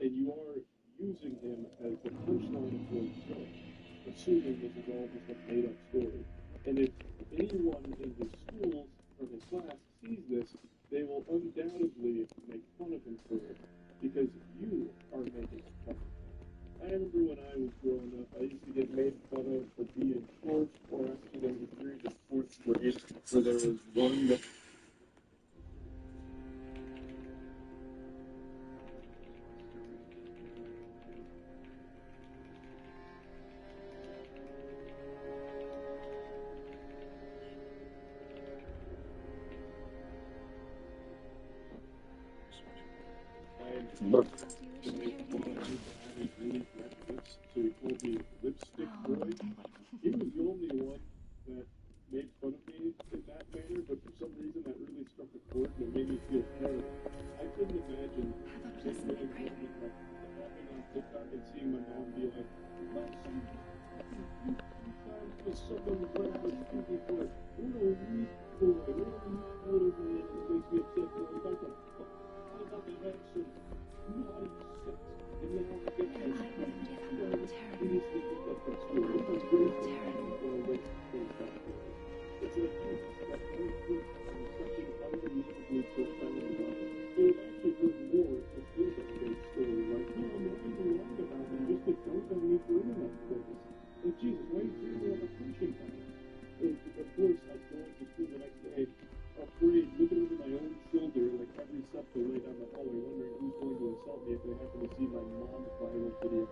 [SPEAKER 1] and you are using him as the punchline of your joke, assuming this is all just a made-up story. And if anyone in his schools or his class sees this, they will undoubtedly make fun of him for it, because you are making fun of him. I remember when I was growing up, I used to get made fun of for being short, or actually there was a period in 4th grade where there was one that look to make fun of his really red lips, so he called me Lipstick Boy. He was the only one that made fun of me in that manner, but for some reason that really struck a chord and it made me feel terrible. I couldn't imagine just living with me like look back and seeing my mom be like, my son, you found this someone right out of school for it. What a weak boy, what a weak little man. It makes me upset when I'm back like, fuck, how about the have some naughty sex? And now I get
[SPEAKER 12] I wondered if I'm not terrible.
[SPEAKER 1] It's like you that unclean and such an unbelievably profound lie. It would actually hurt more to think a fake story like, no, I'm not even lying about it, just to dunk on me for internet purposes. Like, Jesus, why are you treating me like a punching bag? And of course, I go into school the next day, afraid, looking over my own shoulder, like every step the way down the hallway, wondering who's going to insult me if they happen to see my mom's viral video.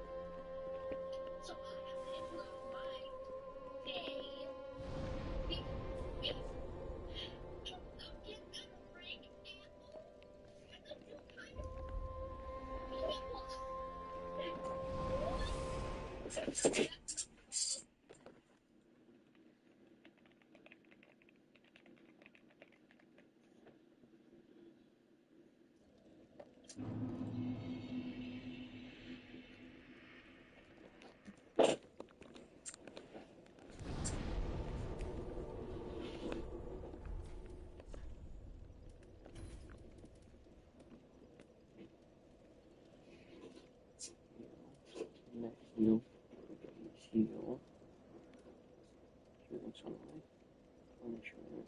[SPEAKER 4] Heal. Heal. Healing sunlight. Punishment.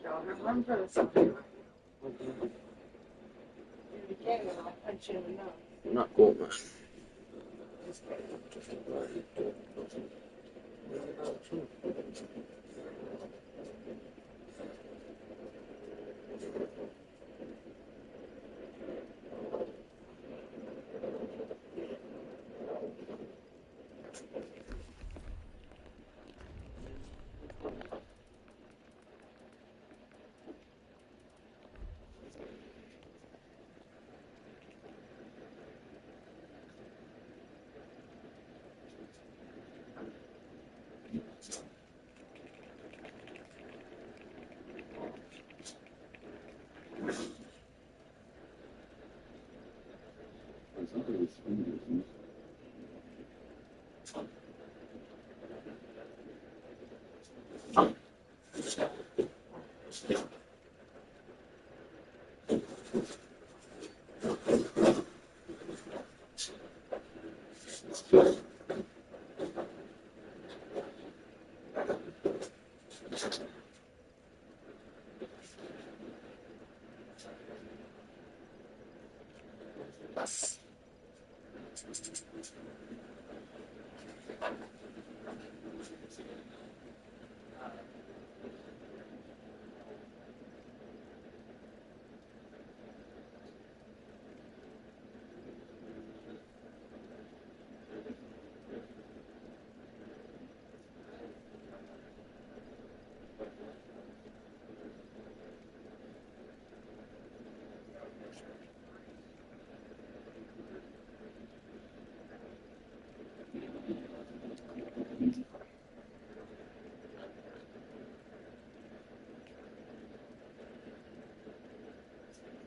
[SPEAKER 11] Don't remember something. You can't, I'll punch you in the nose.
[SPEAKER 4] Not gold, man.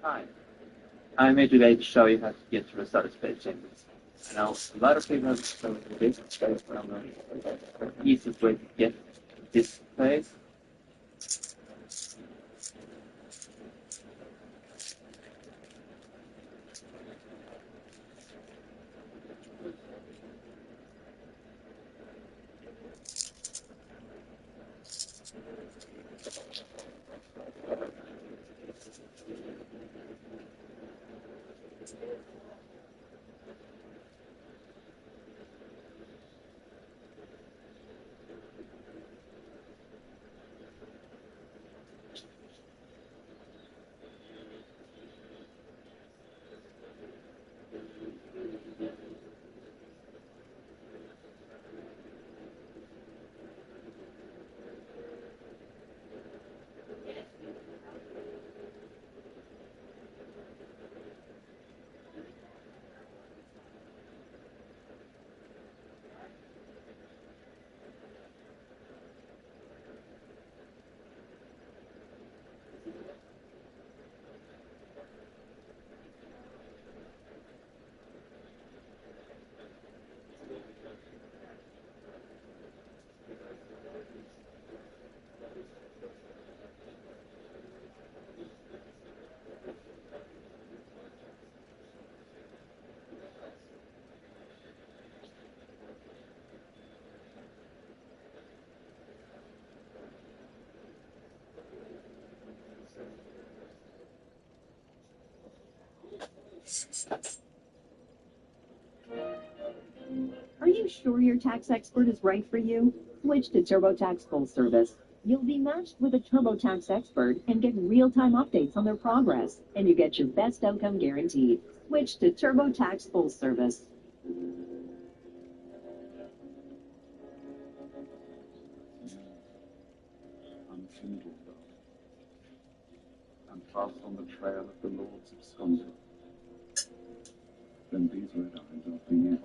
[SPEAKER 15] Hi, I'm here today to show you how to get through a solid space chambers. Now, a lot of people have shown this space, but I'm going to show you the easiest way to get to this place.
[SPEAKER 16] Are you sure your tax expert is right for you? Switch to TurboTax Full Service. You'll be matched with a TurboTax expert and get real-time updates on their progress, and you get your best outcome guaranteed. Switch to TurboTax Full Service.
[SPEAKER 17] I'm Kindle, and fast on the trail of the Lords absconded. Then these red eyes are for you.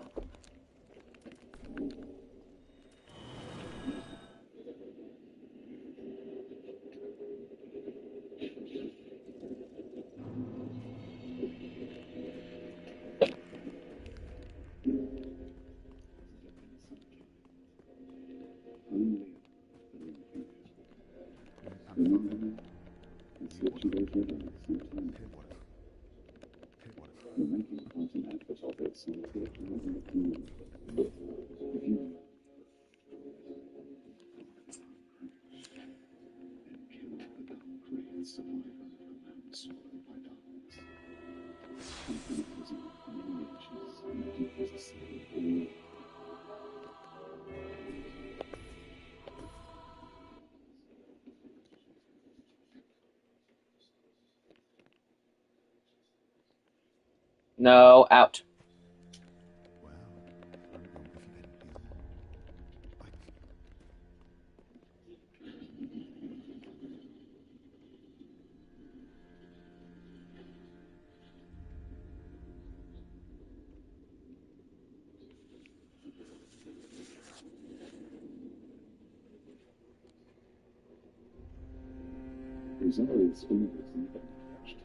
[SPEAKER 17] Remember me? I slipped you those red eyes sometime ago. You're making quite an effort of it, so unfortunately, if you and kill the dark-grayed survivor of the land swallowed by darkness, and from a prison for many ages, and deep as a sea of war.
[SPEAKER 4] No, out.
[SPEAKER 17] Rosaria's fingers even touched.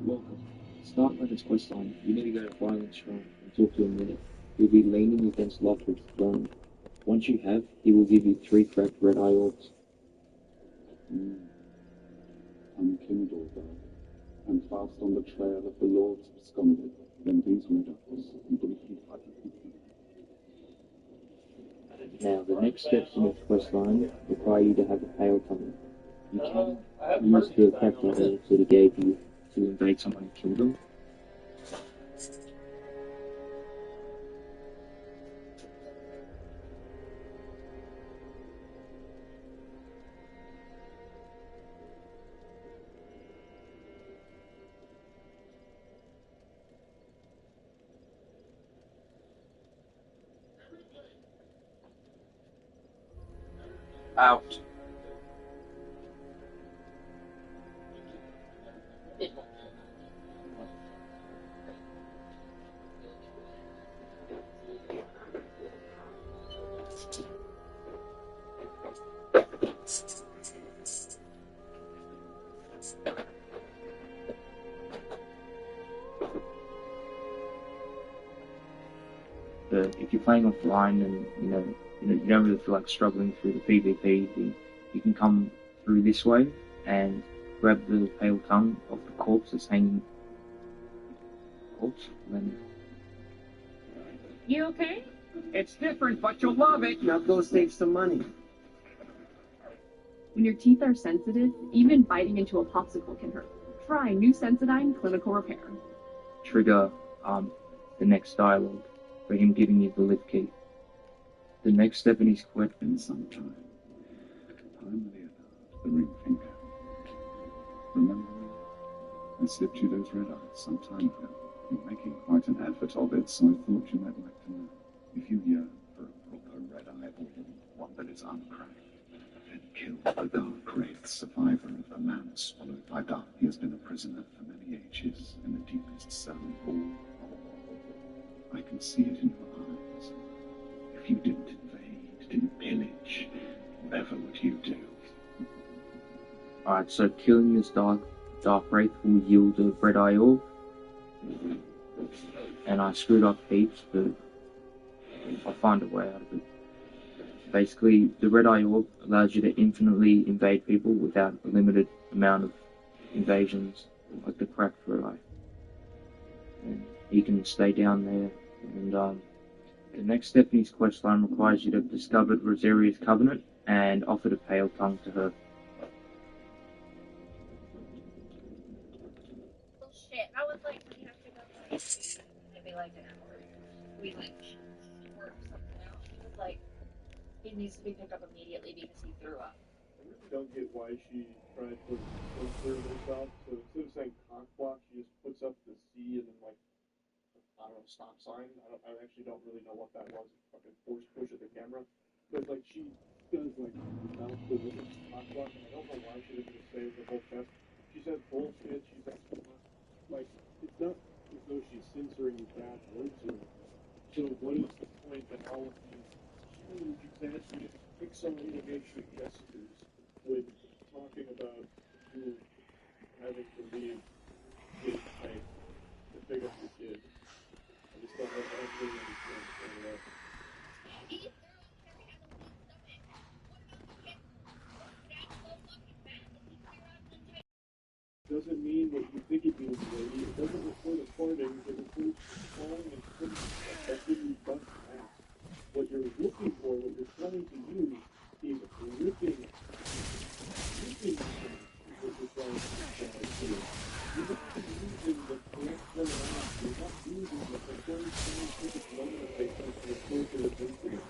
[SPEAKER 15] Welcome. Start by this quest line. You need to go to Violent Shrine and talk to him with it. You'll be leaning against Lothrid's throne. Once you have, he will give you 3 cracked red eye orbs.
[SPEAKER 17] I'm Kindle, and fast on the trail of the Lords absconded. Then these red eyes, and briefly
[SPEAKER 15] Now, the next steps in this quest line require you to have a pale tongue. You can use the character that he gave you to invade someone and kill them.
[SPEAKER 4] Out.
[SPEAKER 15] If you're playing offline and you don't really feel like struggling through the PvP, you can come through this way and grab the pale tongue of the corpse that's hanging. Corpse. Then
[SPEAKER 16] You okay?
[SPEAKER 7] It's different, but you'll love it. Now go save some money.
[SPEAKER 16] When your teeth are sensitive, even biting into a popsicle can hurt. Try new Sensodyne Clinical Repair.
[SPEAKER 15] trigger the next dialogue for him giving you the lift key. The next step in his quest.
[SPEAKER 17] In some time, I'm Leonard, the ring finger. Remember me? I slipped you those red eyes some time ago. You're making quite an effort of it, so I thought you might like to know. If you yearn for a proper red eye, or one that is uncracked, then killed the Dark Wraith, survivor of the man swallowed by dark. He has been a prisoner for many ages in the deepest cell of all. I can see it in your eyes. If you didn't invade, didn't pillage, whatever would you do?
[SPEAKER 15] Alright, so killing this Dark Wraith will yield a Red Eye Orb. And I screwed up heaps, but I'll find a way out of it. Basically, the Red Eye Orb allows you to infinitely invade people without a limited amount of invasions, like the cracked Red Eye. And you can stay down there, and the next step in his questline requires you to have discovered Rosaria's Covenant and offered a pale tongue to her.
[SPEAKER 14] Well, shit, I was like, we have to go like, maybe like an hour. We like work something out. He was like, he needs to be picked up immediately because he threw up.
[SPEAKER 1] I really don't get why she tried to clear herself. So instead of saying cock block, she just puts up the C and then like, I don't know, stop sign. I actually don't really know what that was. Fucking force push at the camera. But like she does like mouth the words cock block, and I don't know why she doesn't just say it with her whole chest. She says bullshit. She says like it's not as though she's censoring bad words or. So what is the point that all of these huge exaggerated Pixar animation gestures when talking about you having to leave kid type to pick up your kid? I just don't know if I really understand that. Doesn't mean what you think it means, lady. It doesn't refer to farting, it refers to falling and putting stuff. That's when you bust ass. What you're looking for, what you're trying to use, is ripping things, is what you're trying to do. You're not using the correct terminology. You're not using the correct scientific nomenclature to refer to this incident.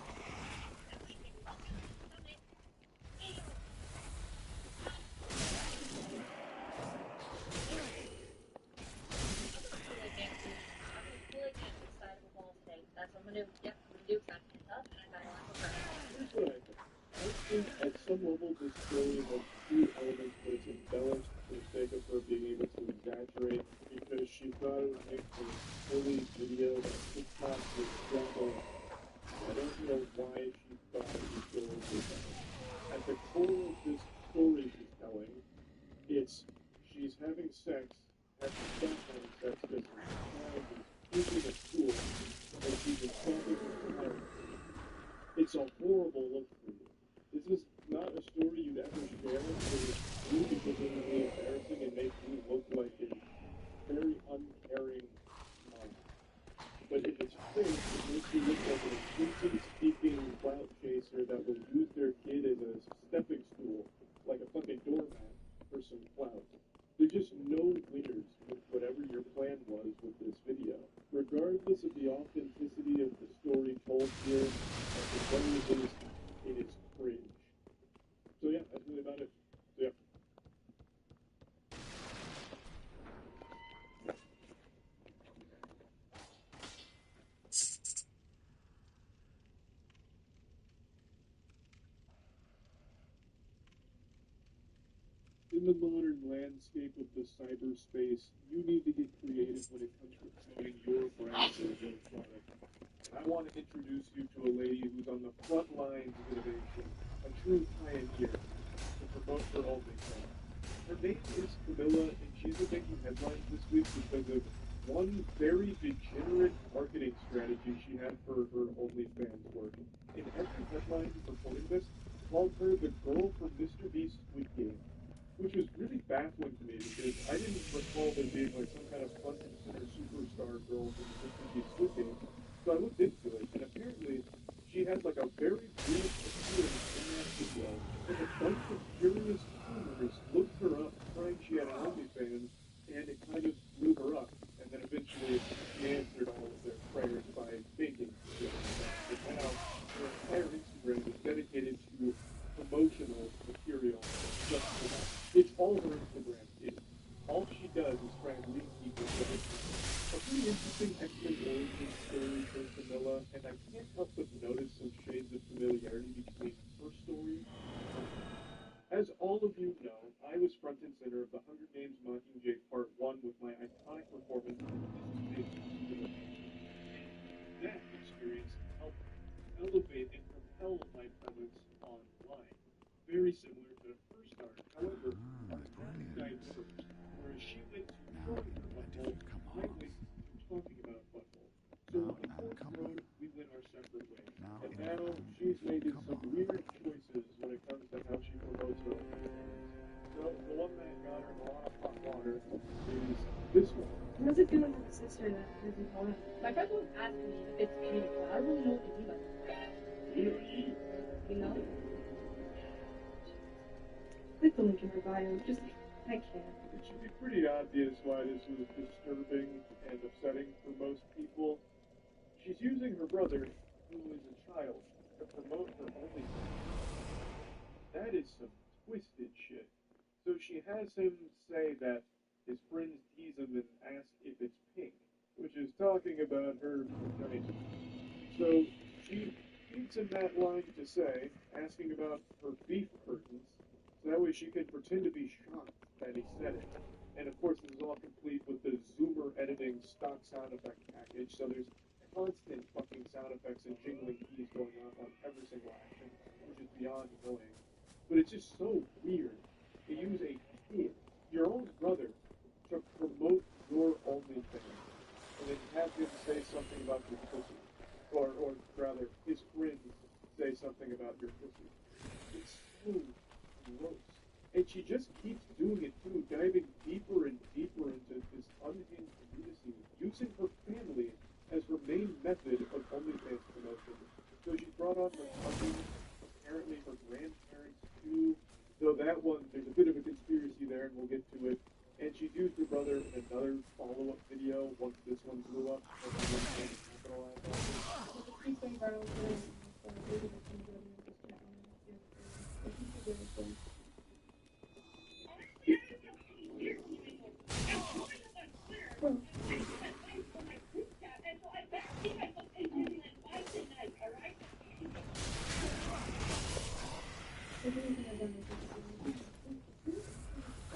[SPEAKER 1] Here's what I think. I think at some level this story has two elements, but it's embellished for the sake of her being able to exaggerate, because she thought it would make a silly video that TikTok would jump on. I don't know why she thought it would go over that. At the core of this story she's telling, it's she's having sex, has to stop having sex because her child is puking at school, and she's assaulting her child. It's a horrible look for you. This is not a story you'd ever share because it's you because it would be embarrassing and make you look like a very uncaring mom. But if it's fake, it makes you look like an attention-seeking clout chaser that will use their kid as a stepping stool, like a fucking doormat, for some clout. There's just no winners with whatever your plan was with this video. Regardless of the authenticity of the story told here, at the very least, it is cringe. So yeah, that's really about it. So yeah. In the modern landscape of the cyberspace, you need to get creative when it comes to promoting your brand or your product. And I want to introduce you to a lady who's on the front lines of innovation, a true pioneer to promote her OnlyFans. Her name is Camilla, and she's been making headlines this week because of one very degenerate marketing strategy she had for her OnlyFans work. In every headline reporting this, called her the girl from Mr. Beast's Squid Game, which was really baffling to me because I didn't recall there being like some kind of front and center superstar girl from Mr. Beast's Squid Game. So I looked into it, and apparently she has like a very brief appearance in that video, and a bunch of curious rumors looked her up, trying she had an OnlyFans, and it kind of blew her up. And then eventually she answered all of their prayers by faking it. But now her entire Instagram is dedicated to promotional material just for that. It's all her Instagram is. All she does is try and lead people to it. A pretty interesting X-Men origin story for Camilla, and I can't help but notice some shades of familiarity between her story and very similar to the first arc. However, that died first, whereas she went to showing her butthole, I went to talking about butthole. So on Fork Road, we went our separate ways. And now she's making some weird choices when it comes to how she promotes her own business. So the one that got her in a lot of hot water is this one.
[SPEAKER 14] How's it feeling with a sister that isn't born? My friends always ask me if it's meaningful. I don't really know what they mean by that. You know? Click the link in my bio. Just, I can't.
[SPEAKER 1] It should be pretty obvious why this was disturbing and upsetting for most people. She's using her brother, who is a child, to promote her OnlyFans. That is some twisted shit. So she has him say that his friends tease him and ask if it's pink, which is talking about her vagina. So she feeds him that line to say, asking about her beef curtains, so that way she can pretend to be shocked that he said it. And of course, this is all complete with the Zoomer editing stock sound effect package, so there's constant fucking sound effects and jingling keys going on every single action, which is beyond annoying. But it's just so weird to use a kid, your own brother, to promote your OnlyFans, and then have him say something about your pussy. Or rather, his friends say something about your pussy. It's so gross. And she just keeps doing it too, diving deeper and deeper into this unhinged lunacy, using her family as her main method of OnlyFans promotion. So she brought on her cousins, apparently her grandparents too, though that one, there's a bit of a conspiracy there, and we'll get to it. And she's used her brother in another follow-up video once this one blew up.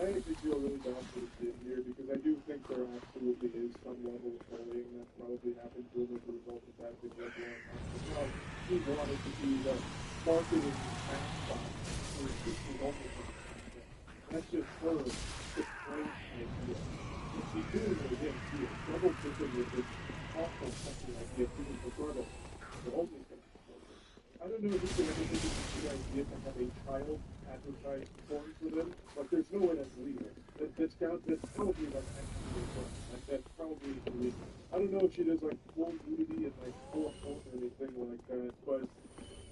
[SPEAKER 1] I actually feel really bad for the kid here because I do think there absolutely is some level of bullying that probably happened to him as a result of that video blowing up. But now he wanted to be the marketing mascot for his OnlyFans. That's just her, the crank idea. And she's doing it again too, double dipping with this awful fucking idea to her brother, the OnlyFans. I don't know if it's going to be a good idea to have a child advertise porn for them, but there's no way that's legal. That's probably like actually illegal. Like that's probably illegal. I don't know if she does like full nudity and like full porn or anything like that, but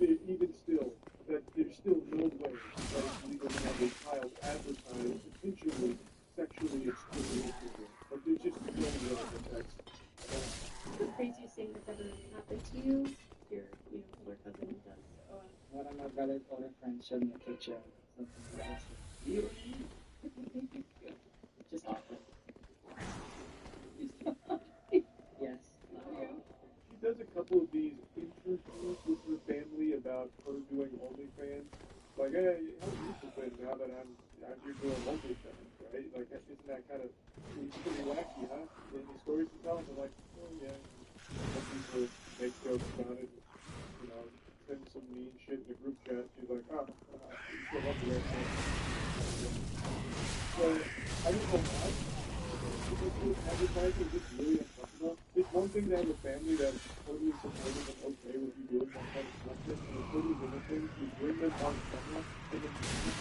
[SPEAKER 1] even still, that there's still no way that it's legal to have a child advertise potentially sexually explicit material. Like there's just no way that that's.
[SPEAKER 14] The craziest thing that's ever happened to you, your, older cousin does.
[SPEAKER 3] One of my brother's older friends showed me a picture of something embarrassing. Just awkward. Yes.
[SPEAKER 1] She does a couple of these interviews with her family about her doing OnlyFans. Like, hey, how do you feel now that I'm out here doing OnlyFans, right? Like, isn't that kind of pretty wacky, huh? Any stories to tell? And they're like, oh yeah. Some people make jokes about it. Send some mean shit in the group chat. She's like, you still love the right thing. So, I don't know why. Advertising is really uncomfortable. It's one thing to have a family that's totally supportive and okay with you doing that kind of content, and it's totally different thing to bring them on camera and then you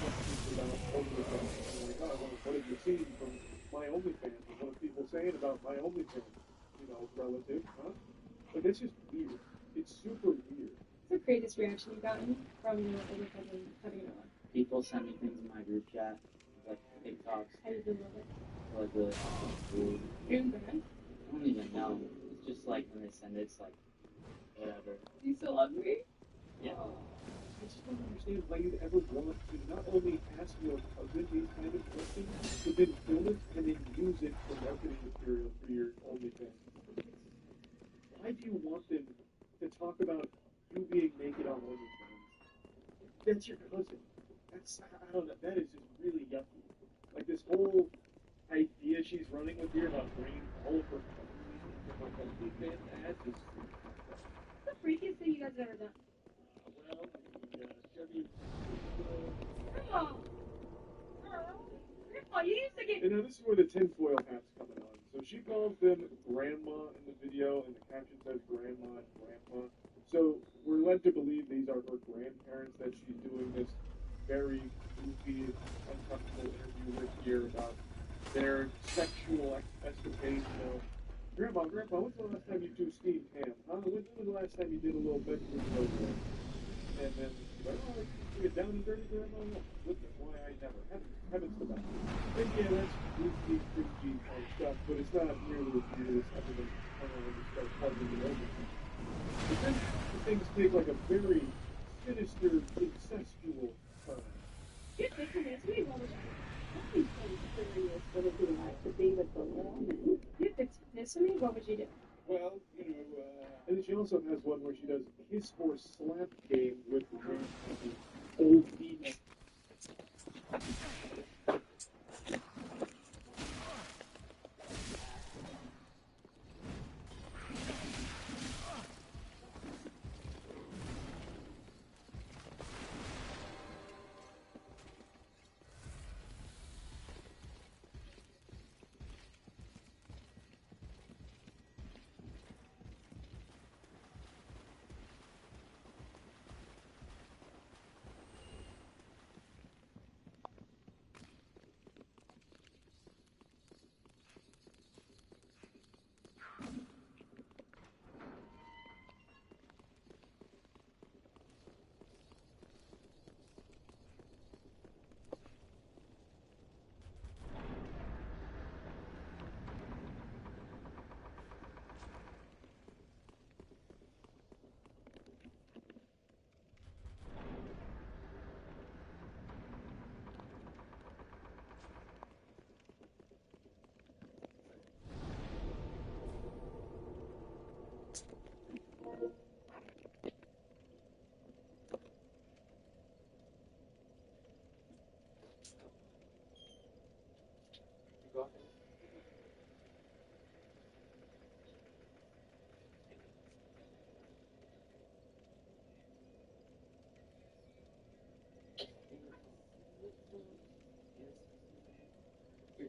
[SPEAKER 1] questions about OnlyFans. And like, what have you seen from my OnlyFans? And what are people saying about my OnlyFans? Relative, huh? Like, it's just weird. It's super weird.
[SPEAKER 14] What's the greatest reaction you've gotten from your older cousin having it on?
[SPEAKER 3] People send me things in my group chat, like TikToks.
[SPEAKER 14] How did you love it?
[SPEAKER 3] Like really awesome food.
[SPEAKER 14] You're embarrassed?
[SPEAKER 3] I don't even know. It's just like when they send it, it's like, whatever.
[SPEAKER 14] Do you still love me?
[SPEAKER 3] Yeah.
[SPEAKER 1] I just don't understand why you'd ever want to not only ask your cousin these kind of questions, but then film it and then use it for marketing material for your OnlyFans. Why do you want them to talk about you being naked on OnlyFans? That's your cousin. I don't know, that is just really yucky. Like this whole idea she's running with here about bringing all of her cousins into her OnlyFans ads is
[SPEAKER 14] What's the freakiest thing you guys have ever done?
[SPEAKER 1] Chevy And now this is where the tinfoil hat's coming on. So she calls them grandma in the video, and the caption says grandma and grandpa. So we're led to believe these are her grandparents that she's doing this very goofy, uncomfortable interview with here about their sexual escapades. You know, Grandma, when's the last time you two steamed ham? Huh? When was the last time you did a little bedroom roast? And then she's like, oh, you get down and dirty, Grandma? No. Listen, why I never. Heavens to that. And yeah, that's goofy, cringy kind of stuff, but it's not nearly as weird as everything when you start plugging it over. But then things take like a very sinister, incestual turn.
[SPEAKER 11] If it is me, what was nothing so serious would it be like to be with the woman? If it's missing me, what would you do?
[SPEAKER 1] Well, you know, and then she also has one where she does kiss or slap game with the old female.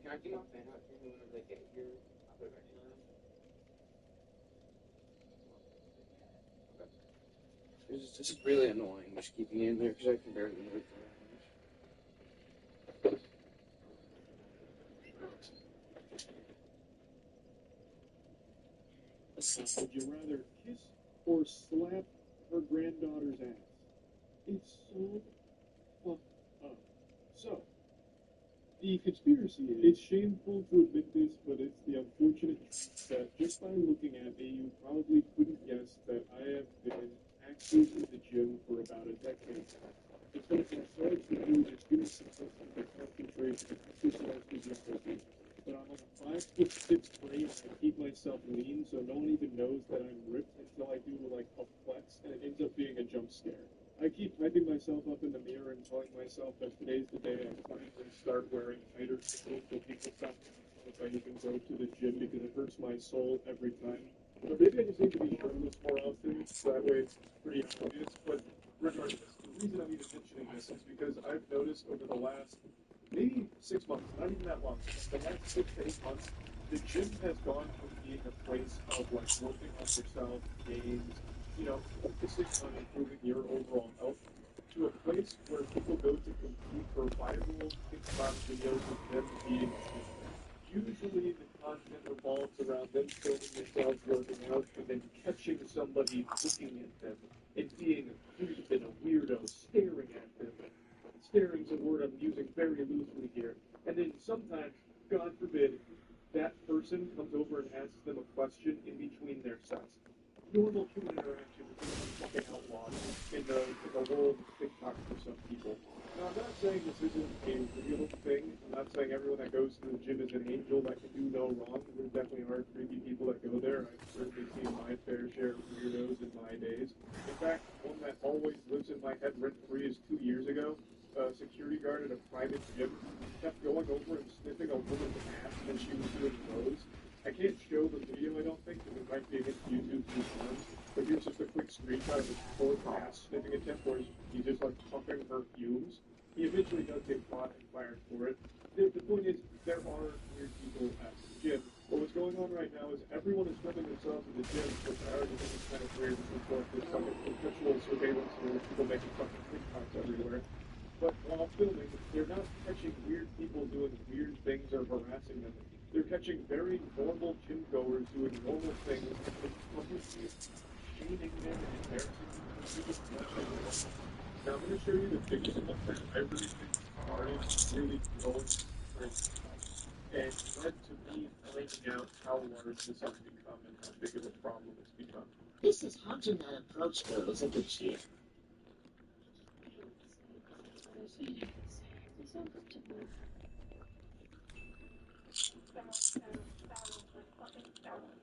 [SPEAKER 4] Can I get my fan out here whenever they get here? I'll put it back in the room. Okay. This is really annoying, just keeping it in there because I can barely move it around.
[SPEAKER 1] Would you rather kiss or slap her granddaughter's ass? It's so fucked up. So, the conspiracy is, it's shameful to admit this, but it's the unfortunate truth that just by looking at me, you probably couldn't guess that I have been active in the gym for about a decade. It's been so hard to do, it's given simplicity to concentrate and exercise physical. But I'm on a 5'6" frame, and I keep myself lean, so no one even knows that I'm ripped until I do like a flex, and it ends up being a jump scare. I keep hyping myself up in the mirror and telling myself that today's the day I finally start wearing tighter clothes so people stop if I even go to the gym because it hurts my soul every time. Or maybe I just need to be shirtless more often, so that way it's pretty obvious. But regardless, the reason I'm even mentioning this is because I've noticed over the last maybe 6 months, not even that long, the last 6 to 8 months, the gym has gone from being a place of like working on yourself, games, you know, focusing on improving your overall health, to a place where people go to compete for viral TikTok videos of them being fit. Usually the content revolves around them filming themselves working out and then catching somebody looking at them and being a creep and a weirdo staring at them. Staring is a word I'm using very loosely here. And then sometimes, God forbid, that person comes over and asks them a question in between their sets. Normal human interaction is fucking outlawed in the world of TikTok for some people. Now, I'm not saying this isn't a real thing. I'm not saying everyone that goes to the gym is an angel that can do no wrong. There definitely are creepy people that go there. I've certainly seen my fair share of weirdos in my days. In fact, one that always lives in my head rent-free is 2 years ago. A security guard at a private gym kept going over and sniffing a woman's ass when she was doing rows. I can't show the video, I don't think, because it might be against YouTube terms. But here's just a quick screenshot of his fourth ass sniffing attempt where he's just like pumping her fumes. He eventually does get caught and fired for it. the point is, there are weird people at the gym. But what's going on right now is everyone is filming themselves in the gym, which I already think is kind of weird. It's like this fucking perpetual surveillance where people making fucking TikToks everywhere. But while filming, they're not catching weird people doing weird things or harassing them. They're catching very normal gym goers doing normal things and publicly shaming them and embarrassing them. Now I'm going to show you the biggest one that I really think started really going crazy and led to me finding out how large this has become and how big of a problem it's become.
[SPEAKER 18] This is how to not approach girls at the gym.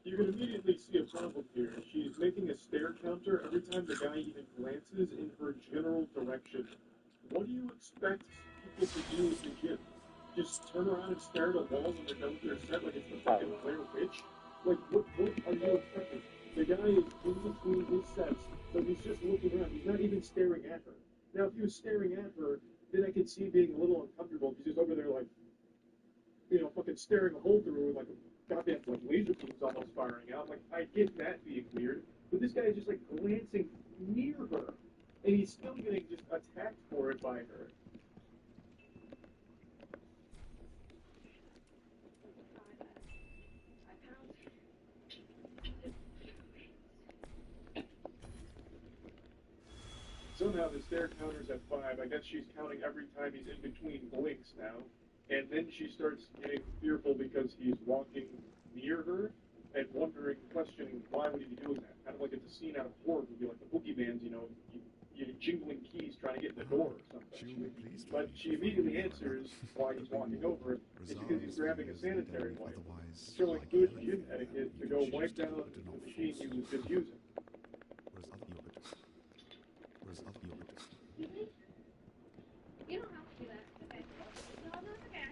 [SPEAKER 1] You can immediately see a problem here. She's making a stare counter every time the guy even glances in her general direction. What do you expect people to do at the gym? Just turn around and stare at a wall when they're done with their set like it's the fucking Blair Witch? Like, what are you expecting? The guy is in between his sets, so he's just looking around. He's not even staring at her. Now, if he was staring at her, then I could see being a little uncomfortable because he's over there like, you know, fucking staring a hole through with like a goddamn like laser beams almost firing out. Like, I get that being weird, but this guy is just like glancing near her, and he's still getting just attacked for it by her. Somehow the stare counter's at 5. I guess she's counting every time he's in between blinks now. And then she starts getting fearful because he's walking near her and wondering, questioning, why would he be doing that? Kind of like it's a scene out of horror movie, like the boogeyman's, you know, you're jingling keys trying to get in the door or something. But she immediately answers why he's walking over it. It's because he's grabbing a sanitary wipe, showing good gym etiquette to go wipe down the machine he was just using.
[SPEAKER 11] You don't have to do that. Okay. No, that's okay.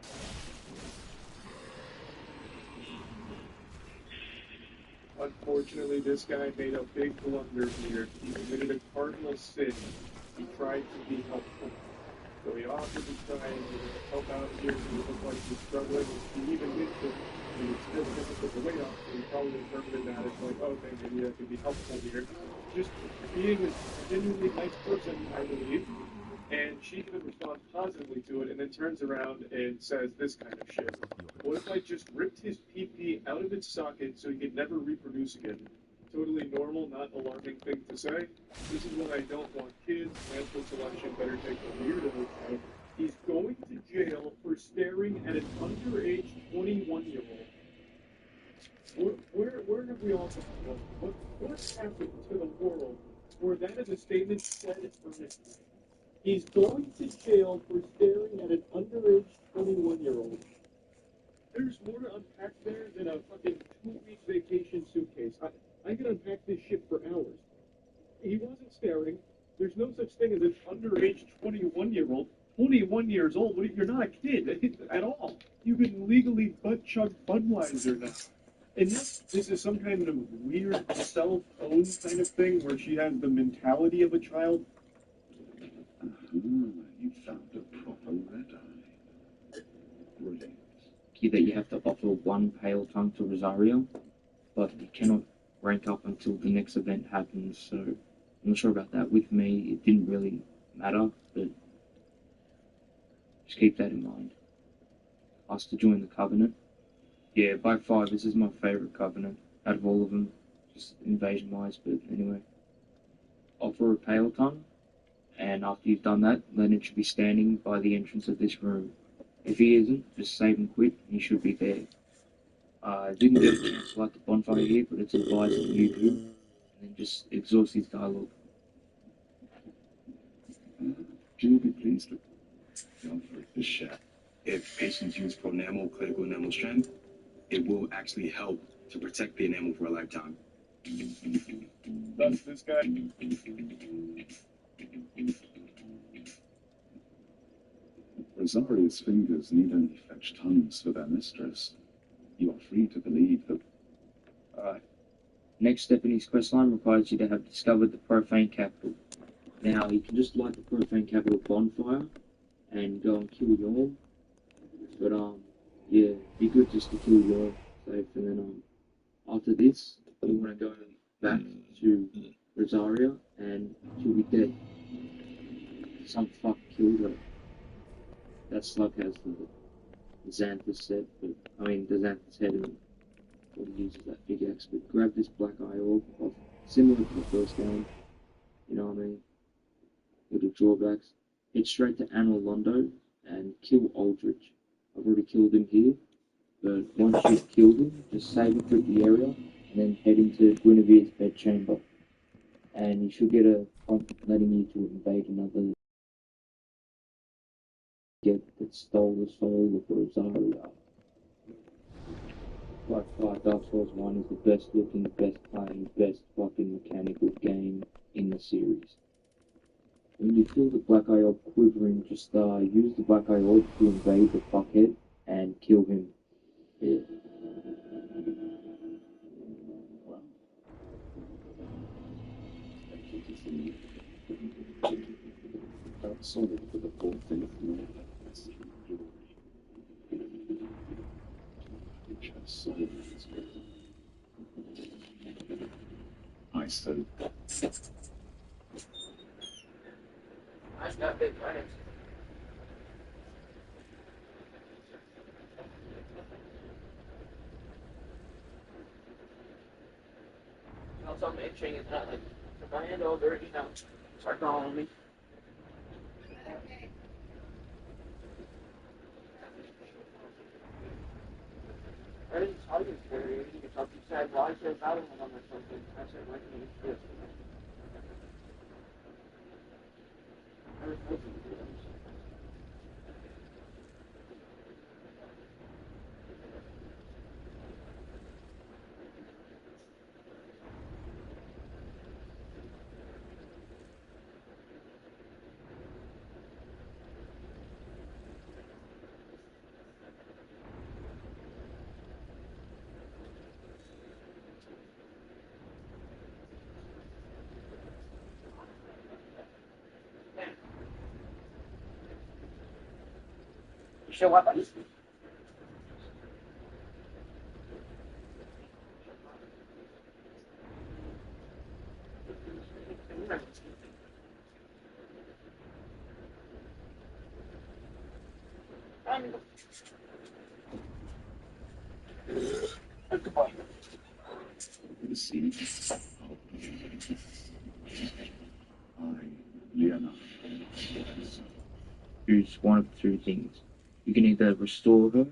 [SPEAKER 1] Unfortunately, this guy made a big blunder here. He committed a cardinal sin. He tried to be helpful. So he offered to try and help out here when he looked like he's struggling. He even did so. He still didn't put the weight off, so he probably interpreted that as like, okay, maybe that could be helpful here. Just being a genuinely nice person, I believe. And she even responds positively to it and then turns around and says this kind of shit. What if I just ripped his pee-pee out of its socket so he could never reproduce again? Totally normal, not alarming thing to say. This is what I don't want kids. Natural selection better take the weirdo out. He's going to jail for staring at an underage 21-year-old. Where have we all gone? What's happened to the world where that is a statement said earnestly? He's going to jail for staring at an underage 21-year-old. There's more to unpack there than a fucking 2-week vacation suitcase. I can unpack this shit for hours. He wasn't staring. There's no such thing as an underage 21-year-old. 21 years old? You're not a kid at all. You can legally butt-chug Budweiser now. Unless this is some kind of weird self-owned kind of thing where she has the mentality of a child.
[SPEAKER 17] You found a proper red eye. Brilliant.
[SPEAKER 15] That you have to offer one pale tongue to Rosario, but you cannot rank up until the next event happens, so I'm not sure about that. With me, it didn't really matter, but just keep that in mind. Asked to join the Covenant. Yeah, by 5, this is my favourite Covenant out of all of them, just invasion-wise, but anyway. Offer a pale tongue, and after you've done that, Leonard should be standing by the entrance of this room. If he isn't, just save and quit, and he should be there. I didn't get a chance to light the bonfire here, but it's advised that you do, and then just exhaust his dialogue.
[SPEAKER 17] You'll be pleased with the offer of this share. If patients use Pronamel clinical enamel strand, it will actually help to protect the enamel for a lifetime.
[SPEAKER 1] That's this guy.
[SPEAKER 17] Rosario's fingers need only fetch tongues for their mistress. You are free to believe that.
[SPEAKER 15] Alright. Next step in his questline requires you to have discovered the profane capital. Now, you can just light the profane capital bonfire and go and kill Yorl, But yeah, be good just to kill your safe, and then after this, you want to go back to Rosaria, and she'll be dead. Some fuck killed her. That slug has the Xanthus set, but I mean the Xanthus head, and what he uses that big axe. But grab this black eye orb, similar to the first game. You know what I mean? Little drawbacks. Head straight to Anor Londo and kill Aldrich. I've already killed him here, but once you've killed him, just saber through the area and then head into Guinevere's bedchamber. And you should get a prompt letting you to invade another that stole the soul of Rosaria. By far, Dark Souls 1 is the best looking, best playing, best fucking mechanical game in the series. When you feel the Black Eye Orb quivering, just use the Black Eye Orb to invade the fuckhead and kill him. Yeah.
[SPEAKER 17] Sorry for the poor thing. I said.
[SPEAKER 4] I've got big plans. Now something itching is not like if my hand over it, start calling me. I didn't tell you scary. You said, well, I said I don't know or something. I said, why can you do this? I was listening to them. Show up. Goodbye.
[SPEAKER 17] See, Leonard.
[SPEAKER 15] Choose one of two things. You can either restore her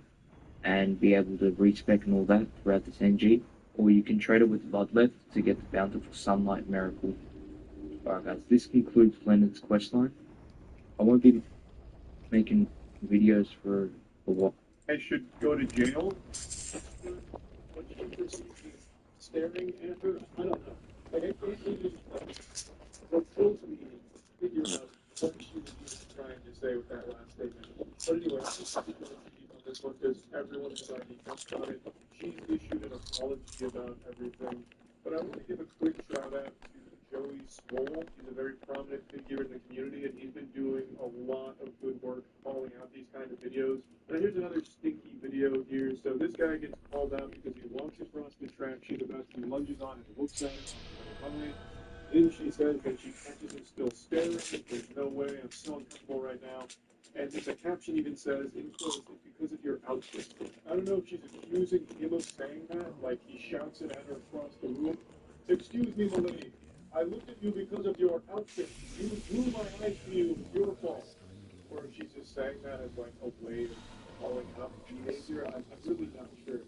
[SPEAKER 15] and be able to respec and all that throughout this NG, or you can trade her with Bloodleft to get the Bountiful Sunlight Miracle. Alright guys, this concludes Leonard's questline. I won't be making videos for a while.
[SPEAKER 1] I should go to jail? Staring at her? I don't know. Like, I can't even, what kills me figure out what she was trying to say with that last statement. But anyway, I'm just going to keep on this one because everyone has already touched on it. She's issued an apology about everything. But I want to give a quick shout out to Joey Swole. He's a very prominent figure in the community, and he's been doing a lot of good work calling out these kind of videos. And here's another stinky video here. So this guy gets called out because he walks across the track she's about to lunges on and looks at it on the runway. Then she says that she catches him still staring. There's no way. I'm so uncomfortable right now. And the caption even says, in quotes, it's because of your outfit. I don't know if she's accusing him of saying that, like he shouts it at her across the room. Excuse me, milady. I looked at you because of your outfit. You drew my eyes to you. It's your fault. Or if she's just saying that as like a way of calling out behavior, I'm really not sure.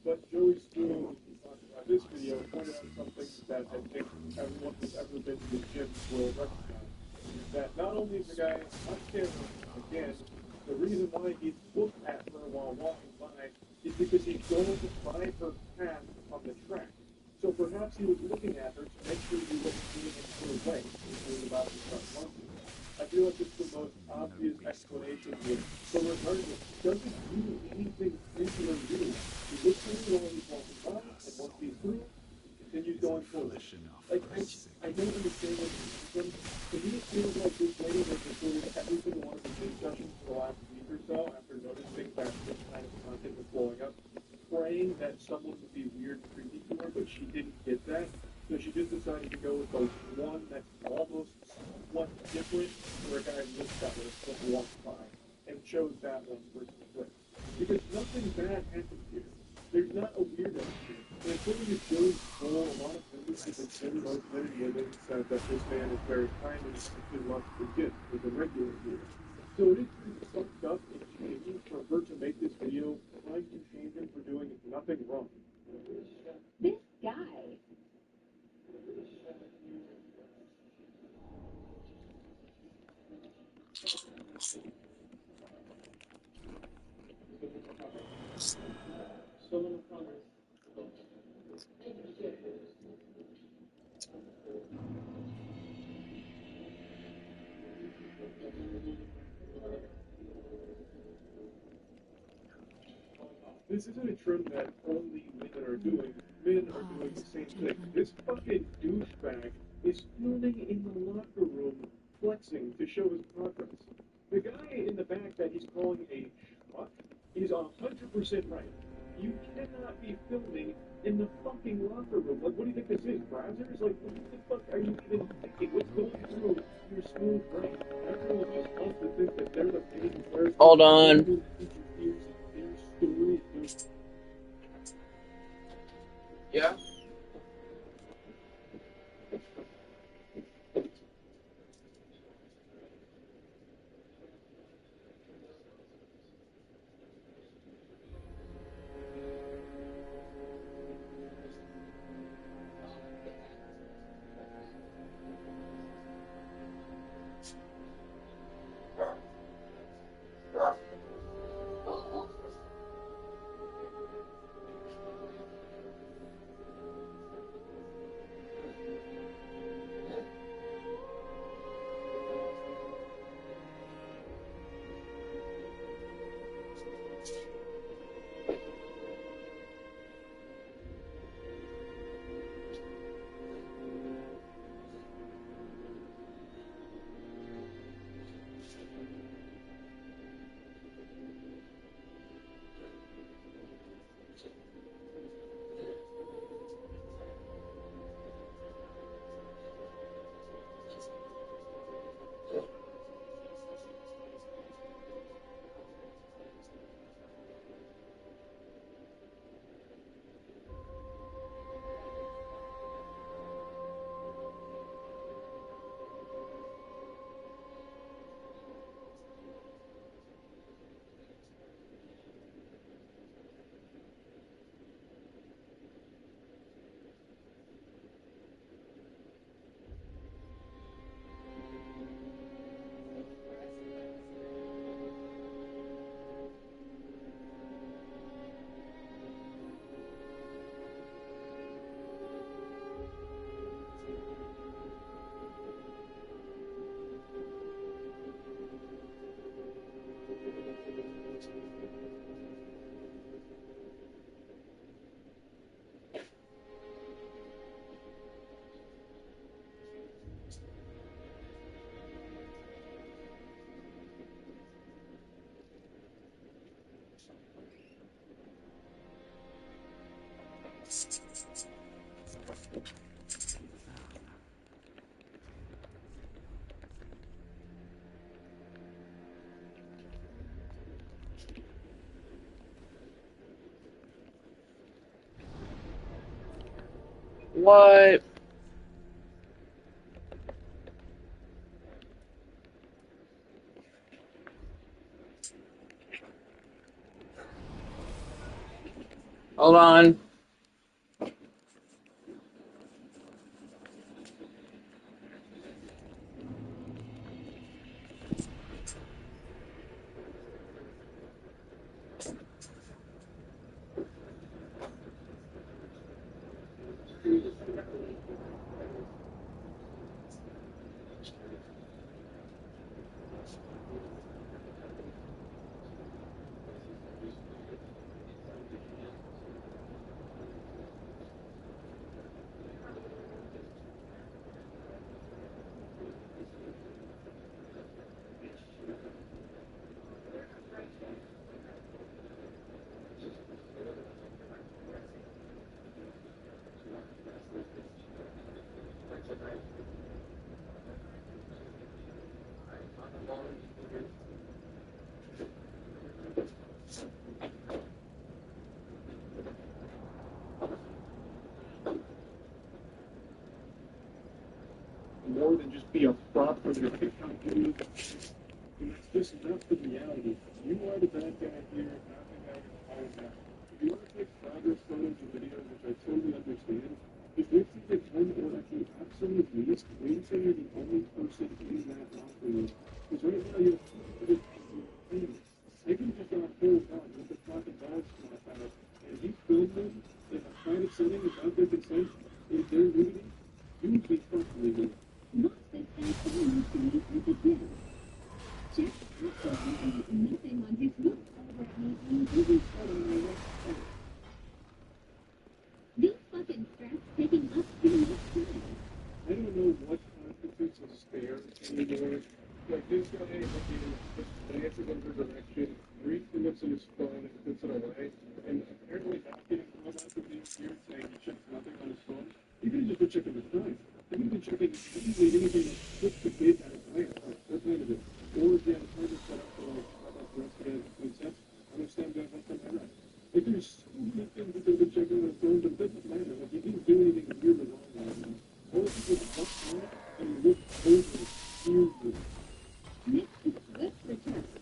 [SPEAKER 1] But Joey Spoon, talking about this video, pointed out something that I think everyone who's ever been to the gym will recognize. That not only is the guy on camera, again, the reason why he looked at her while walking by is because he's going by her path on the track. So perhaps he was looking at her to make sure he wasn't moving in her way when he was about to start lunching. I feel like it's the most obvious explanation here. So regardless, doesn't do anything into her view. He looks at her while he's walking by, and once he's through, continues going forward. Like, I don't understand what he's doing. To me, it feels like this lady has recorded every single one of the discussions for the last week or so after noticing that someone would be weird and creepy to her, but she didn't get that. So she just decided to go with the one that's almost somewhat different for a guy who looks that way, but walks by, and chose that one versus this. Because nothing bad happens here. There's not a weirdo here. And according to Joey Cole, a lot of members of the Tim Motivated Women said that this man is very kind and actually loves to gift with a regular here. So it is pretty fucked up and changing for her to make this video trying to change him for doing nothing wrong.
[SPEAKER 16] This guy.
[SPEAKER 1] This isn't a trend that only women are doing. Men are doing the same thing. This fucking douchebag is filming in the locker room, flexing to show his progress. The guy in the back that he's calling a schmuck is 100% right. You cannot be filming in the fucking locker room. Like, what do you think this is, Brazzers? Like, what the fuck are you even thinking? What's going through your smooth brain? Everyone just wants to think that they're the main person.
[SPEAKER 4] Hold on. Yeah? What? Hold on.
[SPEAKER 1] be a prop for their TikTok videos. And that's just not the reality. You are the bad guy here, not the guy you're calling out. If you want to take progress photos and videos, which I totally understand, if this is at home or at the absolute least, wait until you're the only person in that locker room. Because right now you're famous. I can just got a whole gun with the fucking dog smash out of, and he filmed them in a private setting without their consent, if they're nudity, you would be fucking legal.
[SPEAKER 16] Not that there's someone to meet with the dead. Check absolutely nothing on his look over at me and isn't following my website. These fucking straps taking up too much time.
[SPEAKER 1] I don't know what constitutes a spare anymore. Like this guy, fucking just glances in her direction, reads the lips in his phone and puts it away. And apparently not getting called out for being weird, saying he checks nothing on his phone. He could have just been checking the time. He could have been checking easily anything that puts the kid at a glance. Like, that's the end of it. Or if he had a timer set up for like, how about the rest of it, clean steps, I understand that one from my right. Like, there's so many things that they've been checking on his phone, but it doesn't matter. Like, he didn't do anything weird or wrong right now. All he did was look on it and he looked over it, seriously.
[SPEAKER 16] Next is good for test.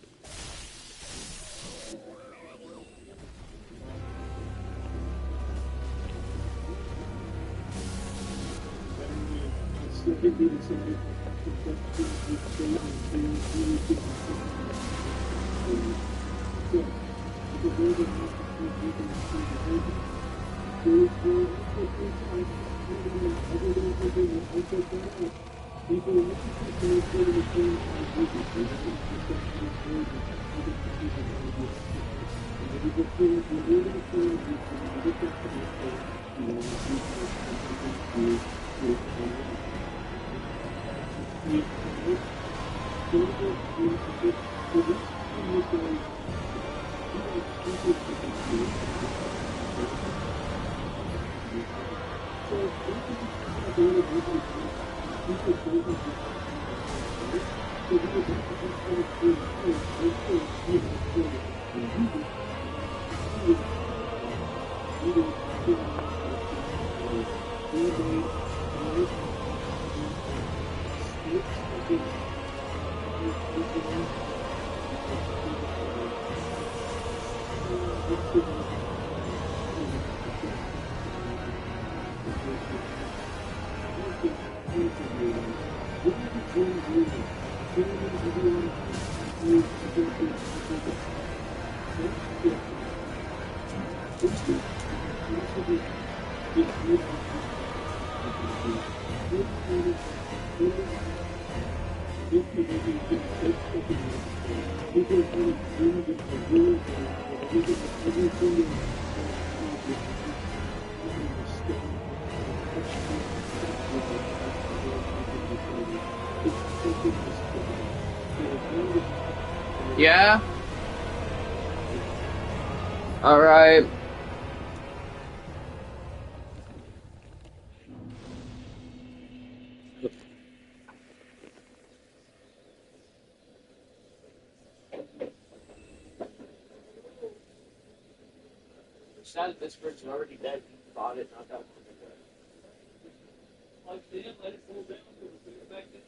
[SPEAKER 4] Yeah? Alright.
[SPEAKER 3] Sad that this person's already dead. Bought it, not that one. Like, damn, let it cool down. Put it back in.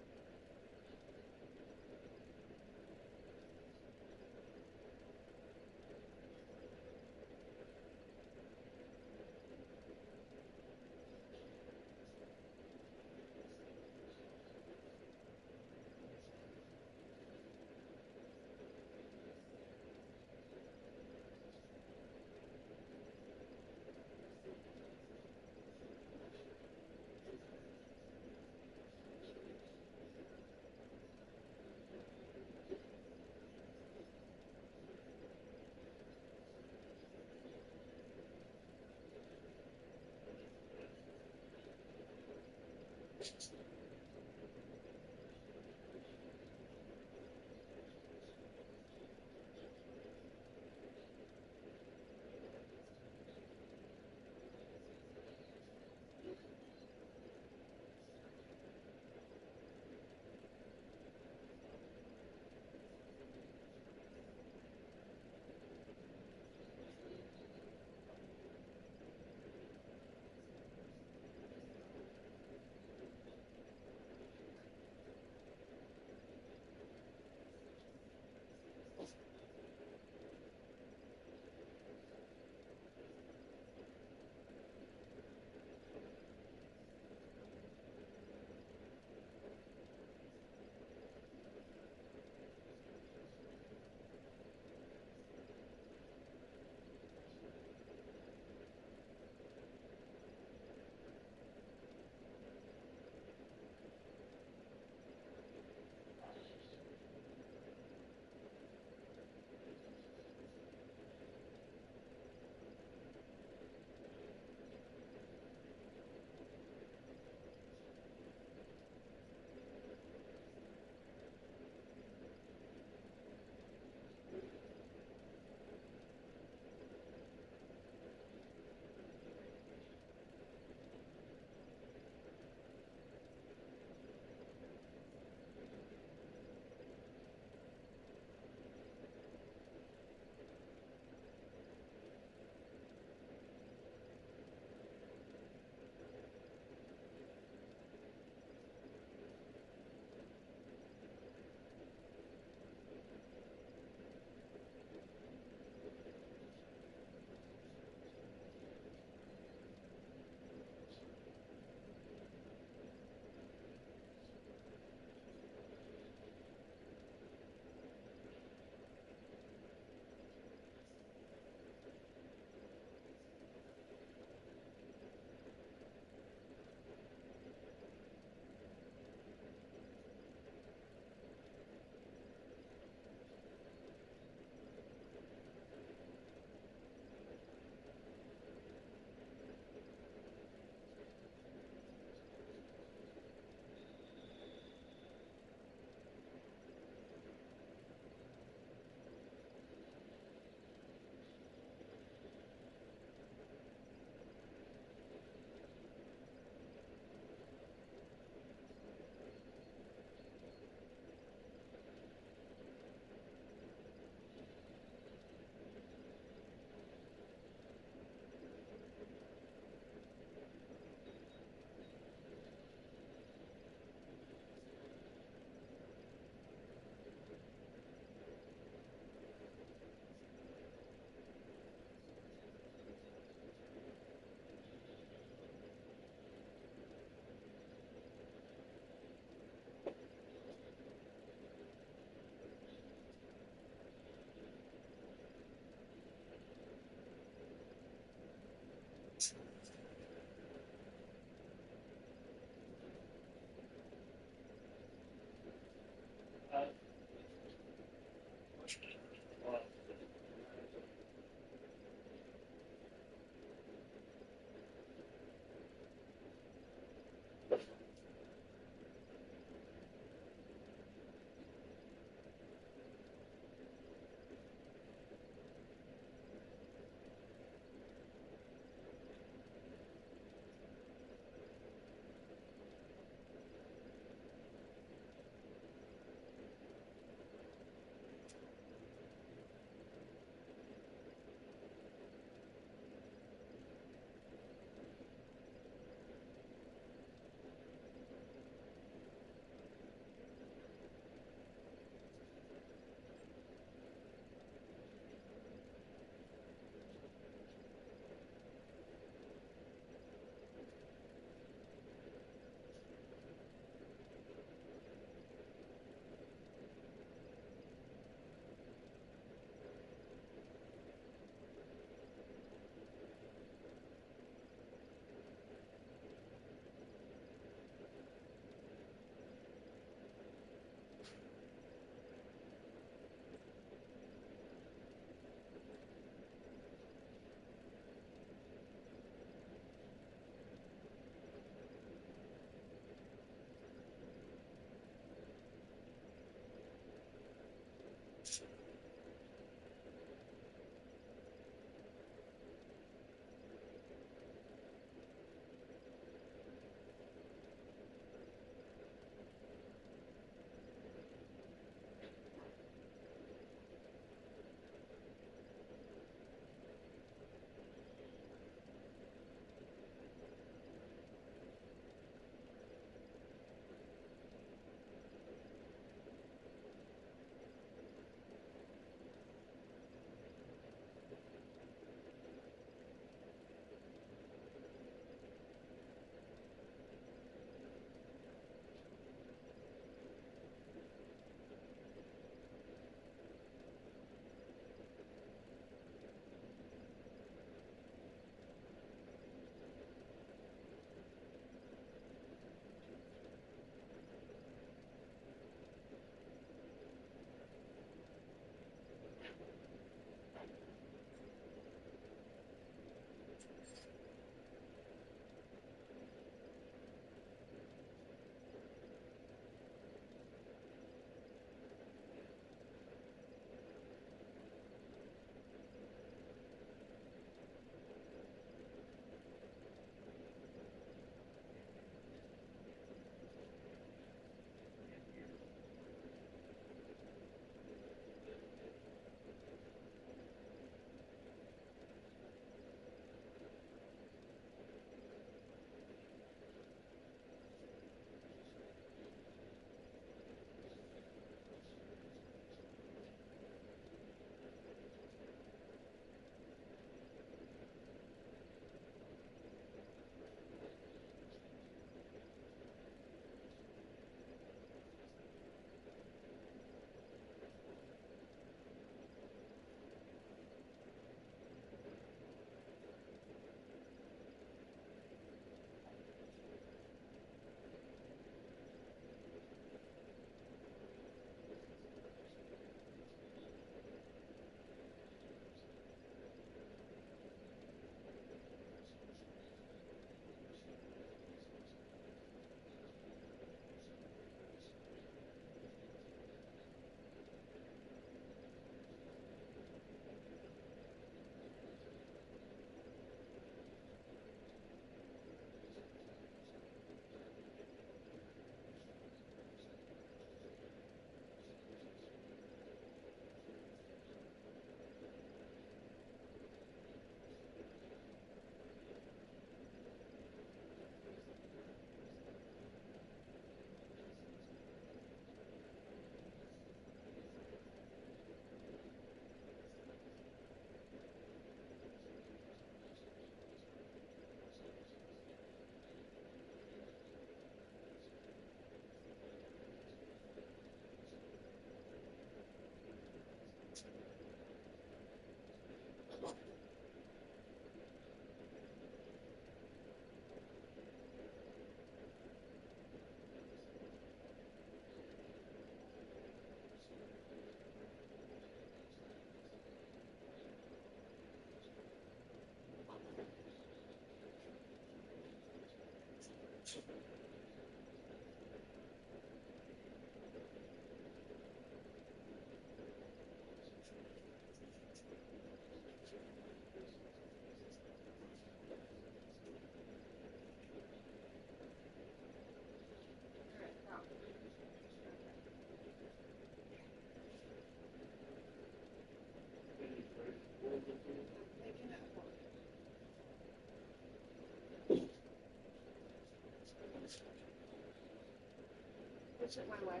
[SPEAKER 11] Which is my wife.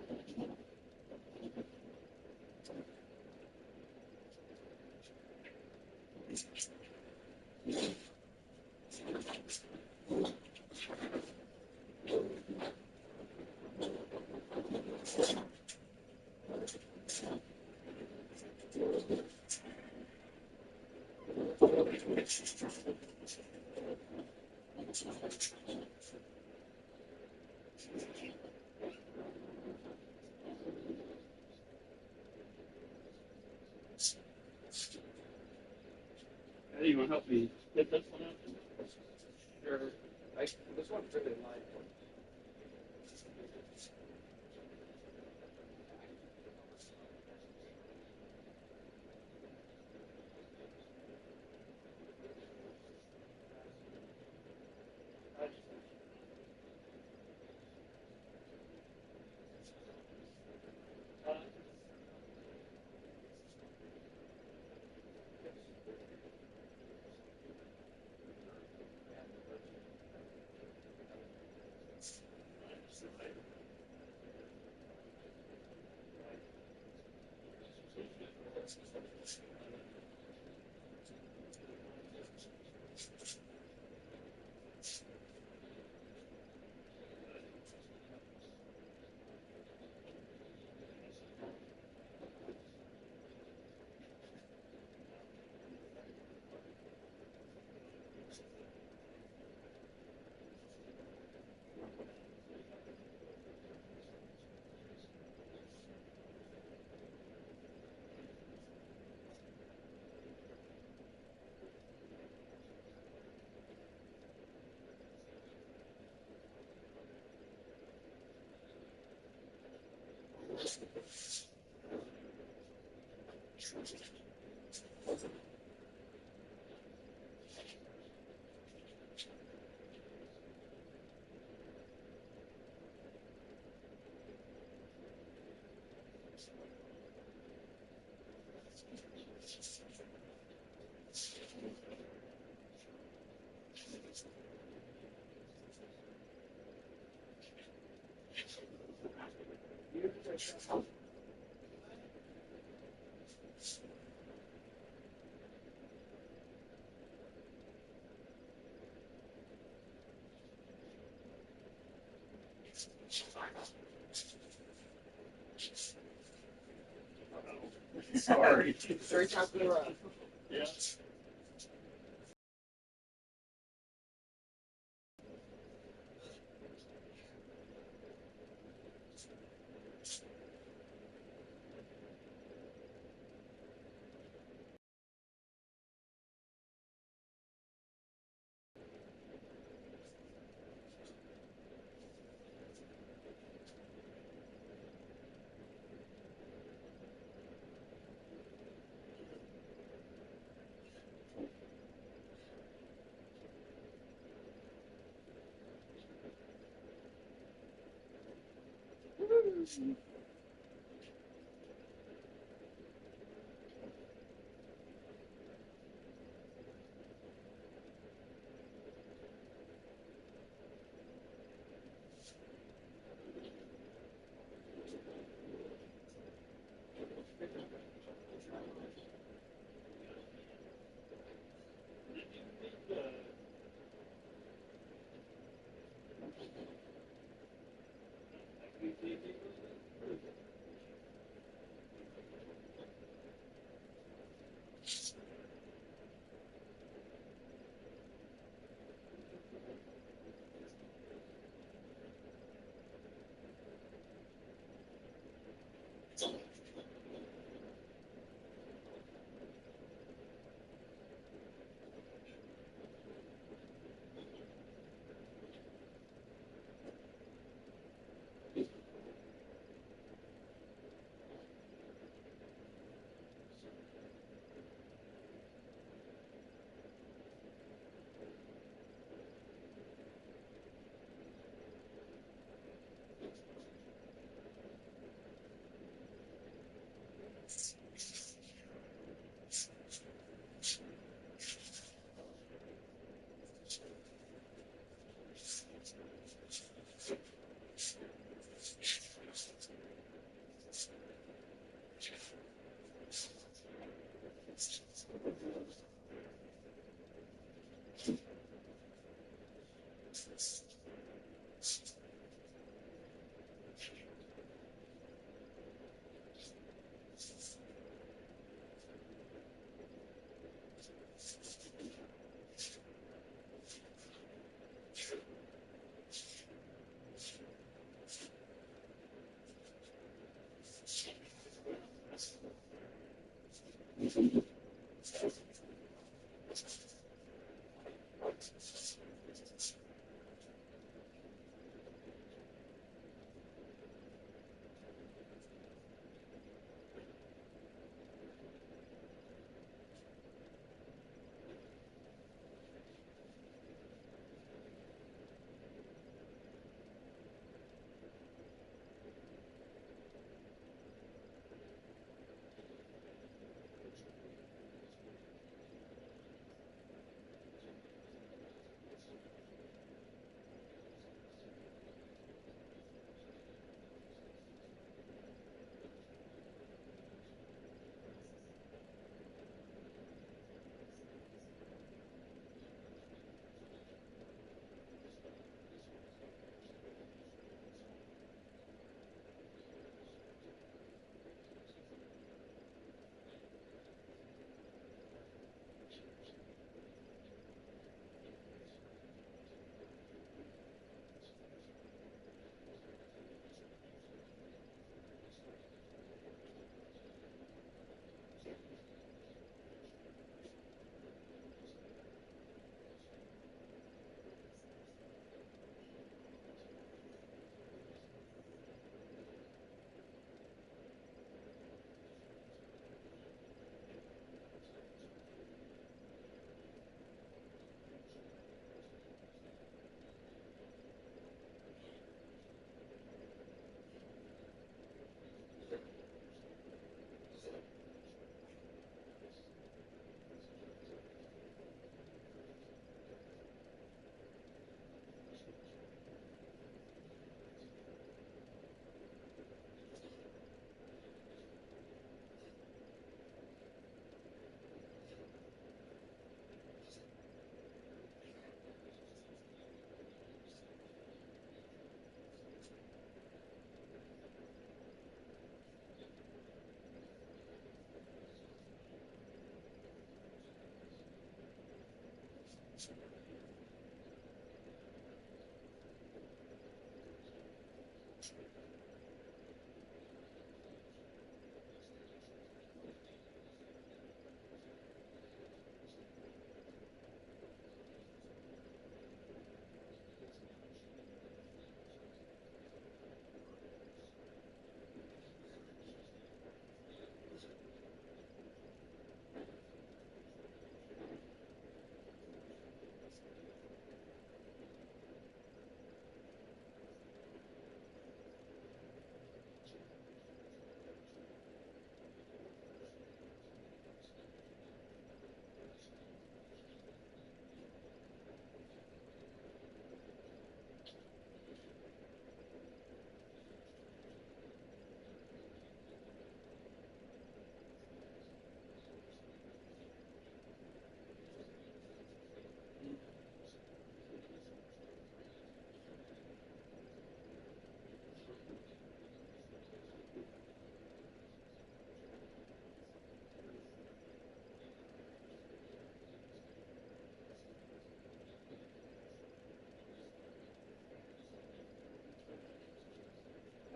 [SPEAKER 13] Hey, you want to help me get this one out? Sure.
[SPEAKER 4] This one's really light.
[SPEAKER 13] Sorry.
[SPEAKER 4] Three times in a row.
[SPEAKER 13] Yeah.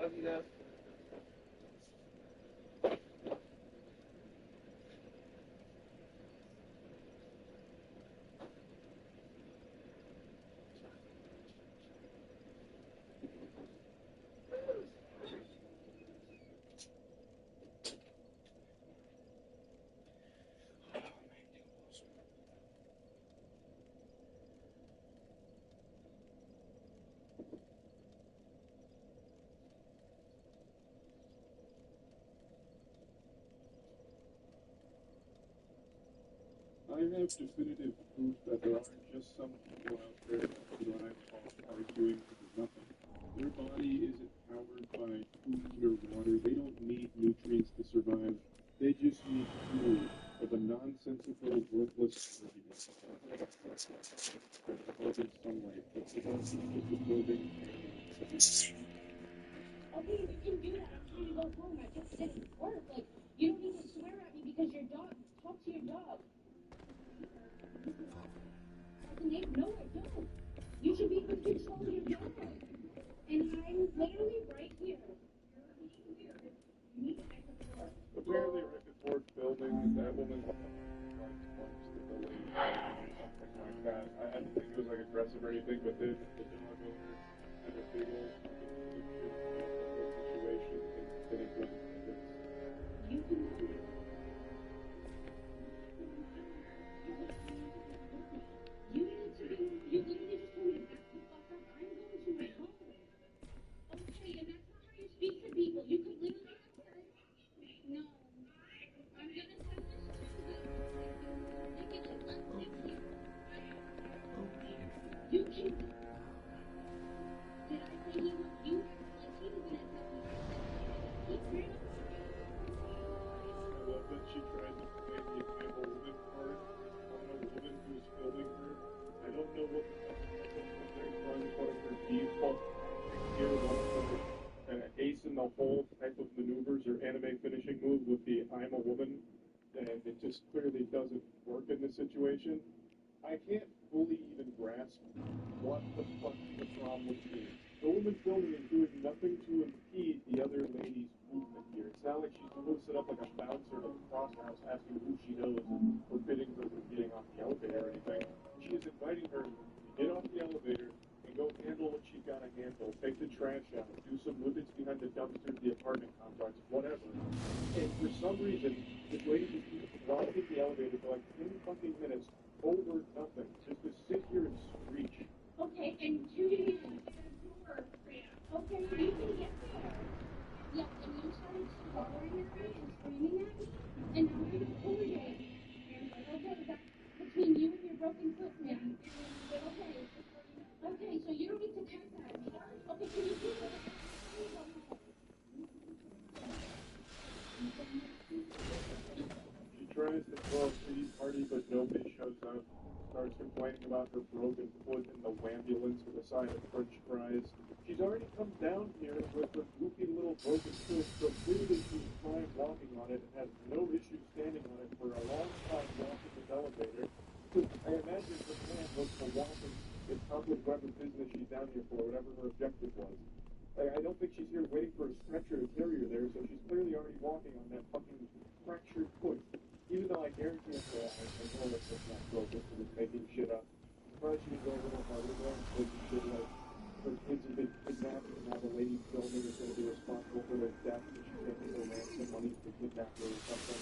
[SPEAKER 4] Love you guys.
[SPEAKER 1] I have definitive proof that there aren't just some people out there that thrive off arguing for nothing. Their body isn't powered by food or water. They don't need nutrients to survive. They just need fuel for the nonsensical, worthless arguments. Absorbing sunlight, but they don't need to absorbing
[SPEAKER 11] Okay, you can do that. I'm trying to go home. I just didn't work. Like, you don't need to swear at me because your dog. Talk to your dog. Nate, no, I don't. You should be able to control your dog. And I'm literally right here. You're being weird. You need to exit the door.
[SPEAKER 1] Apparently, Rick and Ford's building, that woman whole type of maneuvers or anime finishing move with the I'm a woman, and it just clearly doesn't work in this situation. I can't fully even grasp what the fuck the problem is. The woman filming is doing nothing to impede the other lady's movement here. It's not like she's posted up like a bouncer to the cross house asking who she knows and forbidding her from getting off the elevator or anything. She is inviting her to get off the elevator and go handle what she's got to handle. Take the trash out, do some whippets behind the dumpster of the apartment complex, whatever. And for some reason, this lady just keeps walking the elevator for like 10 fucking minutes over nothing, just to sit here and screech.
[SPEAKER 11] Okay, and you okay, you can get there. Yeah, and you started swallowing at me and screaming at me, and now you're gonna pull it in. Okay, that's between you and your broken foot, man. Okay. Okay, so you don't need to curse at me. Okay, can you please go back?
[SPEAKER 1] She tries to throw a pity party, but nobody shows up. Starts complaining about her broken foot in the ambulance with a side of French fries. She's already come down here with her goofy little broken foot, so clearly she's fine walking on it and has no issue standing on it for a long time walking this elevator. So I imagine her plan was to walk and accomplish whatever business she's down here for, whatever her objective was. I don't think she's here waiting for a stretcher to carry her there, so she's clearly already walking on that fucking fractured foot. Even though I guarantee it's I know that it's not broken, so it's making shit up. I'm surprised she didn't go a little harder there and say shit like her kids have been kidnapped and now the lady filming is going to be responsible for their death and she's taking her ransom money to kidnap her or something.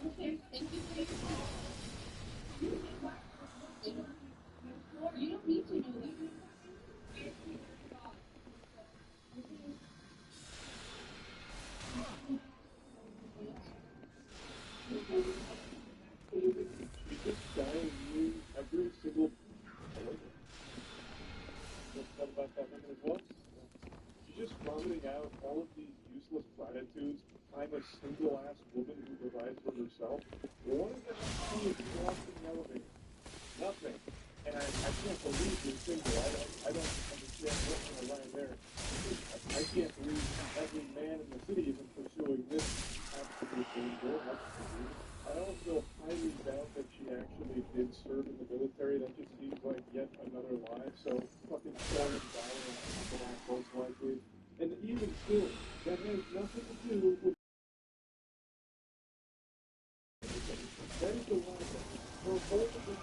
[SPEAKER 11] Okay, thank you for your help. You don't need to know that.
[SPEAKER 1] She's just dying you every single Let's talk about that woman as well. She's just vomiting out all of these useless platitudes. I'm a single-ass woman who provides for herself. What does that have to do with walking the elevator? Nothing. And I can't believe you're single. I don't understand what's going on there. I can't believe every man in the city isn't pursuing this absolute danger. I also highly doubt that she actually did serve in the military. That just seems like yet another lie. So fucking $4 on that, most likely. And even still, that has nothing to do with. That is the lie. Her whole thing,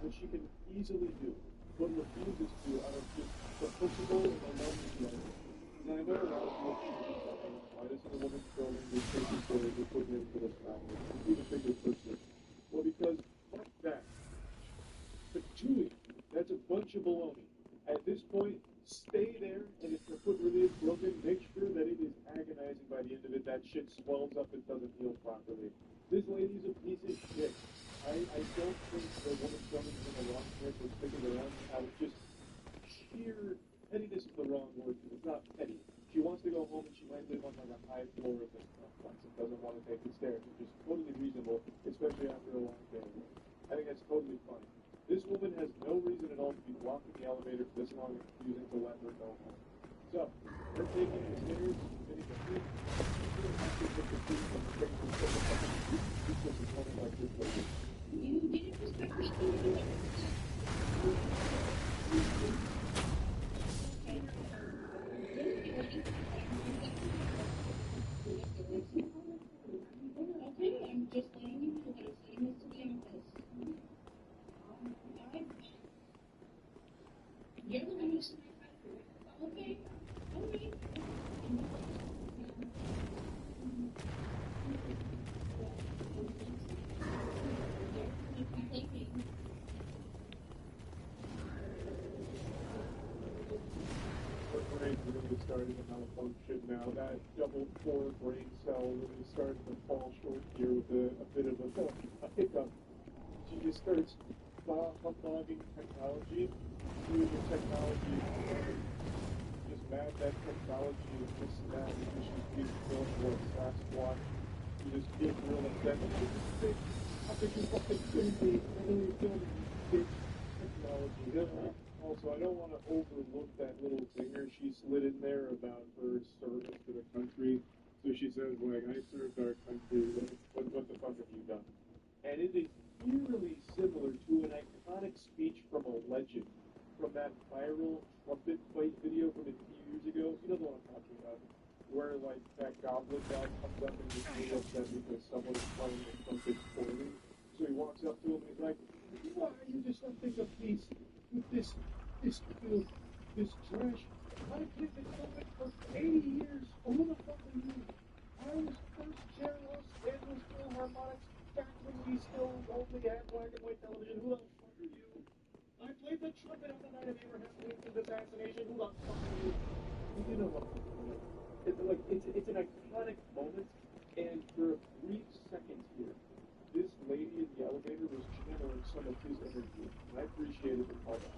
[SPEAKER 1] which she can easily do, but refuses to out of just the principle and the love of life. And I know a lot of what she's saying. Why doesn't a woman filming this crazy footage and putting it into this family? Even bigger person. Well, because fuck that. Patooey, that's a bunch of baloney. At this point, stay there, and if your foot really is broken, make sure that it is agonizing by the end of it. That shit swells up and doesn't heal properly. This lady's a piece of shit. I don't think the woman filming is in the wrong here for sticking around out of just sheer pettiness is the wrong word, because it's not petty. She wants to go home and she might live on like a high floor of this complex and doesn't want to take the stairs, which is totally reasonable, especially after a long day. I think that's totally fine. This woman has no reason at all to be walking the elevator for this long and refusing to let her go home. So, her taking the stairs, getting the food,
[SPEAKER 11] You didn't respect me either. Okay, I'm just letting you know that I'm saying this to the office. Alright. You're the one who said okay. Alright.
[SPEAKER 1] Brain really starting to malfunction now. That double core brain cell really starting to fall short here with a bit of a hiccup. She just starts humbuging technology, doing your technology, just mad that technology is just now because she's being filmed for Sasquatch. You just get real upset. How could you fucking film me? I know you're filming this technology. Also, I don't want to overlook that little zinger she slid in there about her service to the country. So she says, like, I served our country. What the fuck have you done? And it is eerily similar to an iconic speech from a legend from that viral trumpet fight video from a few years ago. You know the one I'm talking about, where like that goblin guy comes up and he's really upset because someone is playing the trumpet poorly. So he walks up to him and he's like, "Why are you just something of peace with this filth, this trash? I played the trumpet for 80 years. Who the fuck are you? I was first chair Los Angeles Philharmonics back when we still only had black and white television. Who the fuck are you? I played the trumpet on the night of Abraham Lincoln's assassination. Who the fuck are you?" You know what I'm talking about. It's an iconic moment, and for a brief second here, this lady in the elevator was channeling some of his energy, and I appreciated the callback.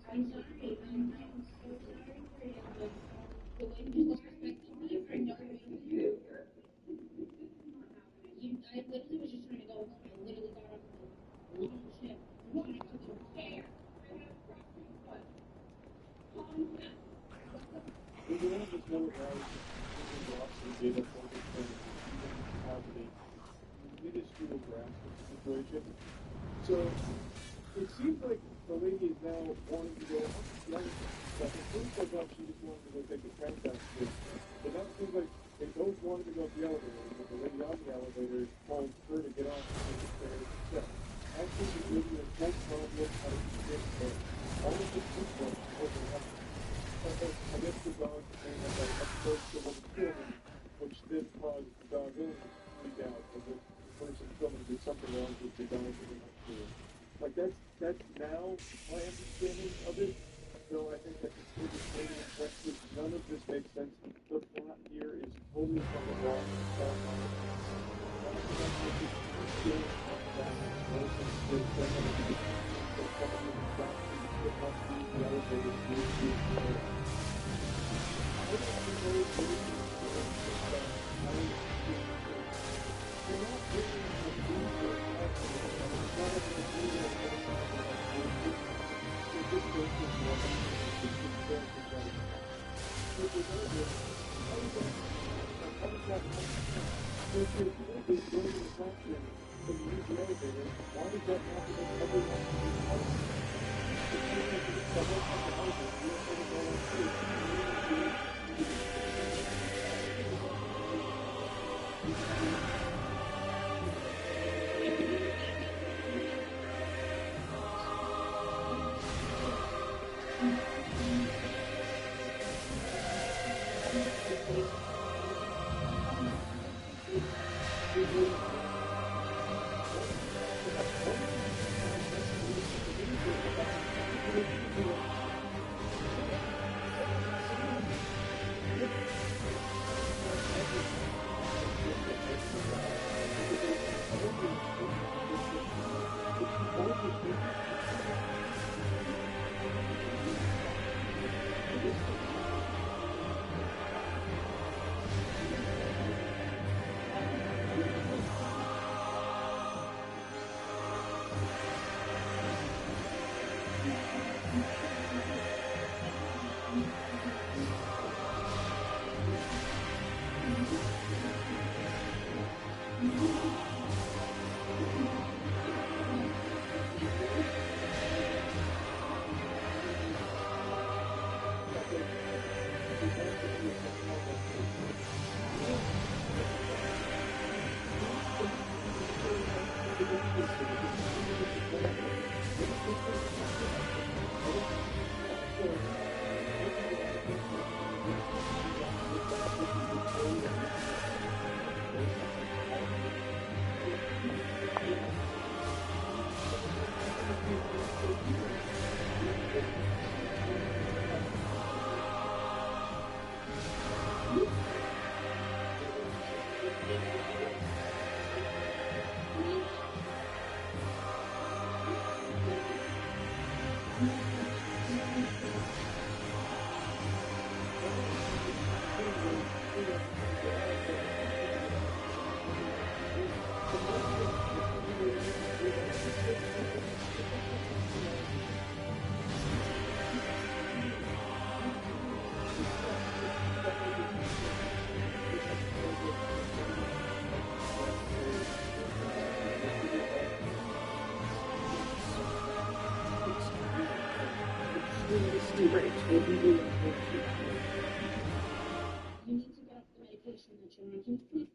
[SPEAKER 11] I'm sorry. I'm so sorry for him. The way he disrespected me for no reason. I literally was just trying to go home. I literally got off the long shift. I'm trying to go there. I have a property, but calm down.
[SPEAKER 1] There's a lot of this lower guys who Robson gave us understanding that he have a minuscule grasp of the situation. So it seems like the lady is now wanting to go up the elevator. But at first I thought she just wanted to go take a train down the street. But now it seems like they both wanted to go up the elevator, but the lady on the elevator told her to get off and take a train instead. Actually, the lady was both problem how to get there. All of the people overlapped. I guess the dog saying that I approached the woman filming, which then caused the dog owner to freak out as if the person filming did something wrong with the dog and they're not sure. Like that's now my understanding of it. So I think that it's really impressive. None of this makes sense. The plot here is totally fucking wrong. You're right. Well, people don't know what to do.
[SPEAKER 11] You need to get off the medication that you're on.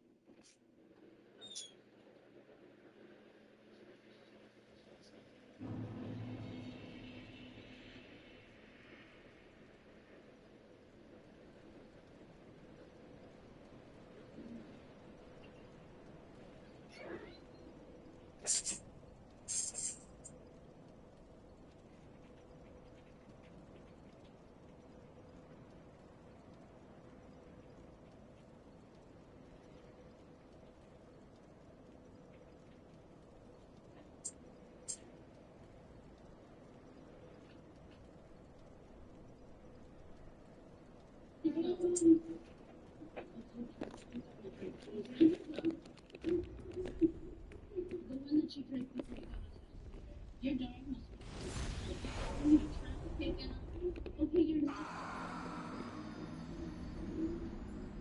[SPEAKER 11] Your dog must be. You trying to pick it up? Okay, you're not.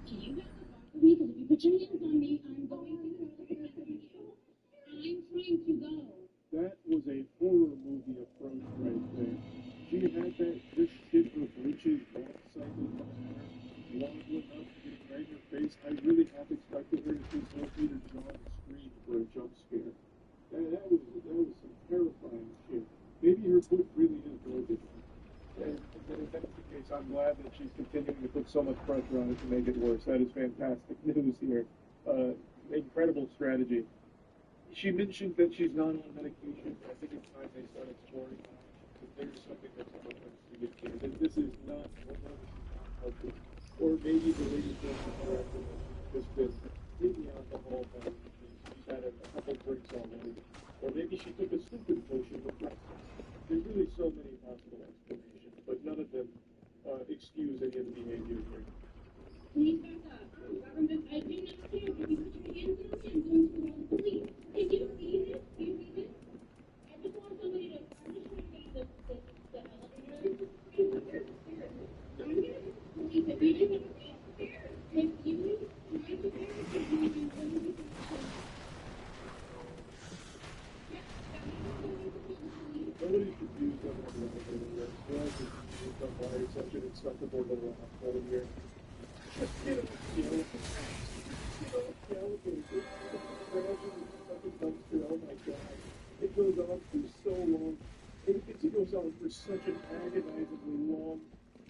[SPEAKER 11] Can you back up off of me? Because if you put your hands on me, I'm going to hurt you. I'm trying to go.
[SPEAKER 1] That was a horror movie approach right there. She had that this shit with witches long cycle long enough getting right in her face. I really half expected her to see Peter John scream for a jump scare. That was some terrifying shit. Maybe her foot really is broken. And if that's the case, I'm glad that she's continuing to put so much pressure on it to make it worse. That is fantastic news here. Incredible strategy. She mentioned that she's not on medication. I think it's time they start exploring that there's something that's going to get here. This is not helpful. Or maybe the lady has been completely alcohol by she's had a couple drinks already. Or maybe she took a stupid potion with breakfast. There's really so many possible explanations, but none of them excuse any of the behavior here.
[SPEAKER 11] Please back up. Government, I do not care if you put your hands on me. I'm going to call the police. Can you see this? Do you see this? I just want somebody to. I'm just trying to get the elevator. I'm going to call the police. If you didn't have a fear, if you try to verify me, I'm going to be.
[SPEAKER 1] Nobody's confused on that elevator. Well, confused on why it's such an acceptable little hole here. Just get off the elevator. Get off the elevator. Oh my god. It goes on for so long. It goes on for such an agonizingly long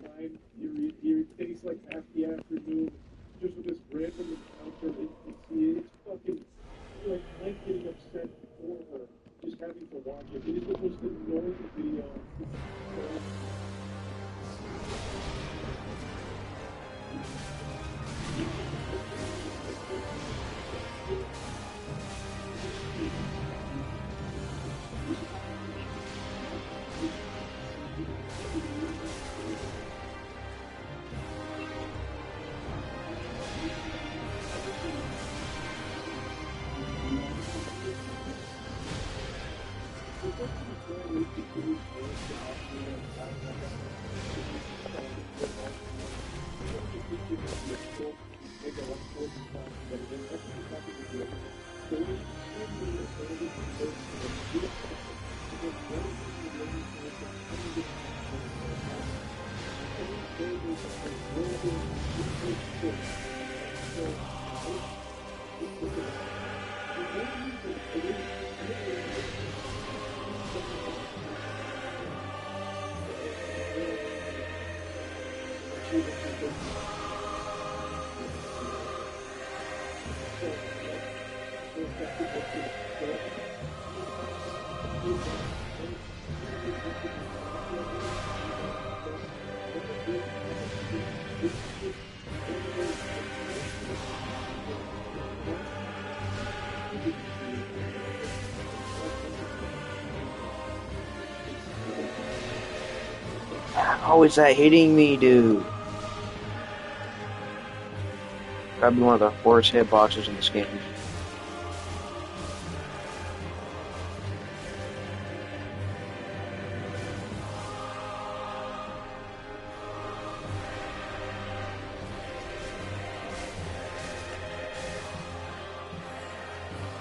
[SPEAKER 1] time period here. It takes like half the afternoon just with this random encounter. It's fucking like I'm getting upset for her. Just having to watch it. It is the most annoying video.
[SPEAKER 4] How is that hitting me, dude? Probably one of the worst hitboxes in this game.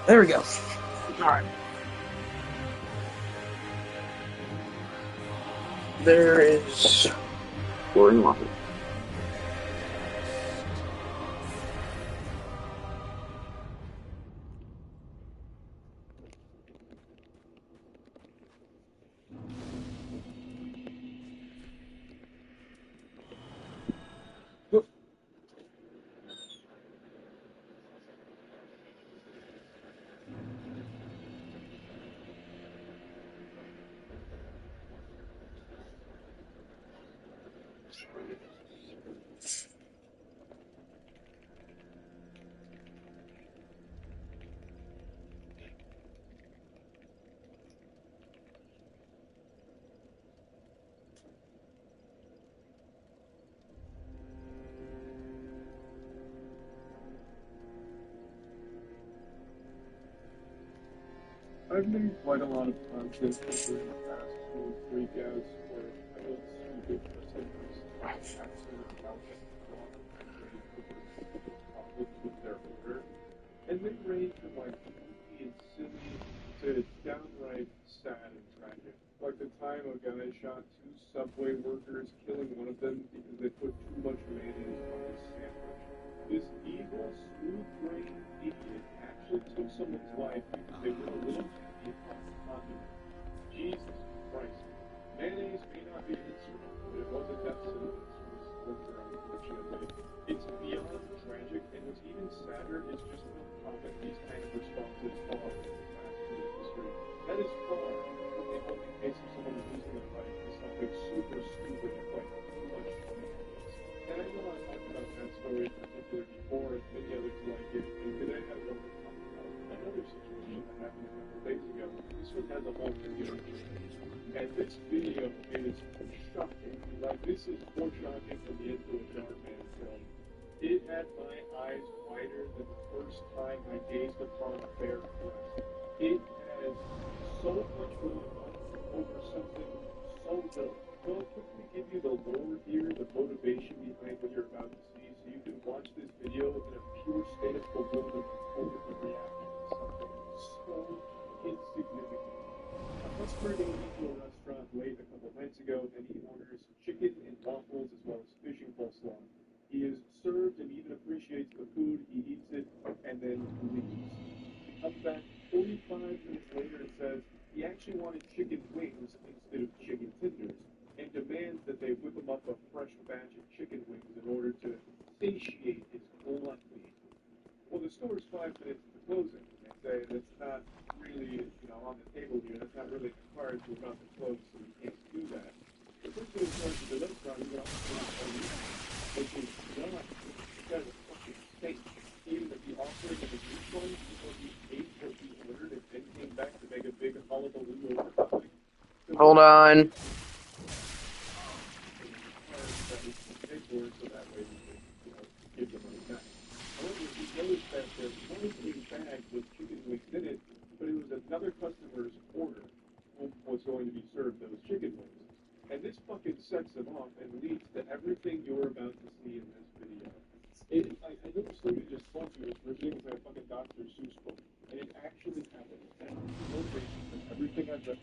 [SPEAKER 4] There we go. Alright. there is Warren Moffat.
[SPEAKER 1] I've made quite a lot of content over the past 2 or 3 freakouts where I don't stupid presenters absolute mountain wrong and ready for conflict with their owner. And they range from like goofy and silly to downright sad and tragic. Like the time a guy shot 2 Subway workers, killing one of them because they put too much mayonnaise on his sandwich. This evil, smooth-brained idiot actually took someone's life because they were a little too condiment. Jesus Christ. Mayonnaise may not be an instrument, but it was a death sentence for this worker, unfortunately. It's beyond tragic, and what's even sadder is just how common these kind of responses are in the fast food industry. That is far from the only case of someone losing their life for something super stupid and like too much money. And I know I've talked about that story in particular before, and many others like it, and today I want to talk about another situation that happened a couple days ago. This one has a whole video. And this video is shocking. Like, this is more shocking than the Into a Dark Man film. It had my eyes wider than the first time I gazed upon a bare breast. It has so much going on over something so little. So I'll quickly give you the lore here, the motivation behind what you're about to see, so you can watch this video in a pure state of bewilderment over the reaction to something so insignificant. A customer goes into a restaurant late a couple nights ago, and he orders chicken and waffles as well as fishing coleslaw. He is served and even appreciates the food, he eats it, and then leaves. He comes back 45 minutes later and says he actually wanted chicken wings instead of chicken tenders, and demands that they whip him up a fresh batch of chicken wings in order to satiate his gluttony. Well, the store is 5 minutes to closing, and they say that's not really, on the table here, that's not really required to about to close, so you can't do that. The person in charge of the restaurant is also which is not, because of fucking state. Even if he offered him a refund before he ate what he ordered and then came back to make a big hullabaloo over something.
[SPEAKER 4] Hold on.
[SPEAKER 1] So that way he can, give the money back. However, he noticed that there was a bag with chicken wings in it, but it was another customer's order who was going to be served those chicken wings. And this fucking sets him off and leads to everything you're about to see in this video. I know the story just told you is written by a fucking Dr. Seuss book, and it actually happened. And the motivation for everything I've read.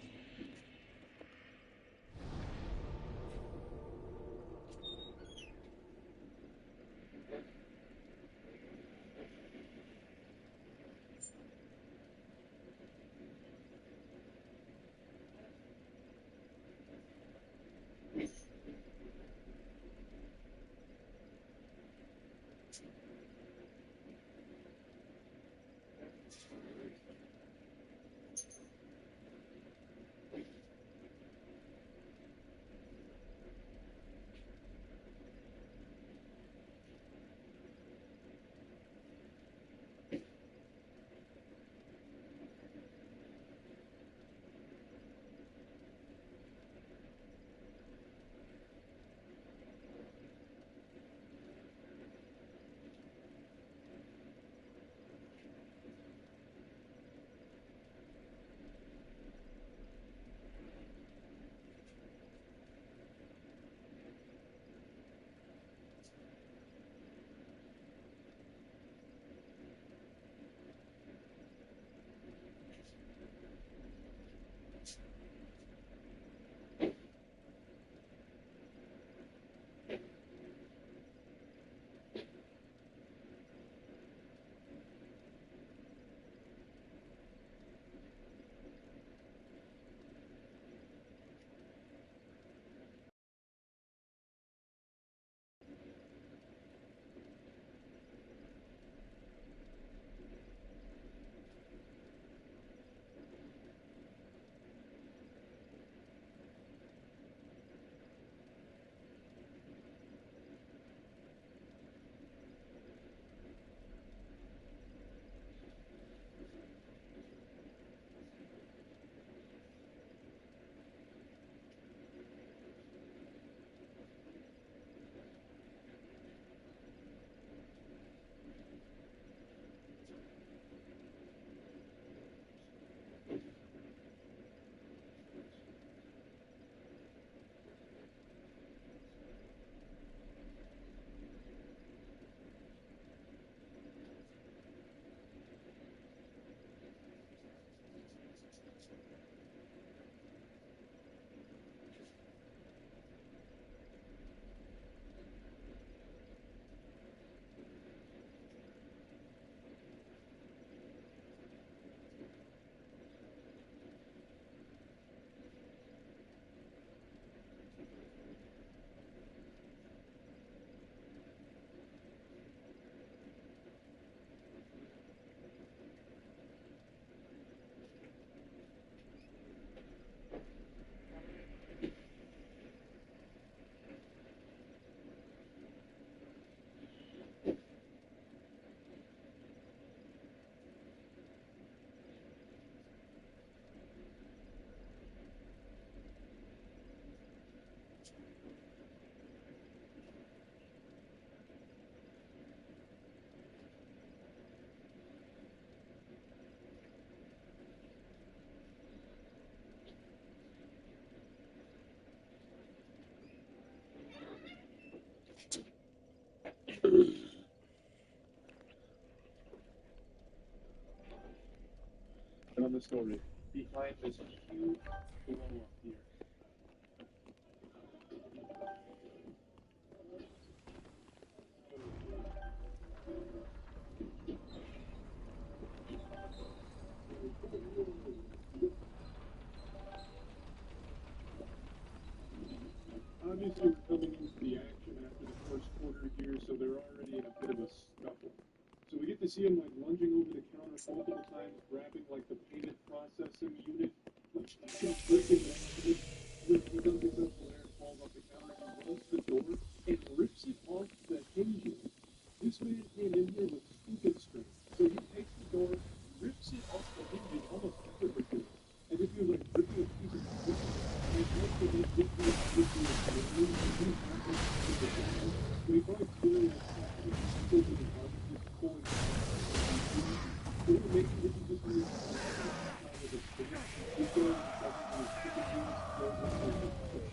[SPEAKER 1] story behind this huge blow up here. Obviously, we're coming into the action after the first quarter here, so they're already in a bit of a scuffle. So we get to see him like lunging over the counter multiple times, grabbing like the payment processing unit, like freaking it. When he's unsuccessful there and falls off the counter, he runs to the door and rips it off the hinges. This man came in here with stupid strength, so he takes the door, rips it off the hinges almost effortlessly, and if you're like ripping a piece of wood, and once the head gets you, so he probably clearly has people in the house just pulling out. So it makes this is just really kind of a thing. He's going to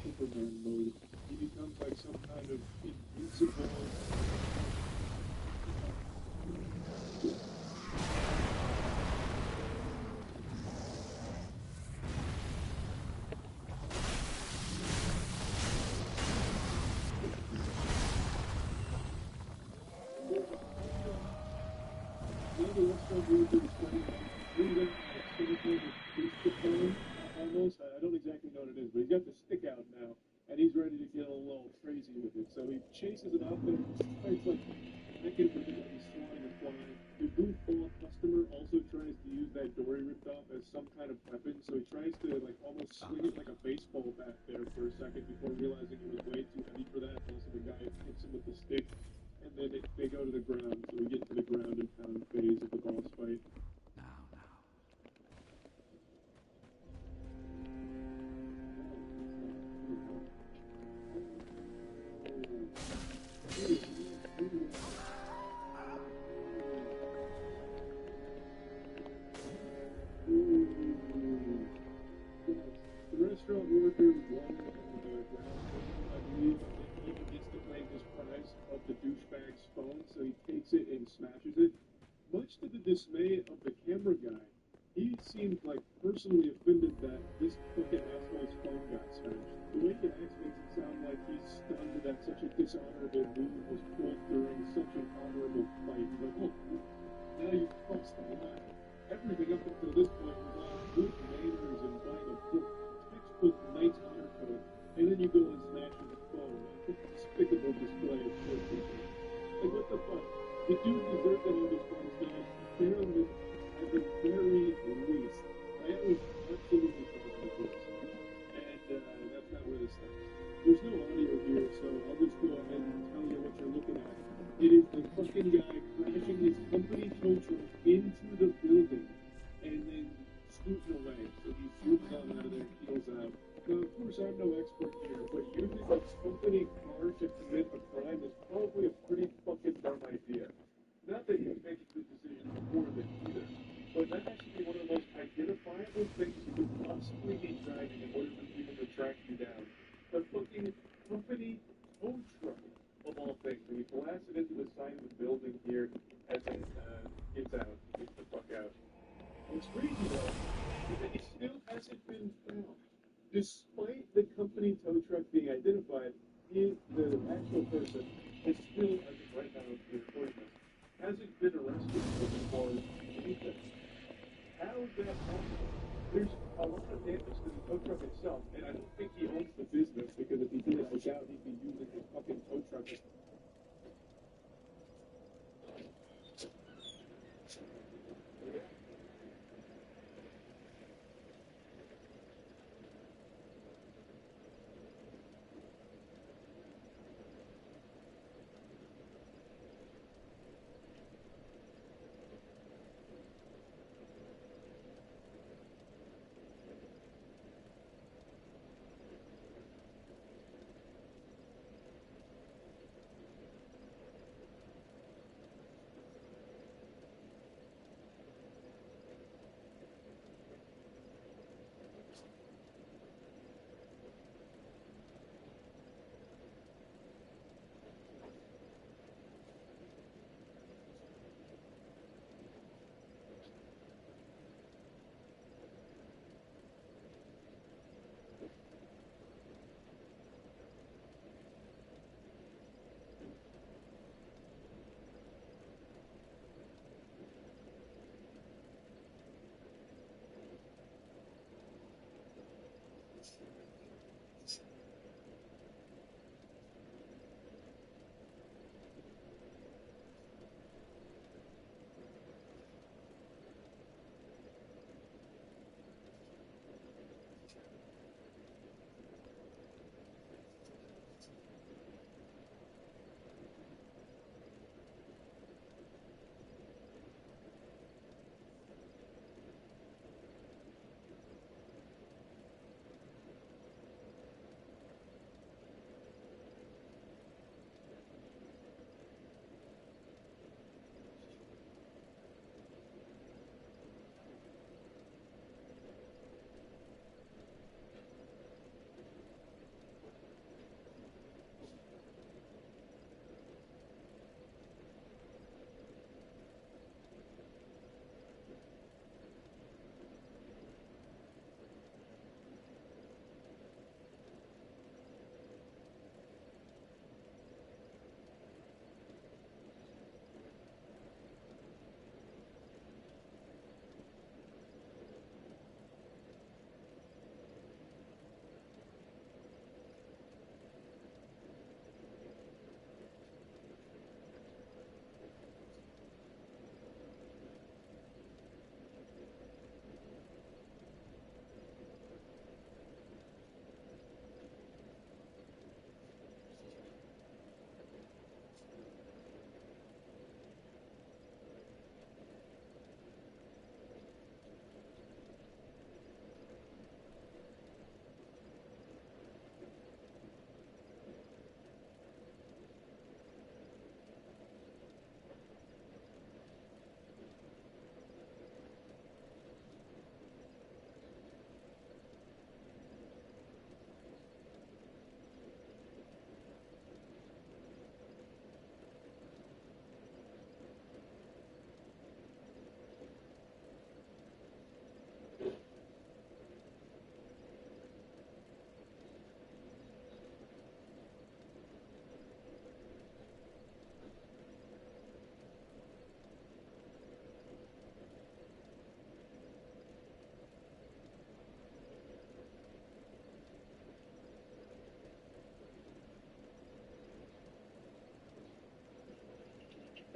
[SPEAKER 1] Superman mode. He becomes like some kind of invincible. Almost, I don't exactly know what it is, but he's got the stick out now, and he's ready to get a little crazy with it. So he chases it up, and it's like naked with it, he's swatting a fly. The goofball customer also tries to use that door he ripped off as some kind of weapon, so he tries to like almost swing it like a baseball bat there for a second before realizing it was way too heavy for that, unless the guy hits him with the stick. And then they go to the ground, so we get to the ground and pound phase of the boss fight. The restaurant worker won the ground, I believe, and he gets to claim his prize of the douchebag's phone, so he takes it and smashes it. Much to the dismay of the camera guy, he seemed like personally offended that this fucking asshole's phone got smashed. The way he acts makes it sound like he's stunned that such a dishonorable move was pulled during such an honorable fight. He's like, oh, now you've crossed the line. Everything up until this point was all good manners and buying a book, textbook Knight's Honor Code, and then you go and smash his phone. It's a despicable display of shit people. Like, what the fuck? The dude deserved that on this phone stage, fairly, at the very least. I was absolutely confident with this. And that's not where this stops. There's no audio here, so I'll just go ahead and tell you what you're looking at. It is the fucking guy crashing his company tow truck into the building and then scooting away. So he swoops on out of there, peels out. Now, of course, I'm no expert here, but using a company car to commit a crime is probably a pretty fucking dumb idea. Not that he's making good decisions before this either, but that has to be one of the most identifiable things you could possibly be driving in order for people to track you down. A fucking company tow truck, of all things. And he blasts it into the side of the building here and then gets out, gets the fuck out. What's crazy though is that he still hasn't been found. Despite the company tow truck being identified, the actual person is still, as of right now, the recording this, hasn't been arrested for anything. How is that possible? There's a lot of damage to the tow truck itself, and I don't think he owns the business, because if he did, I doubt he'd be using his fucking tow truck.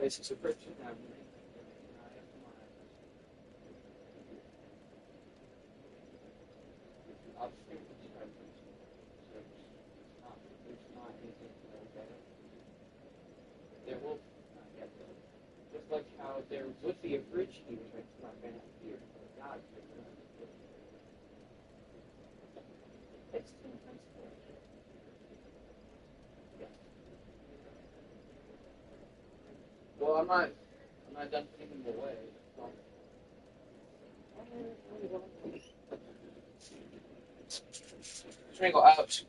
[SPEAKER 4] This is a friction now. I'll just think it's so it's not anything to know better. There will not get there. Just like how there would be a bridge here, but it's not going to appear. God, it's too nice for it. Yeah. Well, I'm not done putting them away. Triangle out.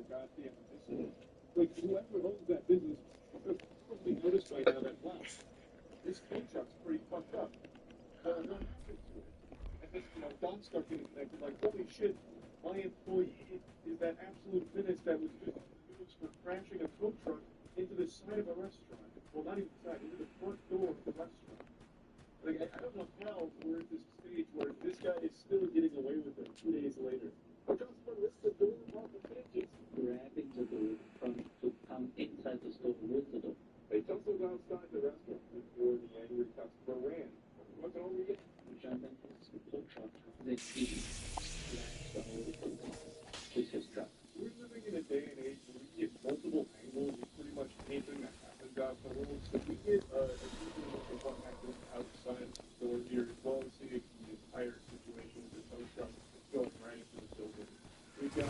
[SPEAKER 1] Goddamn business. Like, whoever owns that business has probably noticed by now that, wow, this paint shop's pretty fucked up. What happened to it? And then, dots start getting connected, like, holy shit, my employee is that absolute menace that was just used for crashing a food truck into the side of a restaurant. Well, not even the side, into the front door of the restaurant. Like, I don't know how we're at this stage where this guy is still getting away with it 2 days later. Because what's the door of the pages?
[SPEAKER 13] Grabbing the door from to come inside the store with the door.
[SPEAKER 1] They tussled outside the restaurant before the angry customer ran. What's over yet?
[SPEAKER 13] Jump into the food truck. They slashed the whole food truck with his truck.
[SPEAKER 1] We're living in a day and age where we get multiple angles of pretty much anything that happens out the world. So we get a deeper look at what happens outside the store here, as well as seeing the entire situation with the tow truck going right into the building. We've got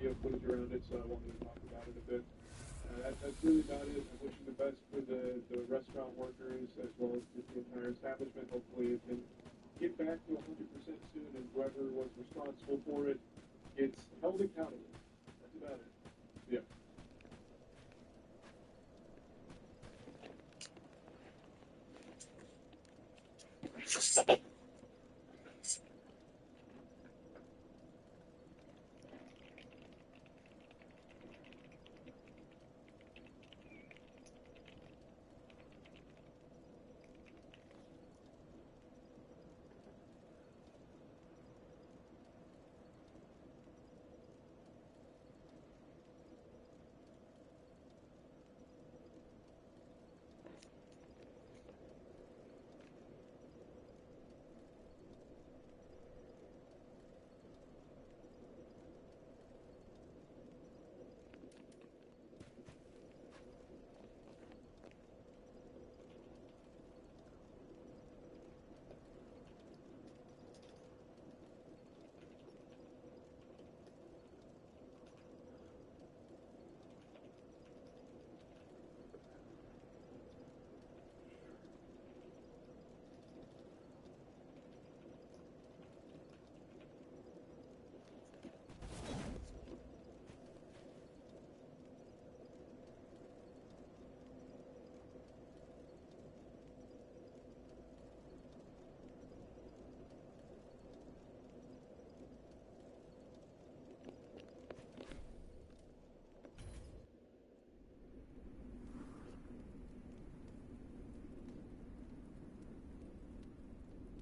[SPEAKER 1] Video footage around it, so I wanted to talk about it a bit. That's really about it. I wish you the best for the restaurant workers as well as just the entire establishment. Hopefully it can get back to 100% soon, and whoever was responsible for it gets held accountable. That's about it. Yeah.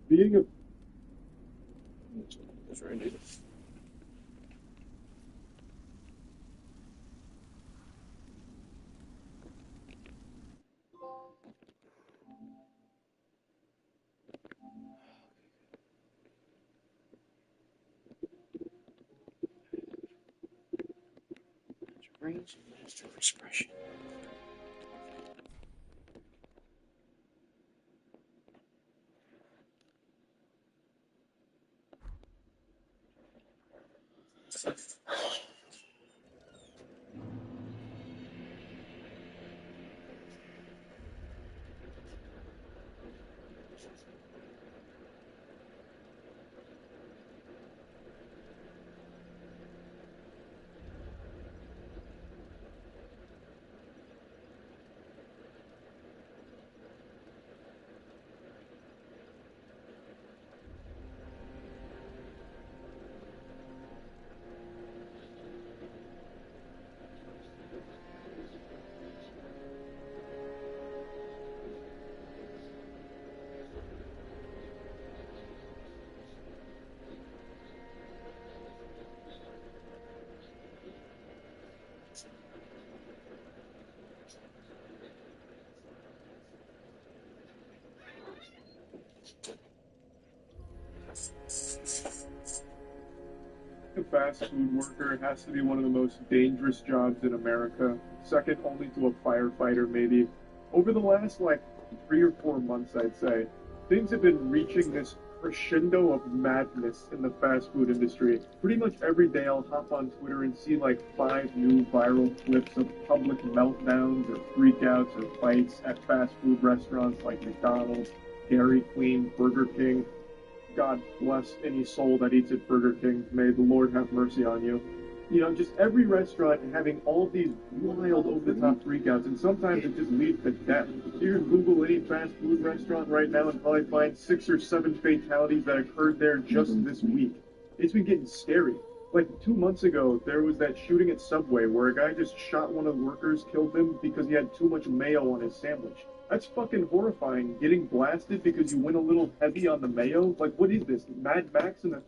[SPEAKER 1] Being a
[SPEAKER 9] That's right, dude. Range and master of expression.
[SPEAKER 1] A fast food worker has to be one of the most dangerous jobs in America, second only to a firefighter maybe. Over the last 3 or 4 months, I'd say, things have been reaching this crescendo of madness in the fast food industry. Pretty much every day I'll hop on Twitter and see 5 new viral clips of public meltdowns or freakouts or fights at fast food restaurants like McDonald's, Dairy Queen, Burger King. God bless any soul that eats at Burger King. May the Lord have mercy on you. You know, just every restaurant having all of these wild, over-the-top freakouts, and sometimes it just leads to death. You can Google any fast food restaurant right now and probably find 6 or 7 fatalities that occurred there just this week. It's been getting scary. Like 2 months ago, there was that shooting at Subway where a guy just shot one of the workers, killed him because he had too much mayo on his sandwich. That's fucking horrifying. Getting blasted because you went a little heavy on the mayo? Like, what is this? Mad Max in a...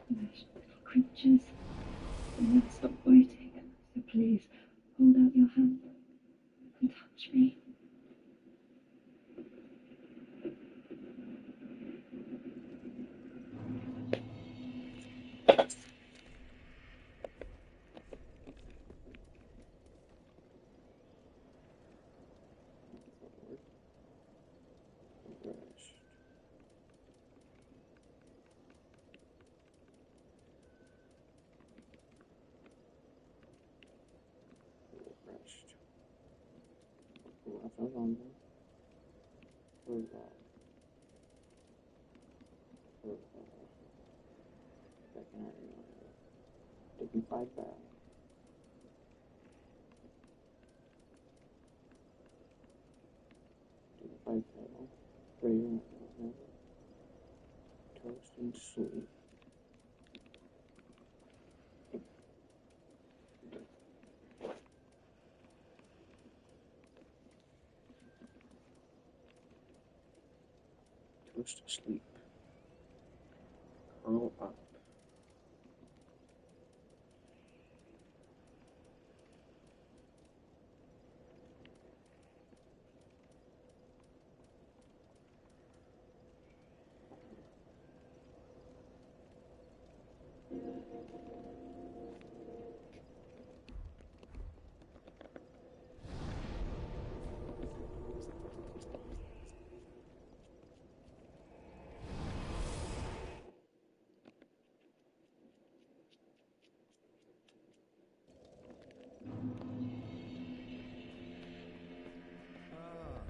[SPEAKER 12] Those little creatures. They never stop biting. So please, hold out your hand and touch me.
[SPEAKER 3] Taking 5 back. Taking 5 tail. Prayer. Toast and sleep. Toast to sleep. Curl up.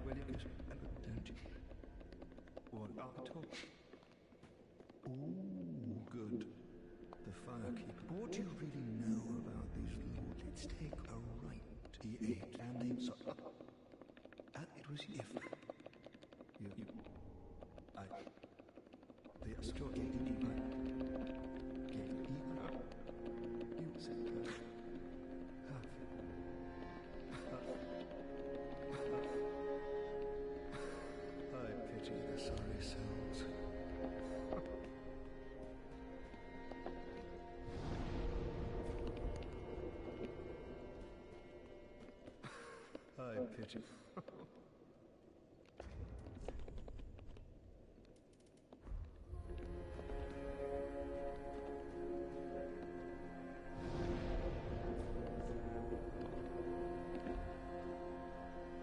[SPEAKER 19] Well, you guess, don't you? Or at all? Ooh, good. The firekeeper. But what do you really know about these lords? Let's take a right. He ate, and they saw. It was if. They are still getting deeper. Getting deeper. You said that. I pity the sorry souls. I pity.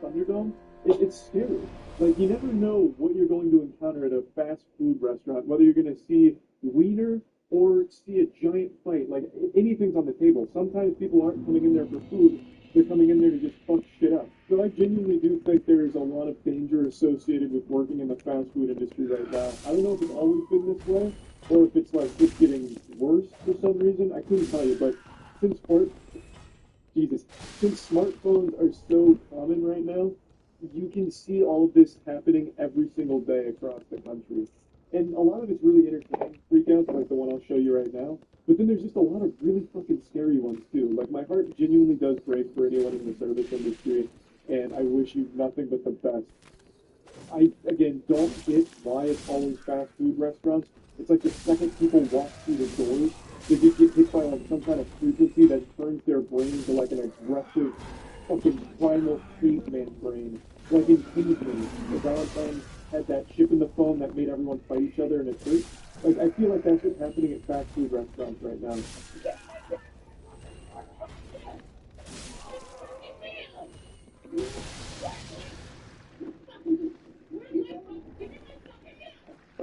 [SPEAKER 1] Thunderdome, it's scary. Like, you never know what you're going to encounter at a fast food restaurant, whether you're going to see wiener or see a giant fight. Like, anything's on the table. Sometimes people aren't coming in there for food, they're coming in there to just fuck shit up. So I genuinely do think there's a lot of danger associated with working in the fast food industry right now. I don't know if it's always been this way, or if it's like just getting worse for some reason. I couldn't tell you, but since smartphones are so common right now, you can see all of this happening every single day across the country. And a lot of it's really entertaining freakouts, like the one I'll show you right now. But then there's just a lot of really fucking scary ones, too. Like, my heart genuinely does break for anyone in the service industry, and I wish you nothing but the best. I, again, don't get why it's always fast food restaurants. It's like the second people walk through the doors, they just get hit by, like, some kind of frequency that turns their brain into, like, an aggressive, fucking primal caveman brain. Like in Kingsman, the Valentine had that chip in the phone that made everyone fight each other in a church. Like, I feel like that's what's happening at fast food restaurants right now.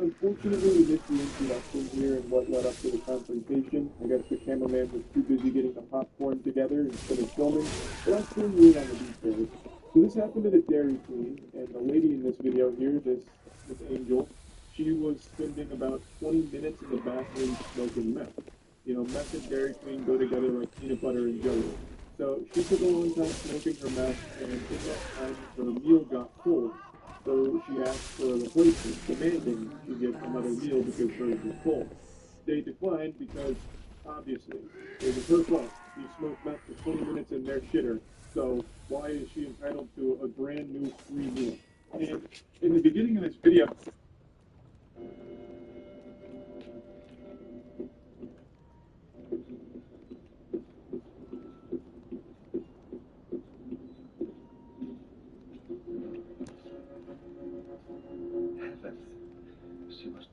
[SPEAKER 1] unfortunately, we missed the introduction here and what led up to the confrontation. I guess the cameraman was too busy getting the popcorn together instead of filming, but I'll fill you in on the details. So this happened at a Dairy Queen, and the lady in this video here, this Angel, she was spending about 20 minutes in the bathroom smoking meth. You know, meth and Dairy Queen go together like peanut butter and jelly. So she took a long time smoking her meth, and in that time, her meal got cold. So she asked for a replacement, demanding she get another meal because hers was cold. They declined because, obviously, it was her fault. She smoked meth for 20 minutes in their shitter, so why is she entitled to a brand new free meal? And in the beginning of this video,
[SPEAKER 17] She must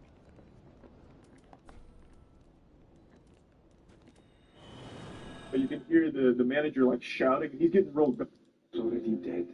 [SPEAKER 1] but you can hear the manager like shouting, he's getting rolled back.
[SPEAKER 17] So what if you did?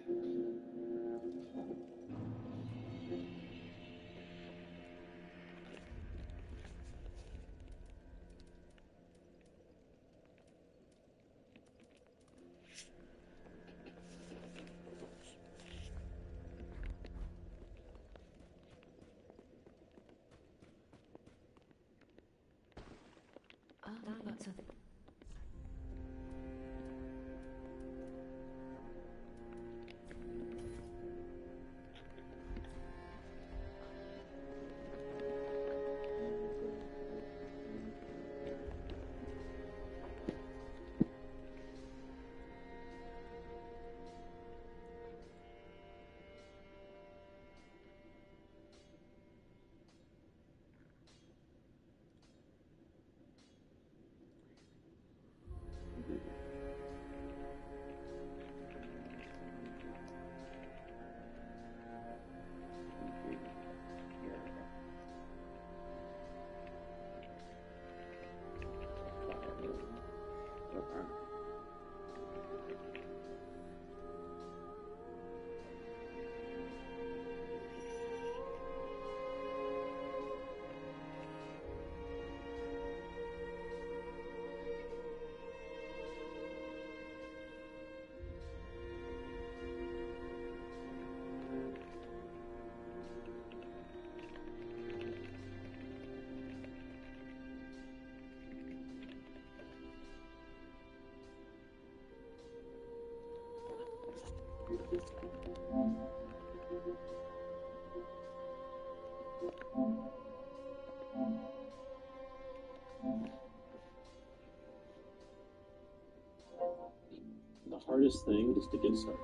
[SPEAKER 5] The hardest thing is to get started.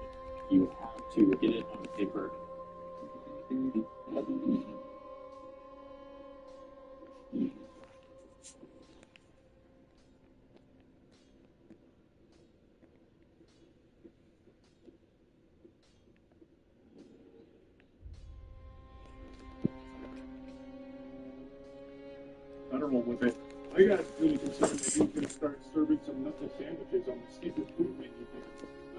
[SPEAKER 5] You have to get it on paper.
[SPEAKER 1] I don't know with it. I got really concerned that he was going to start serving some knuckle sandwiches on the stupid food menu thing.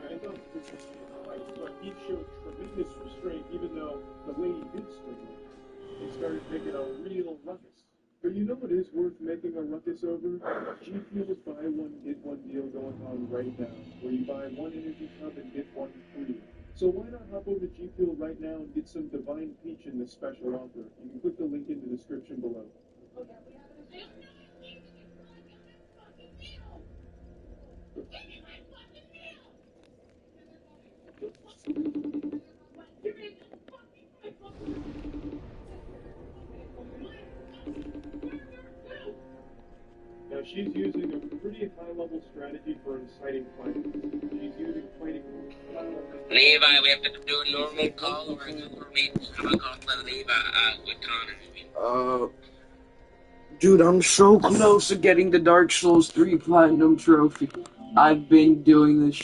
[SPEAKER 1] I thought this was right, but he showed tremendous restraint even though the lady did swing him. They started making a real ruckus. But you know what is worth making a ruckus over? G Fuel's buy one, get one deal going on right now, where you buy one energy cup and get one free. So why not hop over to G Fuel right now and get some Divine Peach in this special offer? You can click the link in the description below. Now she's using a pretty high-level strategy for inciting fighting. She's using fighting.
[SPEAKER 18] Levi, we have to do a normal call or a Google Meet. I'm gonna call Levi with Connor.
[SPEAKER 15] Dude, I'm so close to getting the Dark Souls 3 Platinum Trophy. I've been doing this